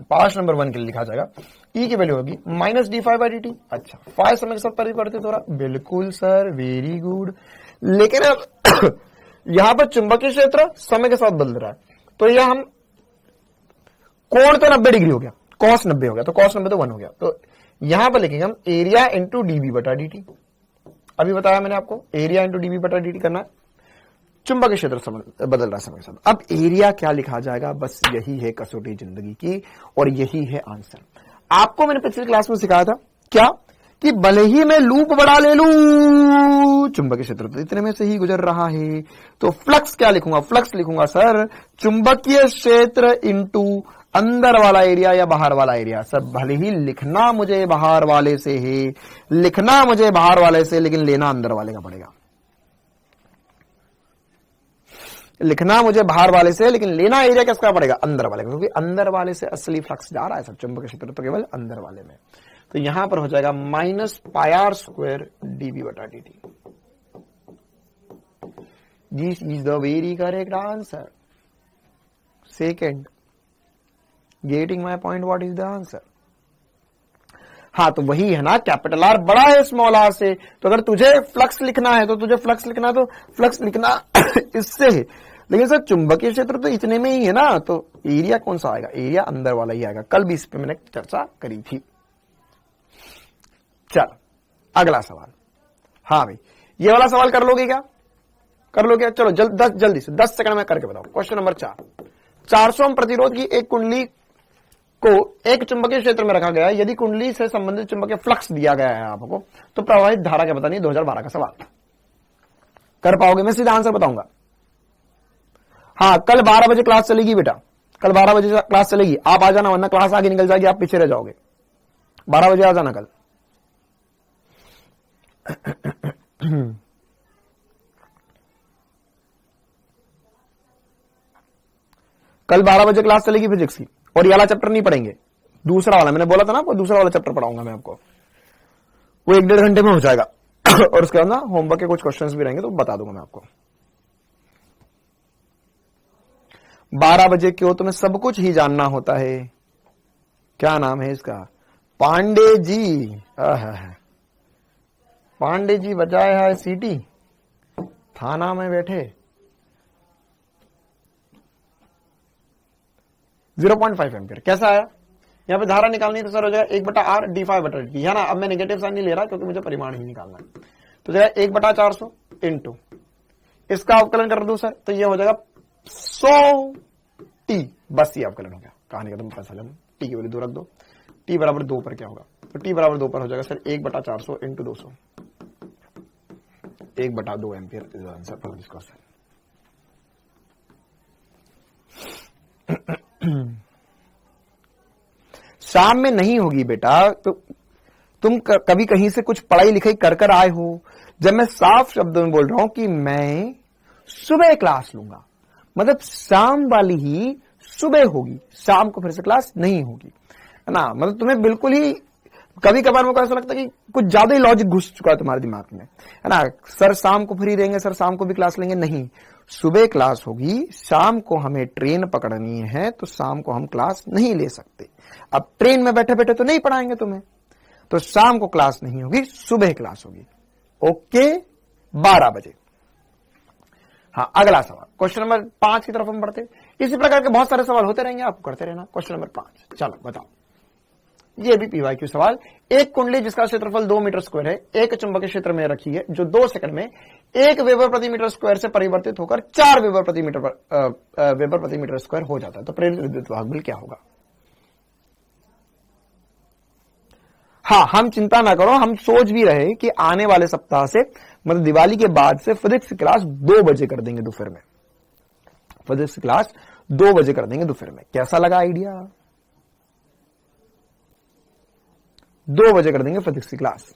पाश नंबर 1 के लिए लिखा जाएगा E की वैल्यू होगी -dφ/dt। अच्छा फाइ समय के साथ परिवर्तित हो रहा, बिल्कुल सर वेरी गुड, लेकिन अब यहां पर चुंबकीय क्षेत्र समय के साथ बदल रहा है, तो यह हम कोण तो 90 डिग्री हो गया, cos 90 हो गया, तो cos 90 तो 1 हो गया, तो यहां पर लिखेंगे हम एरिया इंटू dB/dt। अभी बताया मैंने आपको एरिया इंटू dB/dt करना है, चुंबकीय क्षेत्र बदल रहा है समय के साथ। अब एरिया क्या लिखा जाएगा, बस यही है कसौटी जिंदगी की और यही है आंसर। आपको मैंने पिछली क्लास में सिखाया था क्या कि भले ही मैं लूप बड़ा ले लूं, चुंबकीय क्षेत्र तो इतने में से ही गुजर रहा है, तो फ्लक्स क्या लिखूंगा, फ्लक्स लिखूंगा सर चुंबकीय क्षेत्र इंटू अंदर वाला एरिया या बाहर वाला एरिया। सर भले ही लिखना मुझे बाहर वाले से है, लिखना मुझे बाहर वाले से, लेकिन लेना अंदर वाले का पड़ेगा। लिखना मुझे बाहर वाले से, लेकिन लेना एरिया किसका पड़ेगा, अंदर वाले का, क्योंकि अंदर वाले से असली फ्लक्स जा रहा है सर, चुंबकीय क्षेत्र तो केवल अंदर वाले में। तो यहां पर हो जाएगा minus pi r square d b बटा D t. This is the very correct answer. Second, getting my point, what is the answer. हाँ तो वही है ना, कैपिटल आर बड़ा है स्मॉल आर से, तो अगर तुझे फ्लक्स लिखना है तो तुझे फ्लक्स लिखना है तो फ्लक्स लिखना इससे है, लेकिन सर चुंबकीय क्षेत्र तो इतने में ही है ना, तो एरिया कौन सा आएगा, एरिया अंदर वाला ही आएगा। कल भी इस पे मैंने चर्चा करी थी। चल अगला सवाल। हाँ भाई ये वाला सवाल कर लोगे क्या, कर लोगे, चलो जल्दी से 10 सेकंड में करके बताओ। क्वेश्चन नंबर 4, 400 ओम प्रतिरोध की एक कुंडली को एक चुंबकीय क्षेत्र में रखा गया है। यदि कुंडली से संबंधित चुंबकीय फ्लक्स दिया गया है आपको, तो प्रवाहित धारा क्या बतानी है। 2012 का सवाल कर पाओगे, मैं सीधा आंसर बताऊंगा। हाँ कल 12 बजे क्लास चलेगी बेटा, कल 12 बजे क्लास चलेगी, आप आ जाना, वरना क्लास आगे निकल जाएगी, आप पीछे रह जाओगे। 12 बजे आ जाना कल। कल 12 बजे क्लास चलेगी फिजिक्स की, और ये वाला चैप्टर नहीं पढ़ेंगे, दूसरा वाला मैंने बोला था ना आपको, दूसरा वाला चैप्टर पढ़ाऊंगा मैं आपको, वो 1-1.5 घंटे में हो जाएगा। और उसके बाद ना होमवर्क के कुछ क्वेश्चंस भी रहेंगे तो बता दूंगा मैं आपको। 12 बजे क्यों, तुम्हें सब कुछ ही जानना होता है। क्या नाम है इसका, पांडे जी। पांडे जी बजाए है सीटी, थाना में बैठे। 0.5 एम्पियर कैसा आया, यहां पे धारा निकालनी तो सर हो जाएगा 1/r d5/dt है ना। अब मैं नेगेटिव साइन नहीं ले रहा क्योंकि मुझे परिमाण ही निकालना है, तो जाएगा 1/400 इंटू इसका अवकलन कर दू सर, तो ये हो जाएगा 100 t, बस ये अवकलन हो गया। कहानी का तुम पैसा ले, टी की वैल्यू 2 रख दो, t बराबर 2 पर क्या होगा, तो t बराबर 2 पर हो जाएगा sir 1/400 into 200, 1/2 ampere is answer for this question. शाम में नहीं होगी बेटा, तो तुम कभी कहीं से कुछ पढ़ाई लिखाई कर आए हो। जब मैं साफ शब्दों में बोल रहा हूं कि मैं सुबह क्लास लूंगा, मतलब शाम वाली ही सुबह होगी, शाम को फिर से क्लास नहीं होगी, है ना। मतलब तुम्हें बिल्कुल ही कभी कभार मुझको ऐसा लगता है कि कुछ ज्यादा ही लॉजिक घुस चुका है तुम्हारे दिमाग में, है ना। सर शाम को फ्री रहेंगे, सर शाम को भी क्लास लेंगे, नहीं, सुबह क्लास होगी, शाम को हमें ट्रेन पकड़नी है, तो शाम को हम क्लास नहीं ले सकते। अब ट्रेन में बैठे बैठे तो नहीं पढ़ाएंगे तुम्हें, तो शाम को क्लास नहीं होगी, सुबह क्लास होगी। ओके 12 बजे। हाँ अगला सवाल, क्वेश्चन नंबर 5 की तरफ हम बढ़ते। इसी प्रकार के बहुत सारे सवाल होते रहेंगे, आपको करते रहना। क्वेश्चन नंबर 5, चलो बताओ, ये भी पीवाईक्यू सवाल। एक कुंडली जिसका क्षेत्रफल 2 मीटर स्क्वायर है, एक चुंबकीय क्षेत्र में रखी है, जो 2 सेकंड में 1 वेबर प्रति मीटर स्क्वायर से परिवर्तित होकर 4 वेबर प्रति मीटर स्क्वायर हो जाता है, तो प्रेरित विद्युत वाहक बल क्या होगा। हाँ हम चिंता ना करो, हम सोच भी रहे कि आने वाले सप्ताह से, मतलब दिवाली के बाद से फिजिक्स की क्लास 2 बजे कर देंगे दोपहर में, फिजिक्स की क्लास 2 बजे कर देंगे दोपहर में। कैसा लगा आइडिया, 2 बजे कर देंगे फिजिक्स की क्लास।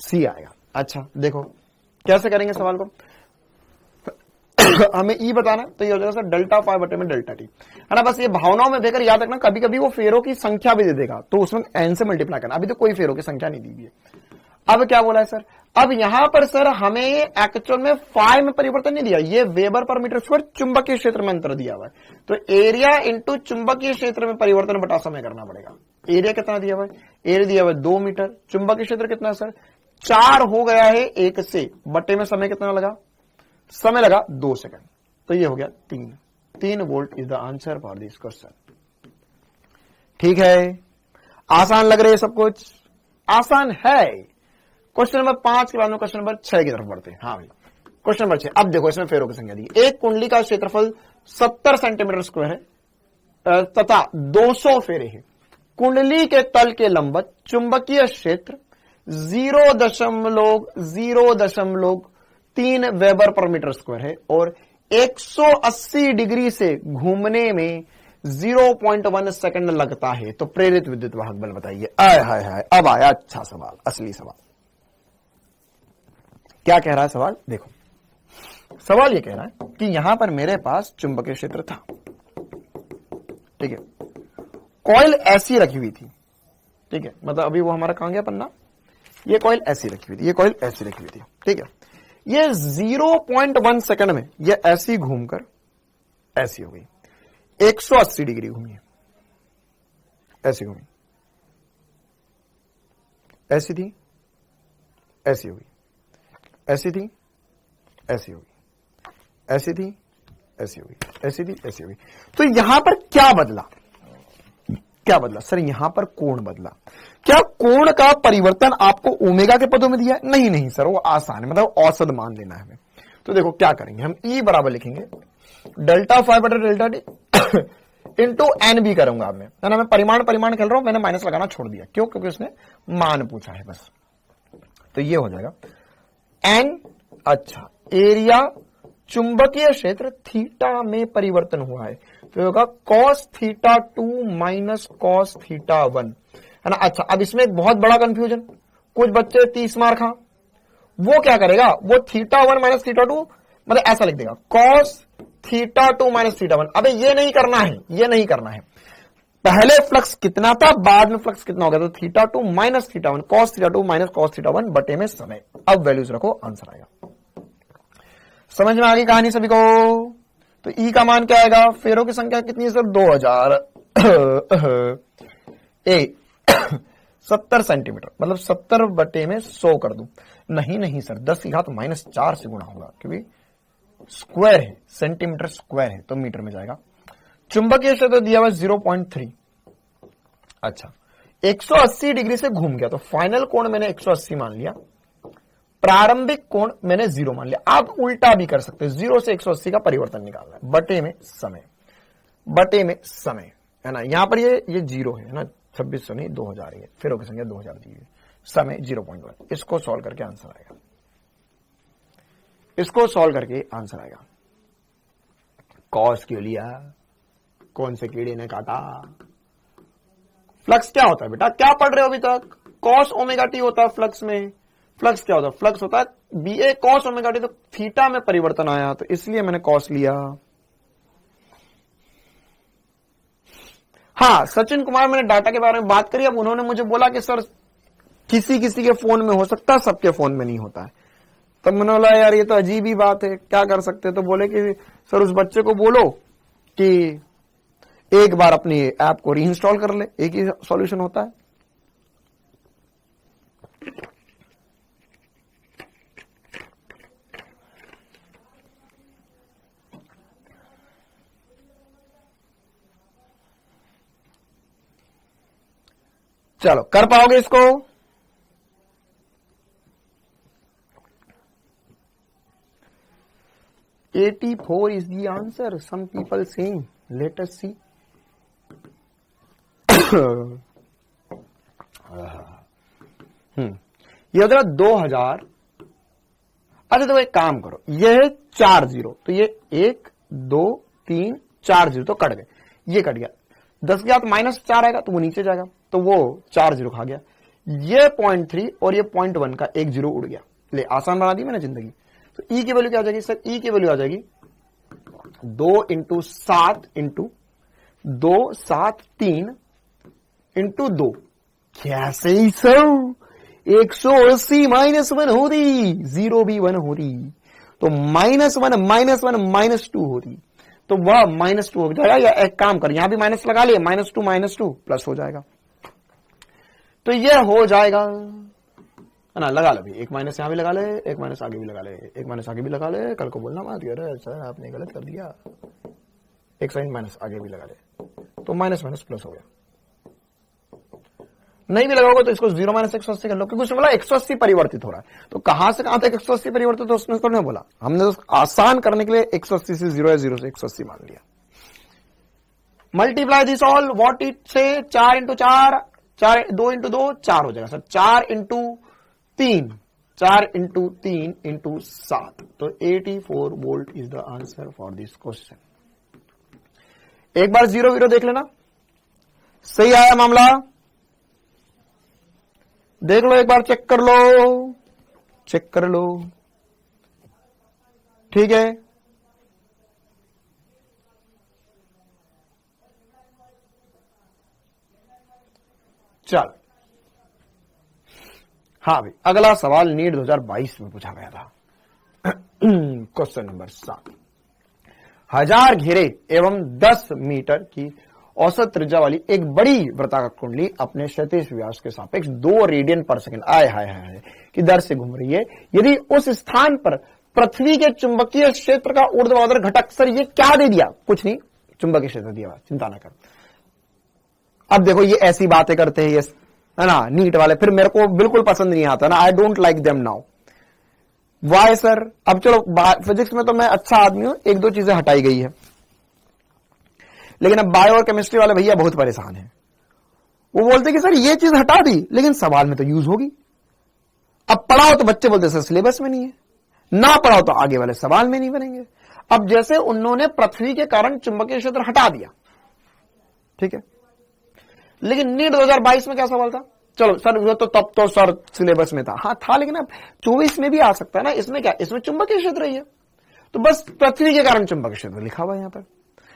सी आएगा। अच्छा देखो कैसे करेंगे सवाल को, हमें ई बताना, तो ये हो जाएगा सर डेल्टा फाई बटे में डेल्टा टी, है ना। बस ये भावनाओं में देकर याद रखना, कभी कभी वो फेरों की संख्या भी दे देगा, तो उसमें एन से मल्टीप्लाई करना। अभी तो कोई फेरों की संख्या नहीं दी हुई है। अब क्या बोला है सर, अब यहां पर सर हमें एक्चुअल में फाई में परिवर्तन नहीं दिया, ये वेबर पर मीटर स्क्वायर चुंबकीय क्षेत्र में अंतर दिया हुआ है, तो एरिया इंटू चुंबकीय क्षेत्र में परिवर्तन बटा समय करना पड़ेगा। एरिया कितना दिया हुआ है, एरिया दिया हुआ है 2 मीटर, चुंबकीय क्षेत्र कितना है सर 4 हो गया है 1 से, बटे में समय कितना लगा, समय लगा 2 सेकंड, तो ये हो गया 3। 3 volt is the answer for this question. ठीक है, आसान लग रही है सब कुछ? आसान है। क्वेश्चन नंबर 5 के बाद में क्वेश्चन नंबर 6 की तरफ बढ़ते हैं। हाँ भाई, क्वेश्चन नंबर 6। अब देखो, इसमें फेरों की संख्या दी। एक कुंडली का क्षेत्रफल 70 सेंटीमीटर स्क्वायर है तथा 200 फेरे हैं। कुंडली के तल के लंबवत चुंबकीय क्षेत्र 0.03 वेबर पर मीटर स्क्वायर है और 180 डिग्री से घूमने में 0.1 सेकंड लगता है, तो प्रेरित विद्युत वाहक बल बताइए। आय हाय हाय, अब आया अच्छा सवाल, असली सवाल। क्या कह रहा है सवाल? देखो, सवाल ये कह रहा है कि यहां पर मेरे पास चुंबकीय क्षेत्र था, ठीक है, कॉइल ऐसी रखी हुई थी, ठीक है, मतलब अभी वो हमारा कहां गया पन्ना, ये कॉइल ऐसी रखी हुई थी, ये कॉइल ऐसी रखी हुई थी, ठीक है। ये 0.1 सेकंड में ये ऐसी घूमकर ऐसी हो गई, 180 डिग्री घूमी है, ऐसी घूमी, ऐसी थी, ऐसी हुई, ऐसी थी, ऐसी होगी, ऐसी थी, ऐसी होगी, ऐसी थी, ऐसी होगी। तो यहां पर क्या बदला? क्या बदला सर? यहां पर कोण बदला। क्या कोण का परिवर्तन आपको ओमेगा के पदों में दिया है? नहीं नहीं सर, वो आसान है, मतलब औसत मान लेना है हमें। तो देखो क्या करेंगे हम, E बराबर लिखेंगे डेल्टा फाइव बटा डेल्टा डी इंटू एन भी करूंगा मैं, है ना। मैं परिमाण खेल रहा हूं, मैंने माइनस लगाना छोड़ दिया, क्यों? क्योंकि उसने मान पूछा है बस। तो ये हो जाएगा एन, अच्छा, एरिया, चुंबकीय क्षेत्र थीटा में परिवर्तन हुआ है, तो होगा cos theta 2 minus cos theta 1, है ना। अच्छा, अब इसमें एक बहुत बड़ा कंफ्यूजन, कुछ बच्चे 30 मार्क, हाँ, वो क्या करेगा, वो थीटा 1 माइनस थीटा 2, मतलब ऐसा लिख देगा कॉस थीटा 2 माइनस थीटा 1। अबे ये नहीं करना है, ये नहीं करना है। पहले फ्लक्स कितना था, बाद में फ्लक्स कितना हो गया, तो theta 2 minus theta 1, cos theta 2 minus cos theta 1 बटे में समय। अब वैल्यूज रखो, आंसर आएगा। समझ में आ गई कहानी सभी को? तो ई का मान क्या आएगा? फेरों की संख्या कितनी है सर? 2000 70 सेंटीमीटर, मतलब 70 बटे में 100 कर दूं। नहीं नहीं सर, 10 की घात -4 से गुणा होगा, क्योंकि स्क्वायर है, सेंटीमीटर स्क्वायर है, तो मीटर में जाएगा। चुंबकीय क्षेत्र दिया हुआ 0.3, अच्छा, 180 डिग्री से घूम गया, तो फाइनल कोण मैंने 180 मान लिया, प्रारंभिक कोण मैंने 0 मान लिया। आप उल्टा भी कर सकते हैं, 0 से 180 का परिवर्तन निकालना है, बटे में समय, बटे में समय, है ना। यहां पर ये 0 है ना, 2600 नहीं 2000 है, फिर होगी संख्या 2000 दी हुई, समय 0.1। इसको सॉल्व करके आंसर आएगा, इसको सॉल्व करके आंसर आएगा। कॉस क्यों लिया? कौन से कीड़े ने काटा? फ्लक्स क्या होता है बेटा, क्या पढ़ रहे हो अभी तक? कॉस ओमेगा टी होता है फ्लक्स में। फ्लक्स क्या होता है? फ्लक्स होता है BA कॉस ओमेगा टी, तो थीटा में परिवर्तन आया, तो इसलिए मैंने कॉस लिया। हाँ, सचिन कुमार, मैंने डाटा के बारे में बात करी, अब उन्होंने मुझे बोला कि सर किसी किसी के फोन में हो सकता है, सबके फोन में नहीं होता है। तब मैंने बोला यार ये तो अजीब ही बात है, क्या कर सकते हैं? तो बोले कि सर उस बच्चे को बोलो कि एक बार अपनी ऐप को रीइंस्टॉल कर ले, एक ही सॉल्यूशन होता है। चलो, कर पाओगे इसको? $84 is the answer. Some people saying. Let us see. ये होता है 2000। अच्छा, तो एक काम करो, ये है 4 0, तो ये 1 2 3 4 0 तो कट गए, ये कट गया। 10 के साथ -4 आएगा तो वो नीचे जाएगा, तो वो 4 0 खा गया। ये 0.3 और ये 0.1 का एक 0 उड़ गया। ले, आसान बना दी मैंने जिंदगी। तो ई की वैल्यू क्या आ जाएगी सर? ई की वैल्यू आ जाएगी 2 × 7 × 2 7 3 × 2। कैसे ही सर? 180 -1 हो रही, 0 भी 1 हो रही, तो -1 -2 हो रही, तो वह -2 हो जाएगा। या एक काम कर, यहां भी माइनस लगा लिए, -2 प्लस हो जाएगा, तो यह हो जाएगा, है ना। लगा लो भी, एक माइनस यहां भी लगा ले, एक माइनस आगे भी लगा ले, एक माइनस आगे भी लगा ले। कल को बोलना मत यार सर आपने गलत कर दिया। एक साइन माइनस आगे भी लगा दे तो माइनस माइनस प्लस हो गया। नहीं भी लगाओगे तो इसको 0 माइनस 180 कर लो, क्योंकि उसने बोला 180 परिवर्तित हो रहा है। तो कहां से कहां तक 180 परिवर्तित, तो उसने तो नहीं बोला, हमने तो आसान करने के लिए 180 से 0 है, 0 से 180 मान लिया। Multiply this all, what it से 4 इंटू 4, 2 इंटू 2 4 हो जाएगा सर, 4 इंटू 3, 4 इंटू 3 इंटू 7, तो 84 volt is the answer for this question. एक बार 0 0 देख लेना, सही आया मामला, देख लो एक बार, चेक कर लो, चेक कर लो, ठीक है। चल हाँ भाई, अगला सवाल नीट 2022 में पूछा गया था। क्वेश्चन नंबर 7, 1000 घेरे एवं 10 मीटर की औसत त्रिज्या वाली एक बड़ी वृत्ताकार कुंडली अपने क्षैतिज व्यास के सापेक्ष 2 रेडियन पर सेकंड आय हाय हाय की दर से घूम रही है। यदि उस स्थान पर पृथ्वी के चुंबकीय क्षेत्र का ऊर्ध्वाधर घटक, सर ये क्या दे दिया, कुछ नहीं, चुंबकीय क्षेत्र दिया, चिंता ना कर। अब देखो ये ऐसी बातें करते हैं ये, है ना, नीट वाले, फिर मेरे को बिल्कुल पसंद नहीं आता ना, I don't like them now. Why sir? अब चलो फिजिक्स में तो मैं अच्छा आदमी हूं, 1-2 चीजें हटाई गई है, लेकिन अब बायो और केमिस्ट्री वाले भैया बहुत परेशान हैं। वो बोलते कि सर ये चीज हटा दी, लेकिन सवाल में तो यूज होगी। अब पढ़ाओ तो बच्चे बोलते सर सिलेबस में नहीं है, ना पढ़ाओ तो आगे वाले सवाल में नहीं बनेंगे। अब जैसे उन्होंने पृथ्वी के कारण चुंबकीय क्षेत्र हटा दिया, ठीक है, लेकिन नीट 2022 में क्या सवाल था? चलो सर वो तो तब तो सर सिलेबस में था, हाँ था, लेकिन अब 24 में भी आ सकता है ना। इसमें क्या, इसमें चुंबकीय क्षेत्र ही है, तो बस पृथ्वी के कारण चुंबकीय क्षेत्र लिखा हुआ है यहां पर,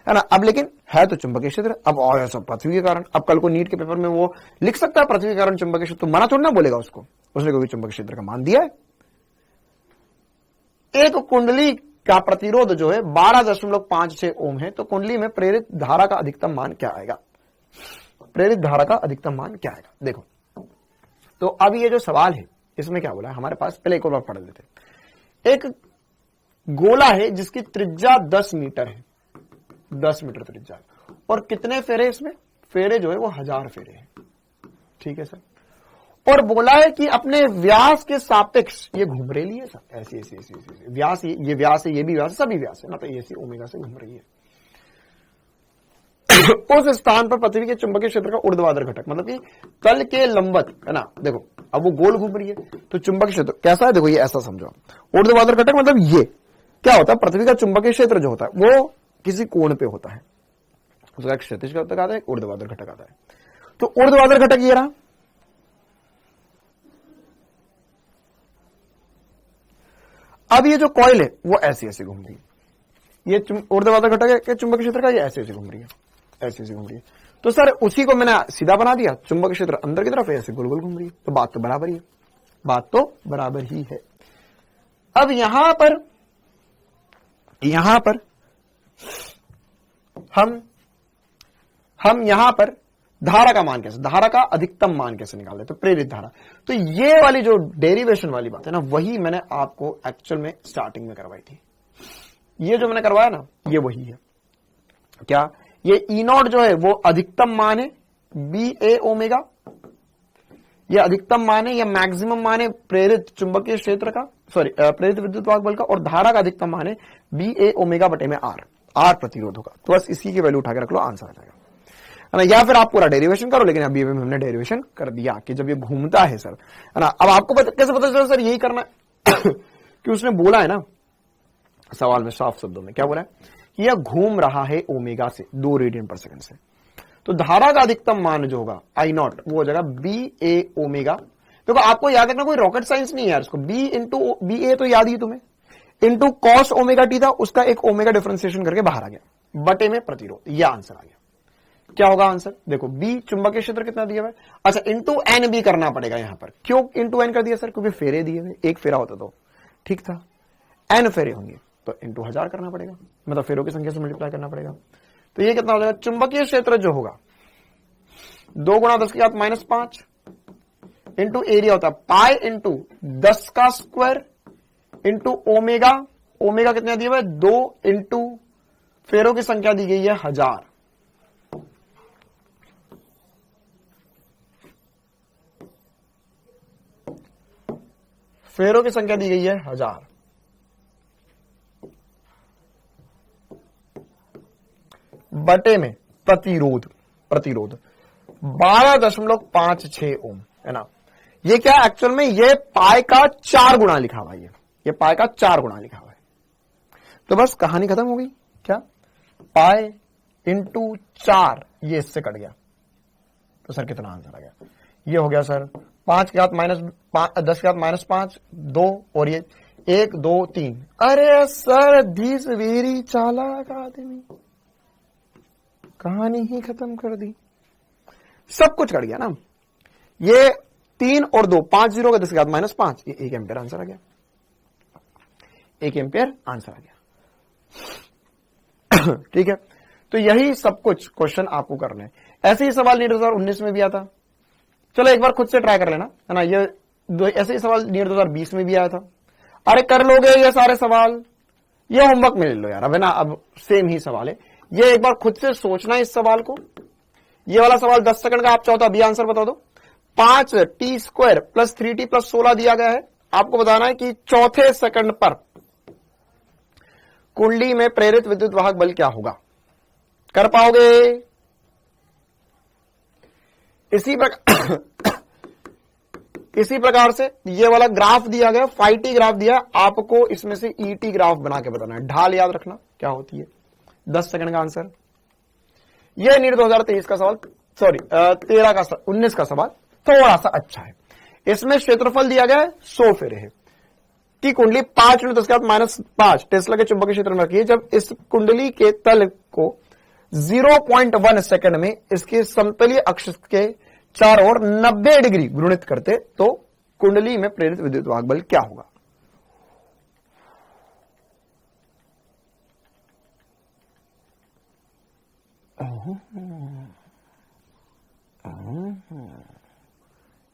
है ना। अब लेकिन है तो चुंबकीय क्षेत्र, अब और सब पृथ्वी के कारण। अब कल को नीट के पेपर में वो लिख सकता है पृथ्वी के कारण चुंबकीय क्षेत्र, तो मना थोड़ा ना बोलेगा उसको, उसने कोई चुंबकीय क्षेत्र का मान दिया है। एक कुंडली का प्रतिरोध जो है 12.56 ओम है, तो कुंडली में प्रेरित धारा का अधिकतम मान क्या आएगा? प्रेरित धारा का अधिकतम मान क्या आएगा? देखो, तो अब ये जो सवाल है इसमें क्या बोला है हमारे पास, पहले एक और बार पढ़ लेते। एक गोला है जिसकी त्रिज्या 10 मीटर है, 10 मीटर त्रिज्या, और कितने फेरे इसमें? फेरे जो है वो 1000 फेरे हैं, ठीक है सर। और बोला है कि अपने व्यास के सापेक्ष ये घूम रही है सर, ऐसी ऐसी ऐसी ऐसी व्यास, ये व्यास है, ये भी व्यास, सभी व्यास है ना, तो ऐसी ओमेगा से घूम रही है। उस स्थान पर पृथ्वी के चुंबकीय क्षेत्र का ऊर्ध्वाधर घटक, मतलब कि तल के लंबवत, है ना। देखो अब वो गोल घूम रही है, तो चुंबकीय क्षेत्र कैसा है, देखो ये ऐसा समझो। ऊर्ध्वाधर घटक मतलब ये क्या होता है, पृथ्वी का चुंबकीय क्षेत्र जो होता है वो किसी कोण पे होता है, उसका एक क्षैतिज घटक आता है, एक ऊर्ध्वाधर घटक आता है। तो ऊर्ध्वाधर घटक ये रहा, अब ये जो कॉइल है वो ऐसी ऐसी घूम रही है, ये ऊर्ध्वाधर घटक है के चुंबकीय क्षेत्र का, ये ऐसे ऐसे घूम रही है, ऐसे ऐसे घूम रही है। तो सर उसी को मैंने सीधा बना दिया, चुंबकीय क्षेत्र अंदर की तरफ है, ऐसे गोल गोल घूम रही है, तो बात तो बराबर ही है, बात तो बराबर ही है। अब यहां पर हम यहां पर धारा का मान कैसे, धारा का अधिकतम मान कैसे निकालते, तो प्रेरित धारा। तो ये वाली जो डेरिवेशन वाली बात है ना, वही मैंने आपको एक्चुअल में स्टार्टिंग में करवाई थी। ये जो मैंने करवाया ना, ये वही है। क्या ये E0 जो है वो अधिकतम मान है BA ओमेगा, ये अधिकतम मान है या मैक्सिमम मान है प्रेरित चुंबकीय क्षेत्र का, सॉरी प्रेरित विद्युत वाहक बल का, और धारा का अधिकतम मान है BA ओमेगा बटे में R प्रतिरोध होगा। तो बस इसी की वैल्यू उठा के रख लो, आंसर आ जाएगा, है ना। या फिर आप पूरा डेरिवेशन करो, लेकिन अभी हमने डेरिवेशन कर दिया कि जब ये घूमता है सर, है ना। अब आपको कैसे पता चला सर यही करना है? कि उसने बोला है ना सवाल में साफ शब्दों में, क्या बोला है कि यह घूम रहा है ओमेगा से 2 रेडियन पर सेकंड से, तो धारा का अधिकतम मान जो होगा I0 वो हो जाएगा BA ओमेगा। देखो आपको याद रखना, कोई रॉकेट साइंस नहीं है यार, इसको B इंटू BA तो याद ही तुम्हें, इंटू कॉस ओमेगा टी था, उसका एक ओमेगा डिफरेंशिएशन करके बाहर आ गया, बटे में प्रतिरोध, यह आंसर आ गया। क्या होगा आंसर? देखो B चुंबकीय क्षेत्र कितना दिया हुआ है, अच्छा इंटू एन भी करना पड़ेगा यहां पर। क्यों इंटू एन कर दिया सर? क्योंकि फेरे दिए हुए, एक फेरा होता तो ठीक था, एन फेरे होंगे तो इंटू 1000 करना पड़ेगा, मतलब फेरों की संख्या से मल्टीप्लाई करना पड़ेगा। तो ये कितना हो जाएगा? चुंबकीय क्षेत्र जो होगा 2 गुणा 10 की घात -5 इंटू एरिया होता है पाई इंटू 10 का स्क्वायर इंटू ओमेगा, ओमेगा कितना दिया हुआ है 2 इंटू फेरों की संख्या दी गई है 1000। फेरों की संख्या दी गई है 1000। बटे में प्रतिरोध 12.56 ओम, है ना। ये क्या एक्चुअल में ये पाई का 4 गुना लिखा हुआ है, ये पाई का 4 गुना लिखा हुआ है। तो बस कहानी खत्म हो गई। क्या पाई इंटू 4, ये इससे कट गया तो सर कितना आंसर आ गया? ये हो गया सर 5 की घात माइनस 10 की घात माइनस 5 2 और ये 1 2 3। अरे सर दिस वेरी चालाक आदमी, कहानी ही खत्म कर दी, सब कुछ कट गया ना। ये 3 और 2 5 0 का 10 की घात माइनस 5, ये 1 एम्पियर आंसर आ गया, 1 एम्पियर आंसर आ गया। ठीक है, तो यही सब कुछ क्वेश्चन आपको करने हैं। ऐसे ही सवाल नीट 2019 में भी आता। चलो एक बार खुद से ट्राई कर लेना, है ना। ये ऐसे ही सवाल नीट 2020 में भी आया था। अरे कर लोगे ये सारे सवाल, ये होमवर्क में ले लो यार, अब है ना, अब सेम ही सवाल है। ये एक बार खुद से सोचना इस सवाल को। ये वाला सवाल 10 सेकंड का आप चाहो तो अभी आंसर बता दो। 5t² + 3t + 16 दिया गया है। आपको बताना है कि चौथे सेकंड पर कुंडली में प्रेरित विद्युत वाहक बल क्या होगा। कर पाओगे? इसी प्रकार से ये वाला ग्राफ दिया गया, फाइटी ग्राफ दिया, आपको इसमें से ईटी ग्राफ बना के बताना है। ढाल याद रखना क्या होती है। 10 सेकंड का आंसर। यह नीट 2023 का सवाल, सॉरी 19 का सवाल थोड़ा सा अच्छा है। इसमें क्षेत्रफल दिया गया है 100 फेरे है की कुंडली 5 × 10⁻⁵ टेस्ला के चुंबकीय क्षेत्र में रखी है। जब इस कुंडली के तल को 0.1 सेकंड में इसके समतलीय अक्ष के चारों ओर 90 डिग्री घूर्णित करते तो कुंडली में प्रेरित विद्युत वाहक बल क्या होगा?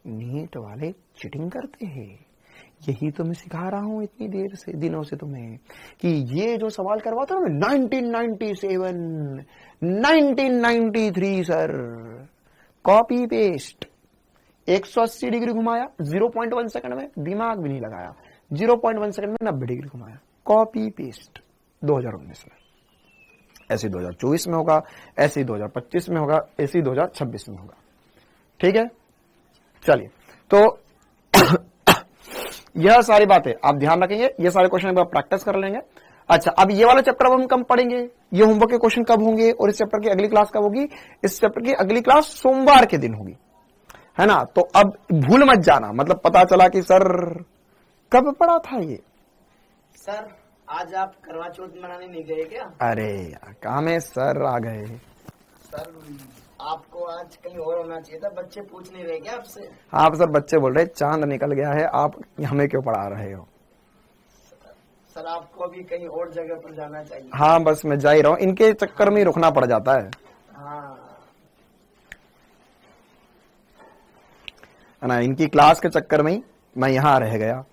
नीट वाले चीटिंग करते हैं। यही तो मैं सिखा रहा हूं इतनी देर से, दिनों से तुम्हें, कि ये जो सवाल करवाता हूं मैं 1997 1993 सर, कॉपी पेस्ट 180 डिग्री घुमाया 0.1 सेकंड में, दिमाग भी नहीं लगाया, 0.1 सेकंड में 90 डिग्री घुमाया, कॉपी पेस्ट 2019 में। ऐसे 2024 में होगा, ऐसे 2025 में होगा, ऐसे 2026 में होगा। ठीक है, चलिए तो यह सारी बातें आप ध्यान रखेंगे, ये सारे क्वेश्चन एक बार प्रैक्टिस कर लेंगे। अच्छा, अब ये वाला चैप्टर अब हम कब पढ़ेंगे, ये होमवर्क के क्वेश्चन कब होंगे और इस चैप्टर की अगली क्लास कब होगी? इस चैप्टर की अगली क्लास सोमवार के दिन होगी, है ना। तो अब भूल मत जाना, मतलब पता चला कि सर कब पढ़ा था ये। सर आज आप करवा चौथ मनाने नहीं गए क्या? अरे यार कहाँ में सर आ गए। सर आपको आज कहीं और होना चाहिए था, बच्चे पूछ नहीं रहे क्या आपसे? आप सर बच्चे बोल रहे चांद निकल गया है, आप हमें क्यों पढ़ा रहे हो? सर आपको अभी कहीं और जगह पर जाना चाहिए। हाँ बस मैं जा ही रहा हूँ, इनके चक्कर में ही रुकना पड़ जाता है। हाँ ना, इनकी क्लास के चक्कर में ही मैं यहाँ रह गया।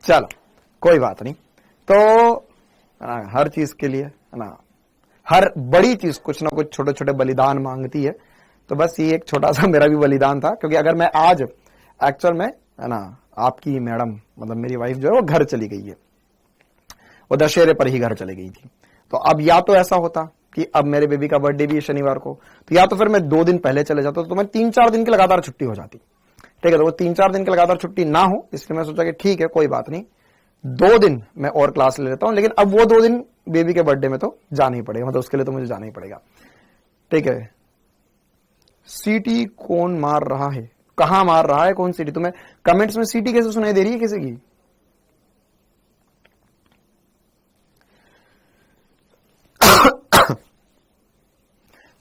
चलो कोई बात नहीं, तो हर चीज के लिए है ना, हर बड़ी चीज कुछ ना कुछ छोटे छोटे बलिदान मांगती है। तो बस ये एक छोटा सा मेरा भी बलिदान था, क्योंकि अगर मैं आज एक्चुअल में है ना, आपकी मैडम मतलब मेरी वाइफ जो है वो घर चली गई है, वो दशहरे पर ही घर चली गई थी। तो अब या तो ऐसा होता कि अब मेरे बेबी का बर्थडे भी है शनिवार को, तो या तो फिर मैं 2 दिन पहले चले जाता, तो मैं 3-4 दिन की लगातार छुट्टी हो जाती। ठीक है, तो वो 3-4 दिन की लगातार छुट्टी ना हो, इसलिए मैं सोचा कि ठीक है कोई बात नहीं, 2 दिन मैं और क्लास ले लेता हूं। लेकिन अब वो 2 दिन बेबी के बर्थडे में तो जाना ही पड़ेगा, मतलब उसके लिए तो मुझे जाना ही पड़ेगा। ठीक है, सीटी कौन मार रहा है, कहां मार रहा है, कौन सीटी? तुम्हें कमेंट्स में सीटी कैसे सुनाई दे रही है किसी की?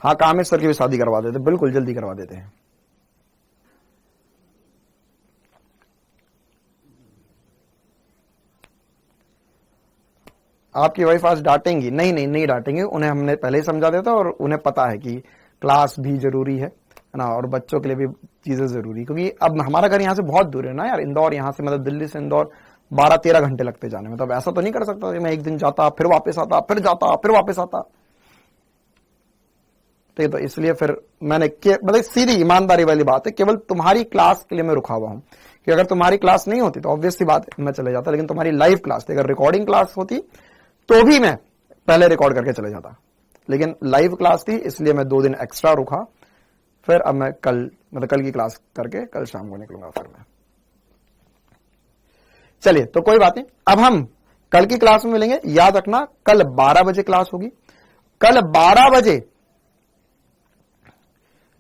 हाँ, कामेश सर की भी शादी करवा देते, बिल्कुल जल्दी करवा देते हैं। आपकी वाइफ आज डांटेंगी? नहीं डांटेंगे, उन्हें हमने पहले ही समझा दिया था और उन्हें पता है कि क्लास भी जरूरी है ना, और बच्चों के लिए भी चीजें जरूरी, क्योंकि अब हमारा घर यहाँ से बहुत दूर है ना यार, इंदौर यहाँ से, मतलब दिल्ली से इंदौर 12-13 घंटे लगते जाने में। तो अब ऐसा तो नहीं कर सकता कि मैं एक दिन जाता फिर वापस आता फिर जाता फिर वापस आता। तो इसलिए फिर मैंने मतलब सीधी ईमानदारी वाली बात है, केवल तुम्हारी क्लास के लिए मैं रुका हुआ हूं कि अगर तुम्हारी क्लास नहीं होती तो ऑब्वियस सी बात है मैं चले जाता, लेकिन तुम्हारी लाइव क्लास थी, अगर रिकॉर्डिंग क्लास होती तो भी मैं पहले रिकॉर्ड करके चले जाता, लेकिन लाइव क्लास थी इसलिए मैं 2 दिन एक्स्ट्रा रुका। फिर अब मैं कल की क्लास करके कल शाम को निकलूंगा फिर मैं। चलिए तो कोई बात नहीं, अब हम कल की क्लास में मिलेंगे। याद रखना कल 12 बजे क्लास होगी। कल 12 बजे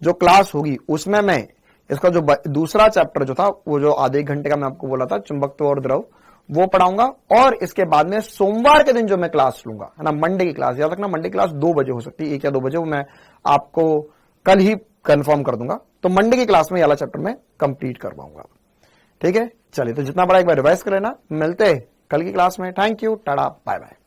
जो क्लास होगी उसमें मैं इसका जो दूसरा चैप्टर जो था वो जो आधे 1 घंटे का मैं आपको बोला था चुंबकत्व और द्रव, वो पढ़ाऊंगा। और इसके बाद में सोमवार के दिन जो मैं क्लास लूंगा है ना, मंडे की क्लास, याद रखना मंडे की क्लास 2 बजे हो सकती है, 1 या 2 बजे, वो मैं आपको कल ही कंफर्म कर दूंगा। तो मंडे की क्लास में ये वाला चैप्टर मैं कंप्लीट कर पाऊंगा। ठीक है, चलिए तो जितना बड़ा एक बार रिवाइज कर लेना। मिलते हैं कल की क्लास में। Thank you, tata, bye bye.